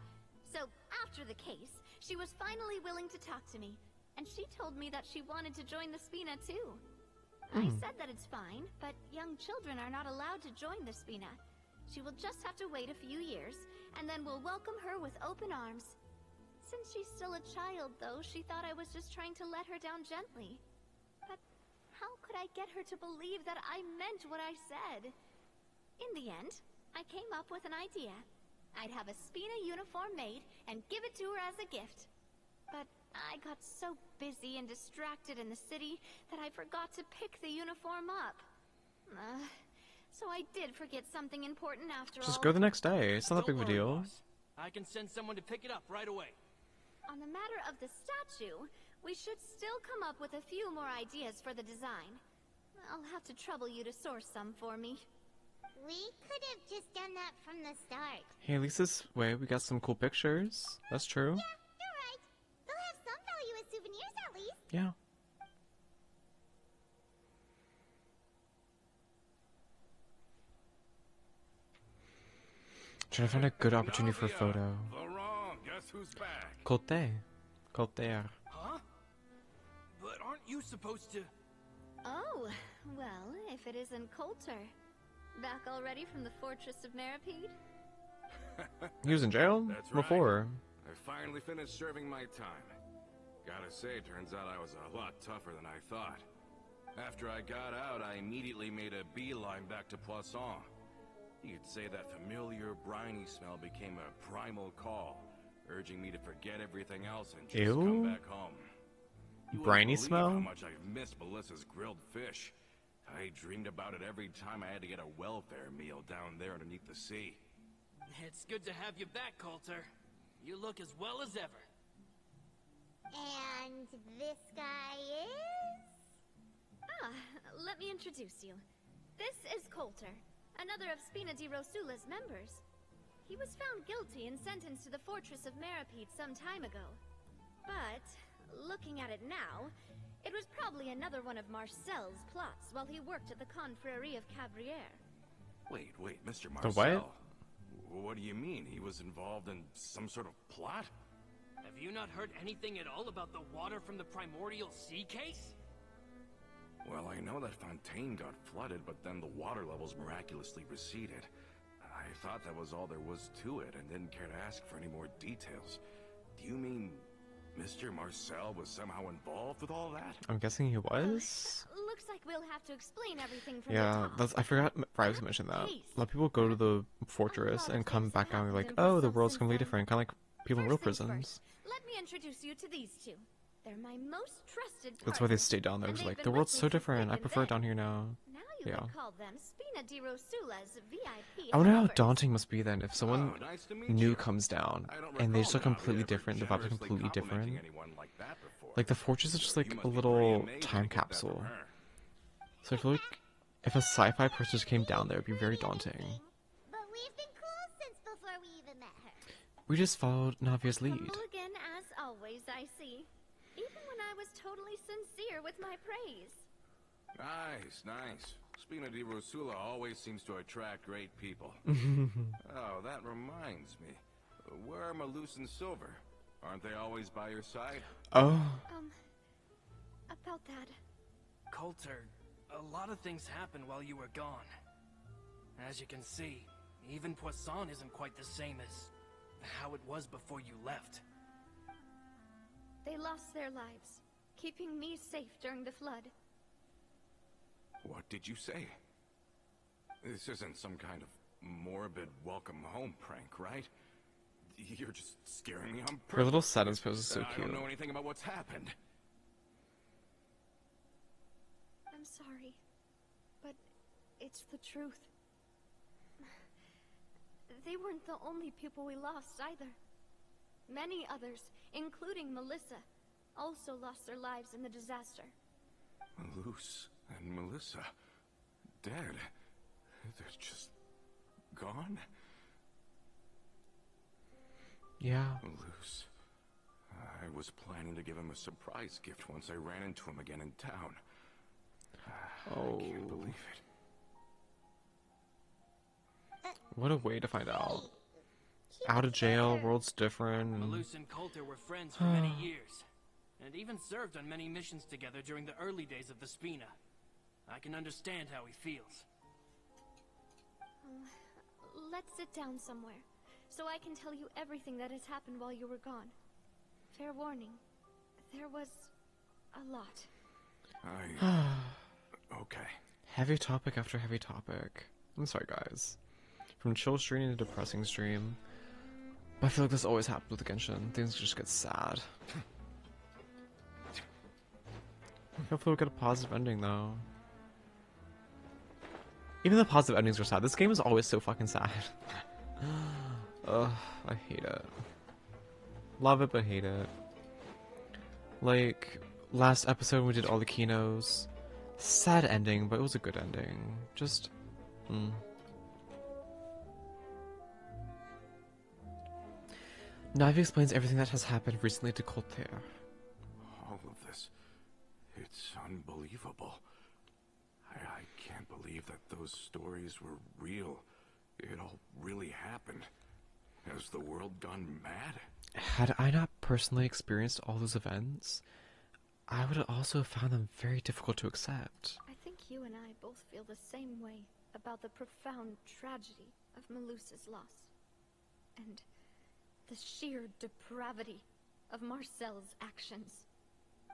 So, after the case, she was finally willing to talk to me, and she told me that she wanted to join the Spina too. I said that it's fine, but young children are not allowed to join the Spina. She will just have to wait a few years, and then we'll welcome her with open arms. Since she's still a child, though, she thought I was just trying to let her down gently. But how could I get her to believe that I meant what I said? In the end, I came up with an idea. I'd have a Spina uniform made and give it to her as a gift. But I got so busy and distracted in the city that I forgot to pick the uniform up. So I did forget something important after all. Just go the next day. It's not that big Don't of a worry, deal. boss. I can send someone to pick it up right away. On the matter of the statue, we should still come up with a few more ideas for the design. I'll have to trouble you to source some for me. We could have just done that from the start. Hey, at least this way we got some cool pictures. That's true. Yeah, you're right. They'll have some value as souvenirs at least. Yeah. Trying to find a good opportunity for a photo. Laurent, guess who's back? Côté. Côté. Huh? But aren't you supposed to... Oh, well, if it isn't Coulter. Back already from the Fortress of Meripede? He was in jail That's right. before. I finally finished serving my time. Gotta say, turns out I was a lot tougher than I thought. After I got out, I immediately made a beeline back to Poisson. You could say that familiar, briny smell became a primal call, urging me to forget everything else and just come back home. You wouldn't Briny believe smell? how much I've missed Melissa's grilled fish. I dreamed about it every time I had to get a welfare meal down there underneath the sea. It's good to have you back, Coulter. You look as well as ever. And this guy is? Ah, let me introduce you. This is Coulter, another of Spina di Rosula's members. He was found guilty and sentenced to the Fortress of Meripede some time ago. But, looking at it now, it was probably another one of Marcel's plots while he worked at the Confrérie of Cabrières. Wait, Mr. The Marcel. what? What do you mean? He was involved in some sort of plot? Have you not heard anything at all about the water from the primordial sea case? Well, I know that Fontaine got flooded, but then the water levels miraculously receded. I thought that was all there was to it and didn't care to ask for any more details. Do you mean Mr. Marcel was somehow involved with all that? I'm guessing he was? Looks like we'll have to explain everything from the Yeah, top. I forgot Rives to mention that. A lot of people go to the fortress and come back out and be like, oh, the world's completely different. Kind of like people in real First things prisons. first, let me introduce you to these two. They're my most trusted That's why they partners, stay down there. and It's they've like, been the with world's me so since different. I thick and prefer it thin. down here now. Now you Yeah. would call them Spina di Rosula's VIP I wonder how helpers. daunting it must be then if someone Oh, nice to meet new you. comes down I don't and they recall just look now completely ever different. The vibes are generously completely complimenting different. anyone like that before. Like the fortress is just like You a must be little pretty amazing time to get that from capsule. her. So I feel like if a sci-fi person just came down there, it'd be very daunting. But we've been cool since before we even met her. We just followed Navia's A lead. mulligan as always, I see. Even when I was totally sincere with my praise. Nice. Spina di Rosula always seems to attract great people. Oh, that reminds me. Where are Malus and Silver? Aren't they always by your side? Oh, About that. Coulter, a lot of things happened while you were gone. As you can see, even Poisson isn't quite the same as how it was before you left. They lost their lives, keeping me safe during the flood. What did you say? This isn't some kind of morbid welcome home prank, right? You're just scaring me on purpose. her little sadness pose is so I cute. don't know anything about what's happened. I'm sorry, but it's the truth. They weren't the only people we lost either. Many others, including Melissa, also lost their lives in the disaster. Malus and Melissa, dead. They're just gone? Yeah. Malus. I was planning to give him a surprise gift once I ran into him again in town. Oh. I can't believe it. What a way to find out. Out of jail, world's different. And Malus and Coulter were friends for many years, and even served on many missions together during the early days of the Spina. I can understand how he feels. Let's sit down somewhere, so I can tell you everything that has happened while you were gone. Fair warning, there was a lot. Okay. heavy topic after heavy topic. I'm sorry, guys. From chill stream to depressing stream. But I feel like this always happens with Genshin. Things just get sad. Hopefully we'll get a positive ending, though. Even the positive endings are sad. This game is always so fucking sad. Ugh, I hate it. Love it, but hate it. Like, last episode we did all the Kinos. Sad ending, but it was a good ending. Just, Navi explains everything that has happened recently to Coulter. All of this. It's unbelievable. I can't believe that those stories were real. It all really happened. Has the world gone mad? Had I not personally experienced all those events, I would have also found them very difficult to accept. I think you and I both feel the same way about the profound tragedy of Melusa's loss. And the sheer depravity of Marcel's actions.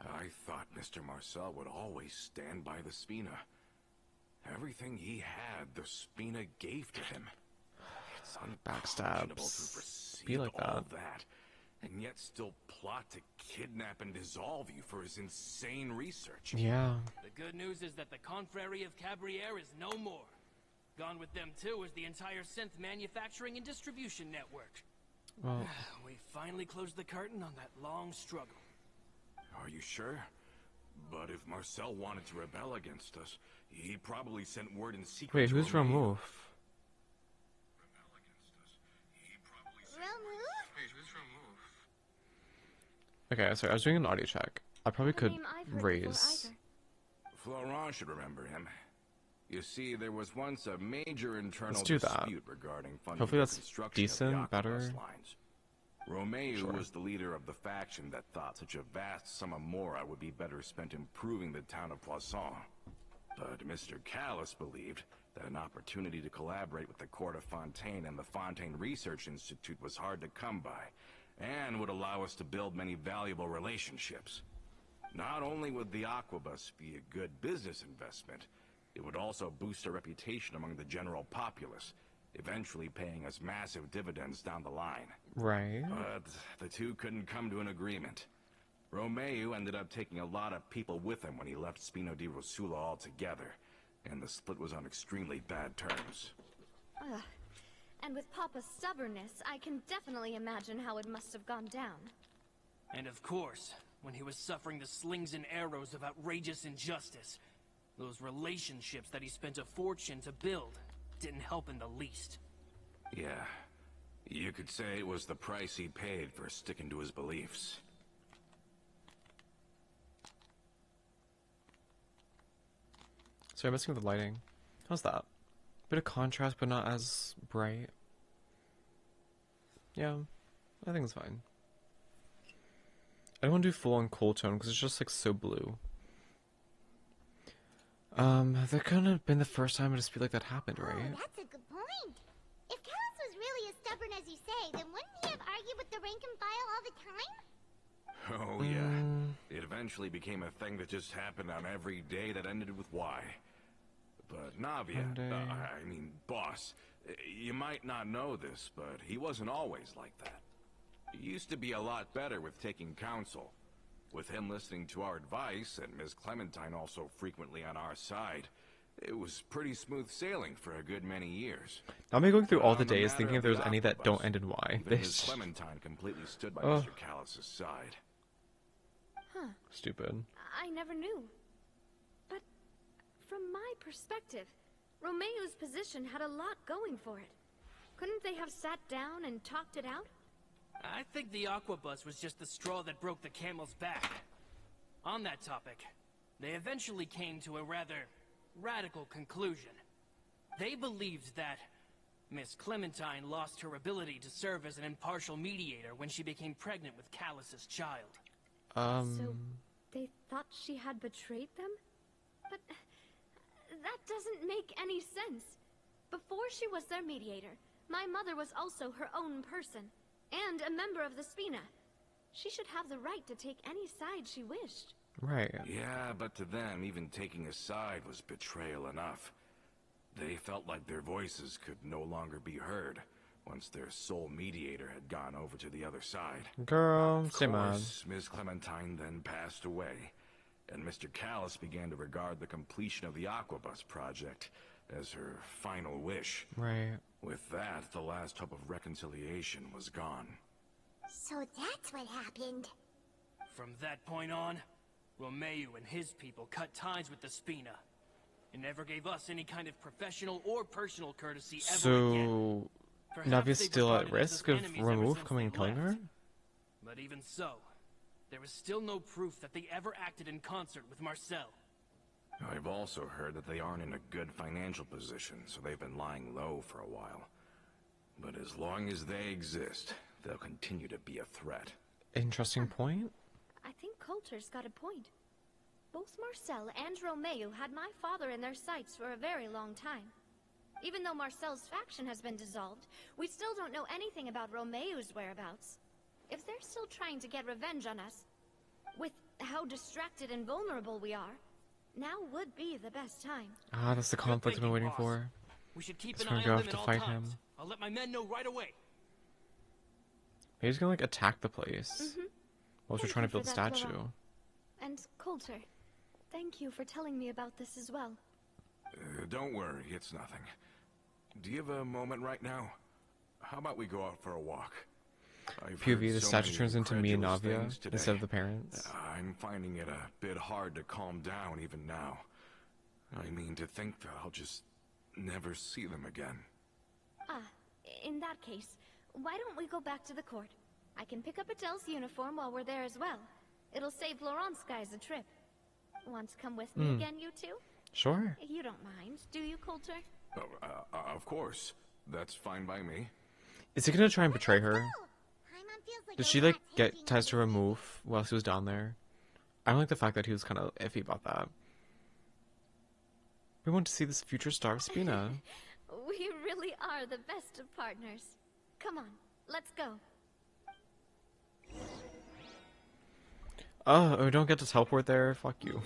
I thought Mr. Marcel would always stand by the Spina. Everything he had, the Spina gave to him. It's unconscionable to Backstabs. perceive Be like all that. that, and yet still plot to kidnap and dissolve you for his insane research. Yeah. The good news is that the Confrérie of Cabriere is no more. Gone with them too is the entire synth manufacturing and distribution network. Well, We finally closed the curtain on that long struggle. Are you sure? But if Marcel wanted to rebel against us, he probably sent word in secret wait, to who's Romeo. Remove? Okay, sorry, I was doing an audio check. I probably Not a could name I've heard raise. before either. Florent should remember him. You see, there was once a major internal Let's do that. dispute regarding funding Hopefully the that's construction decent, of the better. Aquabus lines. Romeo Sure. was the leader of the faction that thought such a vast sum of mora would be better spent improving the town of Poisson. But Mr. Callis believed that an opportunity to collaborate with the court of Fontaine and the Fontaine Research Institute was hard to come by, and would allow us to build many valuable relationships. Not only would the Aquabus be a good business investment, it would also boost our reputation among the general populace, eventually paying us massive dividends down the line. Right. But the two couldn't come to an agreement. Romeo ended up taking a lot of people with him when he left Spino di Rosula altogether, and the split was on extremely bad terms. Ugh. And with Papa's stubbornness, I can definitely imagine how it must have gone down. And of course, when he was suffering the slings and arrows of outrageous injustice, those relationships that he spent a fortune to build didn't help in the least. Yeah, you could say it was the price he paid for sticking to his beliefs. Sorry, I'm messing with the lighting. How's that? Bit of contrast, but not as bright. Yeah, I think it's fine. I don't want to do full on cool tone because it's just like so blue. That couldn't have been the first time a dispute like that happened, right? Oh, that's a good point. If Callis was really as stubborn as you say, then wouldn't he have argued with the rank and file all the time? Oh yeah, it eventually became a thing that just happened on every day that ended with Y. But Navia, Monday. I mean, boss, you might not know this, but he wasn't always like that. He used to be a lot better with taking counsel. With him listening to our advice, and Ms. Clementine also frequently on our side, it was pretty smooth sailing for a good many years. Now I'm going through all the On the days matter thinking if of there's the any that Aquabus, don't end in Y. even Ms. This Clementine completely stood by Oh. Mr. Callis's side. Huh. stupid. I never knew. But from my perspective, Romeo's position had a lot going for it. Couldn't they have sat down and talked it out? I think the Aquabus was just the straw that broke the camel's back. On that topic, they eventually came to a rather radical conclusion. They believed that Miss Clementine lost her ability to serve as an impartial mediator when she became pregnant with Callus's child. So they thought she had betrayed them? But that doesn't make any sense. Before she was their mediator, my mother was also her own person, and a member of the Spina. She should have the right to take any side she wished. Right. Yeah, but to them, even taking a side was betrayal enough. They felt like their voices could no longer be heard once their sole mediator had gone over to the other side. Girl, Of say man. course, Ms. Clementine then passed away, and Mr. Callis began to regard the completion of the Aquabus project as her final wish. Right. With that, the last hope of reconciliation was gone. So that's what happened. From that point on, Romeo and his people cut ties with the Spina, and never gave us any kind of professional or personal courtesy ever again. So Perhaps Navia's they still at regarded us as risk of enemies ever Remove since coming and they killing her? left. But even so, there is still no proof that they ever acted in concert with Marcel. I've also heard that they aren't in a good financial position, so they've been lying low for a while. But as long as they exist, they'll continue to be a threat. Interesting point. I think Coulter's got a point. Both Marcel and Romeo had my father in their sights for a very long time. Even though Marcel's faction has been dissolved, we still don't know anything about Romeo's whereabouts. If they're still trying to get revenge on us, with how distracted and vulnerable we are, now would be the best time. Ah, that's the conflict I've been waiting for. We should keep It's an gonna eye go on have them to at all fight times. him. I'll let my men know right away. Maybe he's gonna like attack the place. Whilst we're trying to build a statue. And Coulter, thank you for telling me about this as well. Don't worry, it's nothing. Do you have a moment right now? How about we go out for a walk? POV, the statue turns into me and Navia instead of the parents. I'm finding it a bit hard to calm down even now. I mean, to think that I'll just never see them again. Ah, in that case, why don't we go back to the court? I can pick up Adele's uniform while we're there as well. It'll save Laurent's guys a trip. Want to come with me again, you two? Sure. You don't mind, do you, Coulter? Of course. That's fine by me. Is he gonna try and betray her? Paimon feels like Did a she lot like get hanging ties to on his remove while she was down there? I don't like the fact that he was kind of iffy about that. We want to see this future star of Spina. We really are the best of partners. Come on, let's go. Oh, we don't get to teleport there? Fuck you.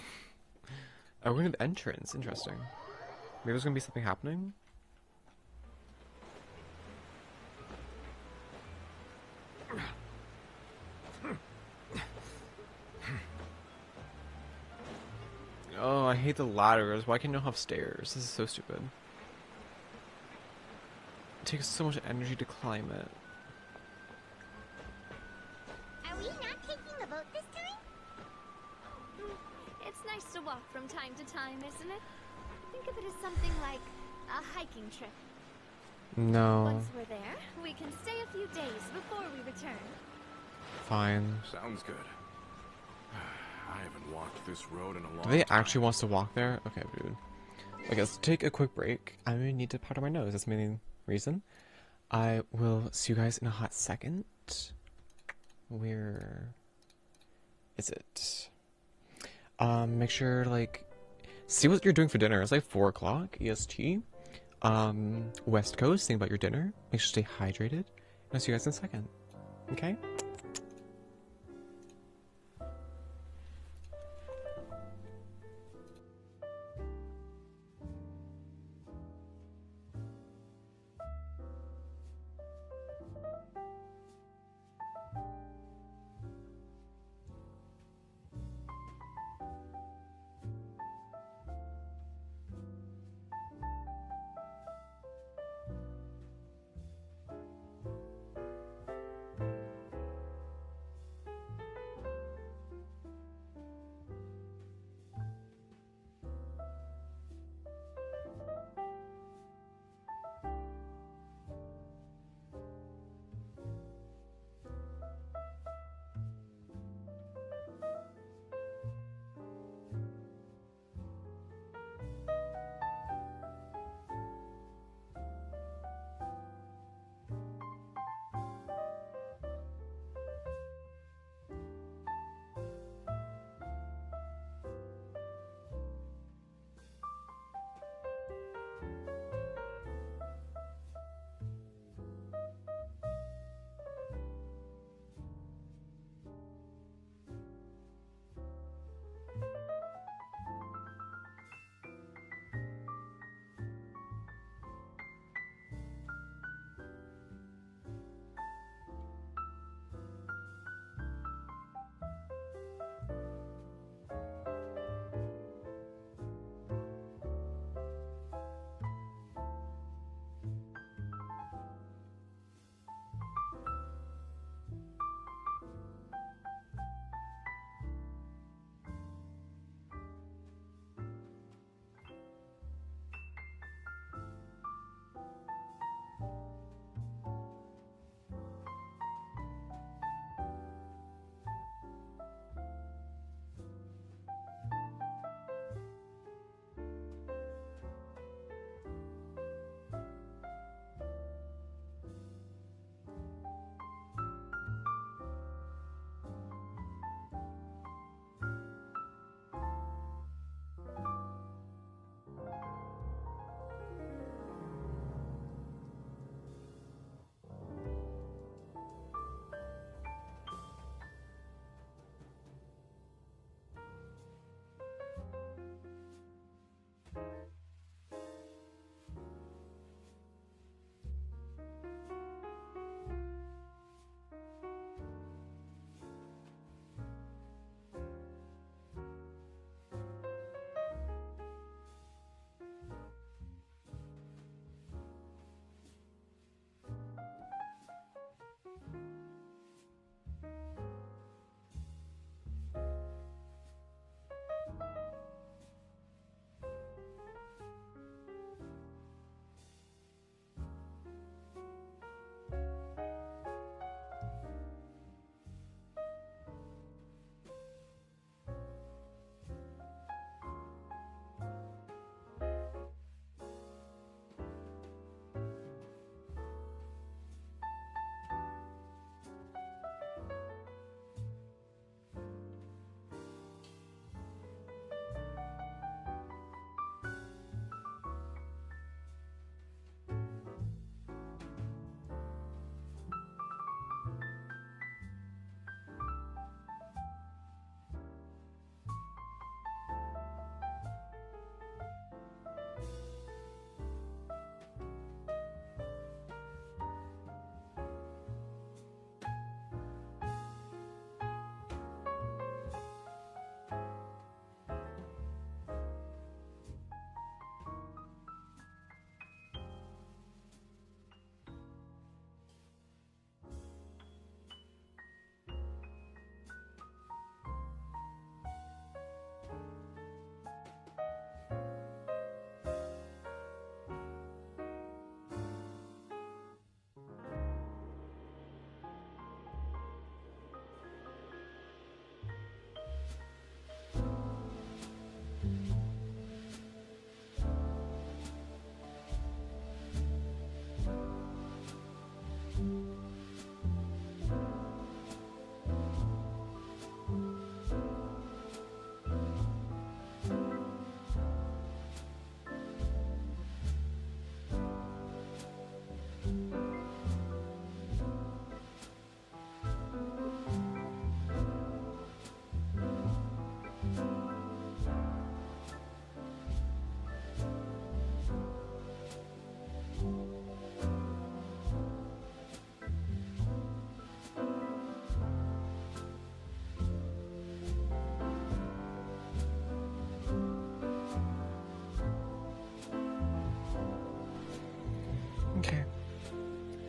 Oh, we're in the entrance. Interesting. Maybe there's gonna be something happening? Oh, I hate the ladders. Why can't you have stairs? This is so stupid. It takes so much energy to climb it. Are we not taking the boat this time? It's nice to walk from time to time, isn't it? Think of it as something like a hiking trip. No. Once we're there, we can stay a few days before we return. Fine. Sounds good. I haven't walked this road in a long Do they time. actually want us to walk there? Okay, dude. I guess take a quick break. I need to powder my nose. That's the main reason. I will see you guys in a hot second. Where is it? Make sure like see what you're doing for dinner. It's like 4 o'clock EST. West Coast. Think about your dinner. Make sure to stay hydrated. And I'll see you guys in a second. Okay.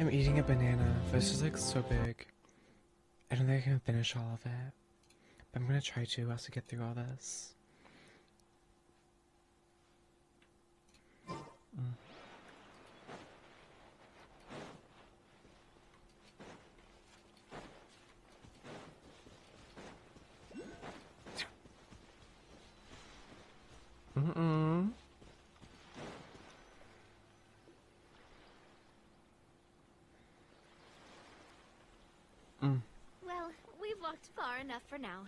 I'm eating a banana. This is like so big. I don't think I can finish all of it. But I'm gonna try to as we get through all this. Mm-mm. Well, we've walked far enough for now.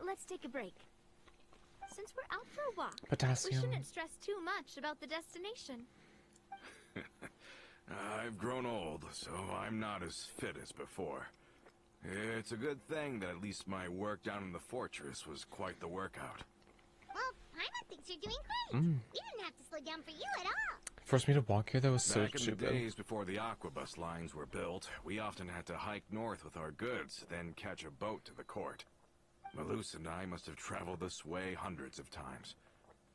Let's take a break. Since we're out for a walk, Potassium. we shouldn't stress too much about the destination. I've grown old, so I'm not as fit as before. It's a good thing that at least my work down in the fortress was quite the workout. Well, Paimon thinks you're doing great. We didn't have to slow down for you at all. Forced me to walk here, that was so Back in the stupid. days before the aquabus lines were built, we often had to hike north with our goods, then catch a boat to the court. Malus and I must have traveled this way hundreds of times.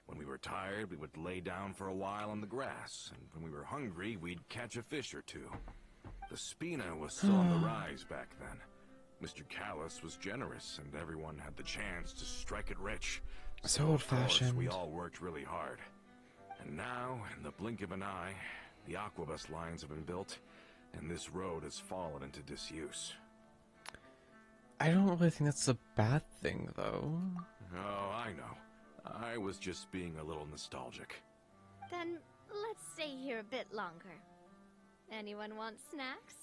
When we were tired, we would lay down for a while on the grass, and when we were hungry, we'd catch a fish or two. The spina was still on the rise back then. Mr. Callus was generous, and everyone had the chance to strike it rich. So of course, old-fashioned. we all worked really hard. And now, in the blink of an eye, the aquabus lines have been built, and this road has fallen into disuse. I don't really think that's a bad thing, though. Oh, I know. I was just being a little nostalgic. Then let's stay here a bit longer. Anyone want snacks?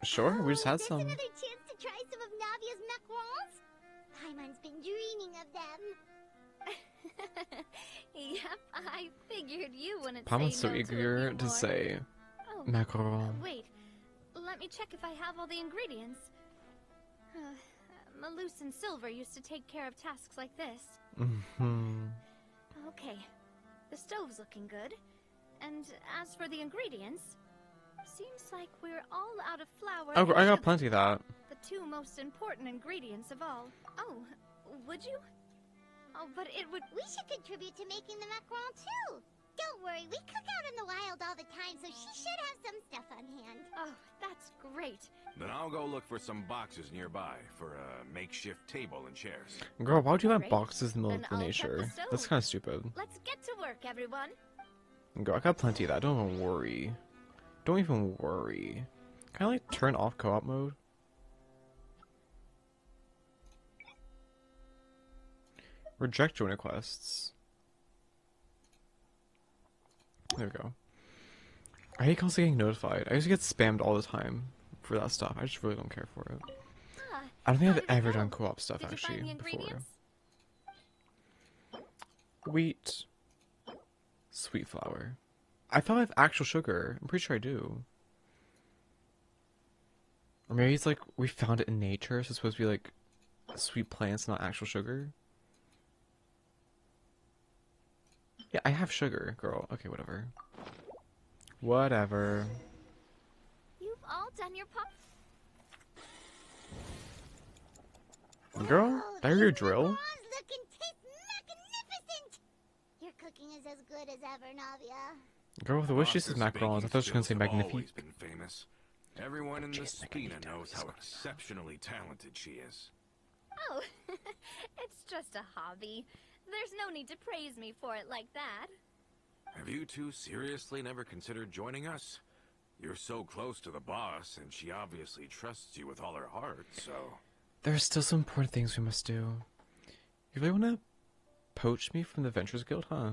Sure, we just had There's some. another chance to try some of Navia's macarons. Paimon's been dreaming of them. Yep, I figured you wouldn't Paimon's say so no eager to to say Oh, macaron. wait. Let me check if I have all the ingredients. Malus and Silver used to take care of tasks like this. Okay, the stove's looking good. And as for the ingredients, seems like we're all out of flour. Oh, and I got sugar, plenty of that. the two most important ingredients of all. Oh, would you? Oh, but it would... We should contribute to making the macaron too. Don't worry, we cook out in the wild all the time, so she should have some stuff on hand. Oh, that's great. Then I'll go look for some boxes nearby for a makeshift table and chairs. Girl, why would you have Alright, boxes in the middle then of the I'll prep the nature? stove. That's kind of stupid. Let's get to work, everyone. Girl, I got plenty of that. Don't even worry. Don't even worry. Can I, like, turn off co-op mode? Reject join requests. There we go. I hate constantly getting notified. I used to get spammed all the time for that stuff. I just really don't care for it. Ah, I don't think how I've did it ever go? done co-op stuff Did you actually find the before. ingredients? Wheat. Sweet flour. I thought I have actual sugar. I'm pretty sure I do. Or maybe it's like we found it in nature, so it's supposed to be like sweet plants, not actual sugar. Yeah, I have sugar, girl. Okay, whatever. Whatever. You've all done your pop. Girl, Oh, did I hear your these drill? macarons look and taste magnificent. Your cooking is as good as ever, Navia. Girl, the way she says Oscar's macarons, I thought she was gonna say baking skills have magnifique. always been famous. Everyone in the Jeez, Spina magnifique knows is how good enough. exceptionally talented she is. Oh, it's just a hobby. There's no need to praise me for it like that. Have you two seriously never considered joining us? You're so close to the boss, and she obviously trusts you with all her heart, so... There are still some important things we must do. You really want to poach me from the Ventures Guild, huh?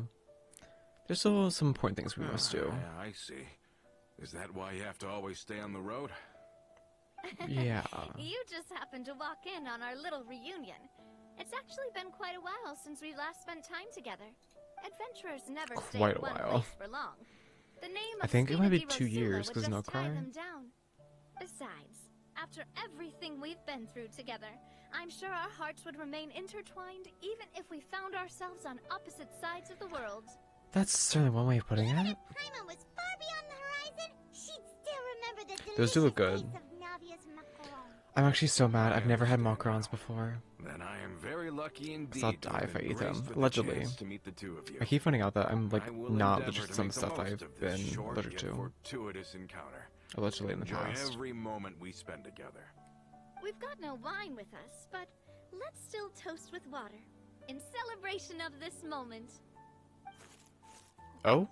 There's still some important things we must do. Yeah, I see. Is that why you have to always stay on the road? Yeah. You just happened to walk in on our little reunion. It's actually been quite a while since we last spent time together. Adventurers never stay Quite in a one while. place for long. The name I of think it Spina might be di 2 Rosula years, would 'cause just no tie cry. them down. Besides, after everything we've been through together, I'm sure our hearts would remain intertwined even if we found ourselves on opposite sides of the world. That's certainly one way of putting Even it. if Paimon was far beyond the horizon, she'd still remember the Those do look delicious good. taste of Navia's macaron. I'm actually so mad. I've never had macarons before. Then I am very lucky indeed. I'll to die have if I been eat them, graced with the allegedly. chance to meet the two of you. I keep finding out that I'm like I will not endeavor allergic to to some make the stuff most I've of this been short allergic yet to. fortuitous encounter. Allegedly in the Enjoy past. every moment we spend together. We've got no wine with us, but let's still toast with water in celebration of this moment. Oh?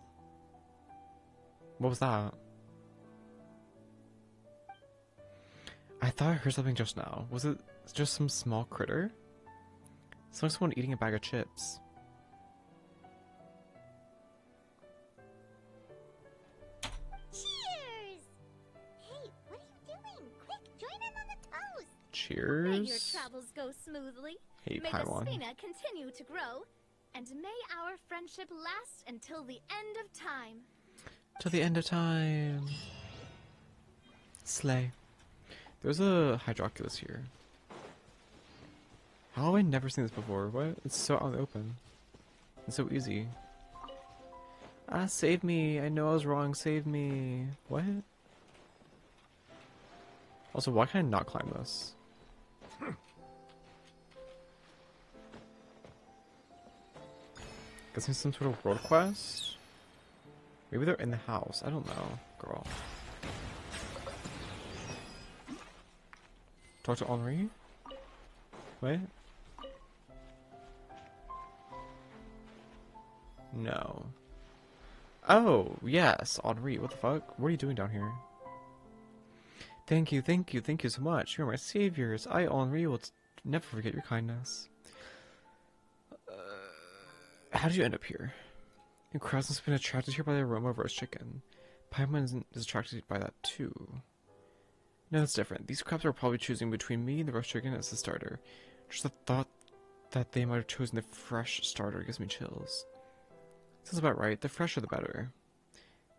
What was that? I thought I heard something just now. Was it just some small critter? It's like someone eating a bag of chips. Cheers! Hey, what are you doing? Quick, join in on the toast! Cheers. May your travels go smoothly. Hey, May the Paimon. Spina continue to grow. And may our friendship last until the end of time. Till the end of time. Slay. There's a Hydroculus here. How have I never seen this before? What? It's so out in the open. It's so easy. Ah, save me. I know I was wrong. Save me. What? Also, why can I not climb this? Guessing some sort of world quest? Maybe they're in the house. I don't know, girl. Talk to Henri? What? No. Oh, yes, Henri. What the fuck? What are you doing down here? Thank you so much. You're my saviors. I, Henri, will never forget your kindness. How did you end up here? And Krauss has been attracted here by the aroma of roast chicken. Paimon is attracted by that too. No, that's different. These crabs are probably choosing between me and the roast chicken as the starter. Just the thought that they might have chosen the fresh starter gives me chills. Sounds about right. The fresher the better.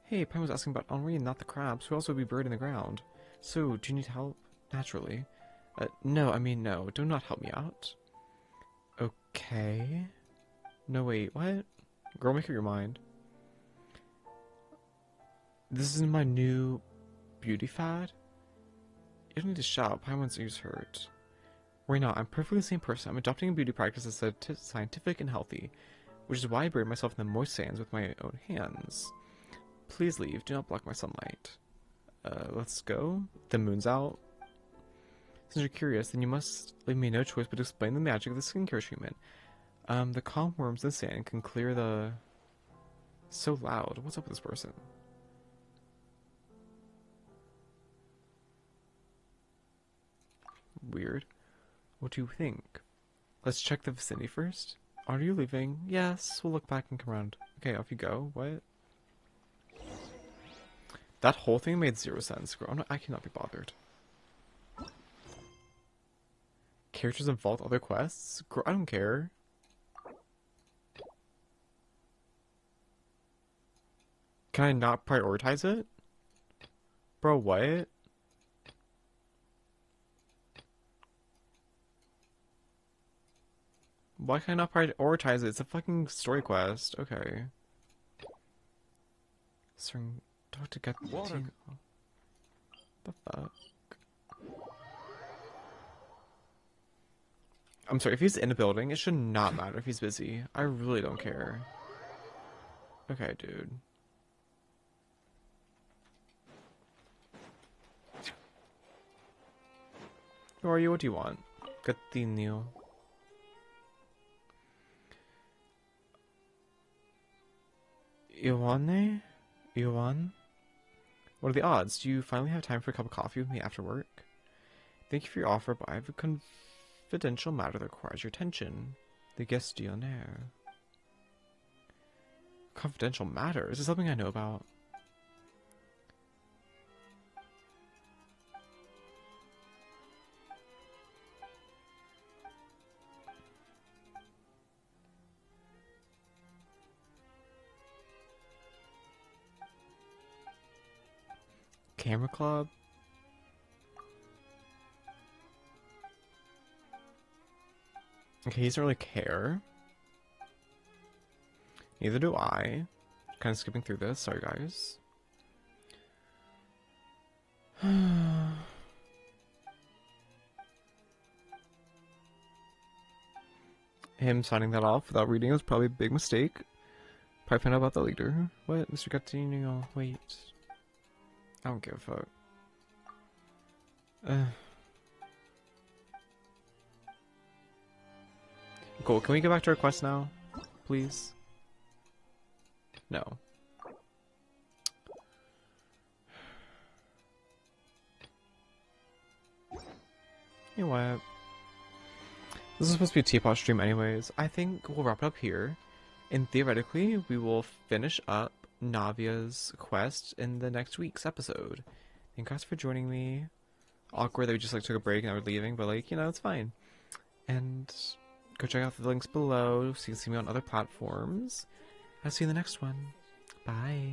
Hey, Paimon's was asking about Henri and not the crabs, who also would be buried in the ground. So, do you need help? Naturally. No, I mean no. Do not help me out. Okay. No, wait, what? Girl, make up your mind. This is my new beauty fad? You don't need to shout. Paimon's ears hurt. Why not? I'm perfectly the same person. I'm adopting a beauty practice that's scientific and healthy, which is why I bury myself in the moist sands with my own hands. Please leave. Do not block my sunlight. Let's go. The moon's out. Since you're curious, then you must leave me no choice but to explain the magic of the skincare treatment. The calm worms in the sand can clear the... So loud. What's up with this person? Weird. What do you think? Let's check the vicinity first. Are you leaving? Yes, we'll look back and come around. Okay, off you go. What? That whole thing made 0 sense. Girl, I cannot be bothered. Characters involved other quests? Girl, I don't care. Can I not prioritize it? Bro, what? Why can I not prioritize it? It's a fucking story quest. Okay. Starting talk to get Water. The fuck? I'm sorry, if he's in a building, it should not matter if he's busy. I really don't care. Okay, dude. Who are you? What do you want? Gatinho. Iwan? What are the odds? Do you finally have time for a cup of coffee with me after work? Thank you for your offer, but I have a confidential matter that requires your attention. The questionnaire. Confidential matter? Is this something I know about? Camera club? Okay, he doesn't really care. Neither do I. Kind of skipping through this. Sorry, guys. Him signing that off without reading was probably a big mistake. Probably find out about the leader. What? Mr. Gattino, wait. I don't give a fuck. Cool, can we get back to our quest now? Please? No. You know what? This is supposed to be a Teapot stream anyways. I think we'll wrap it up here. And theoretically, we will finish up Navia's quest in the next week's episode. Thank you guys for joining me. Awkward that we just like took a break and now we're leaving, but like, you know, it's fine. And go check out the links below so you can see me on other platforms. I'll see you in the next one. Bye.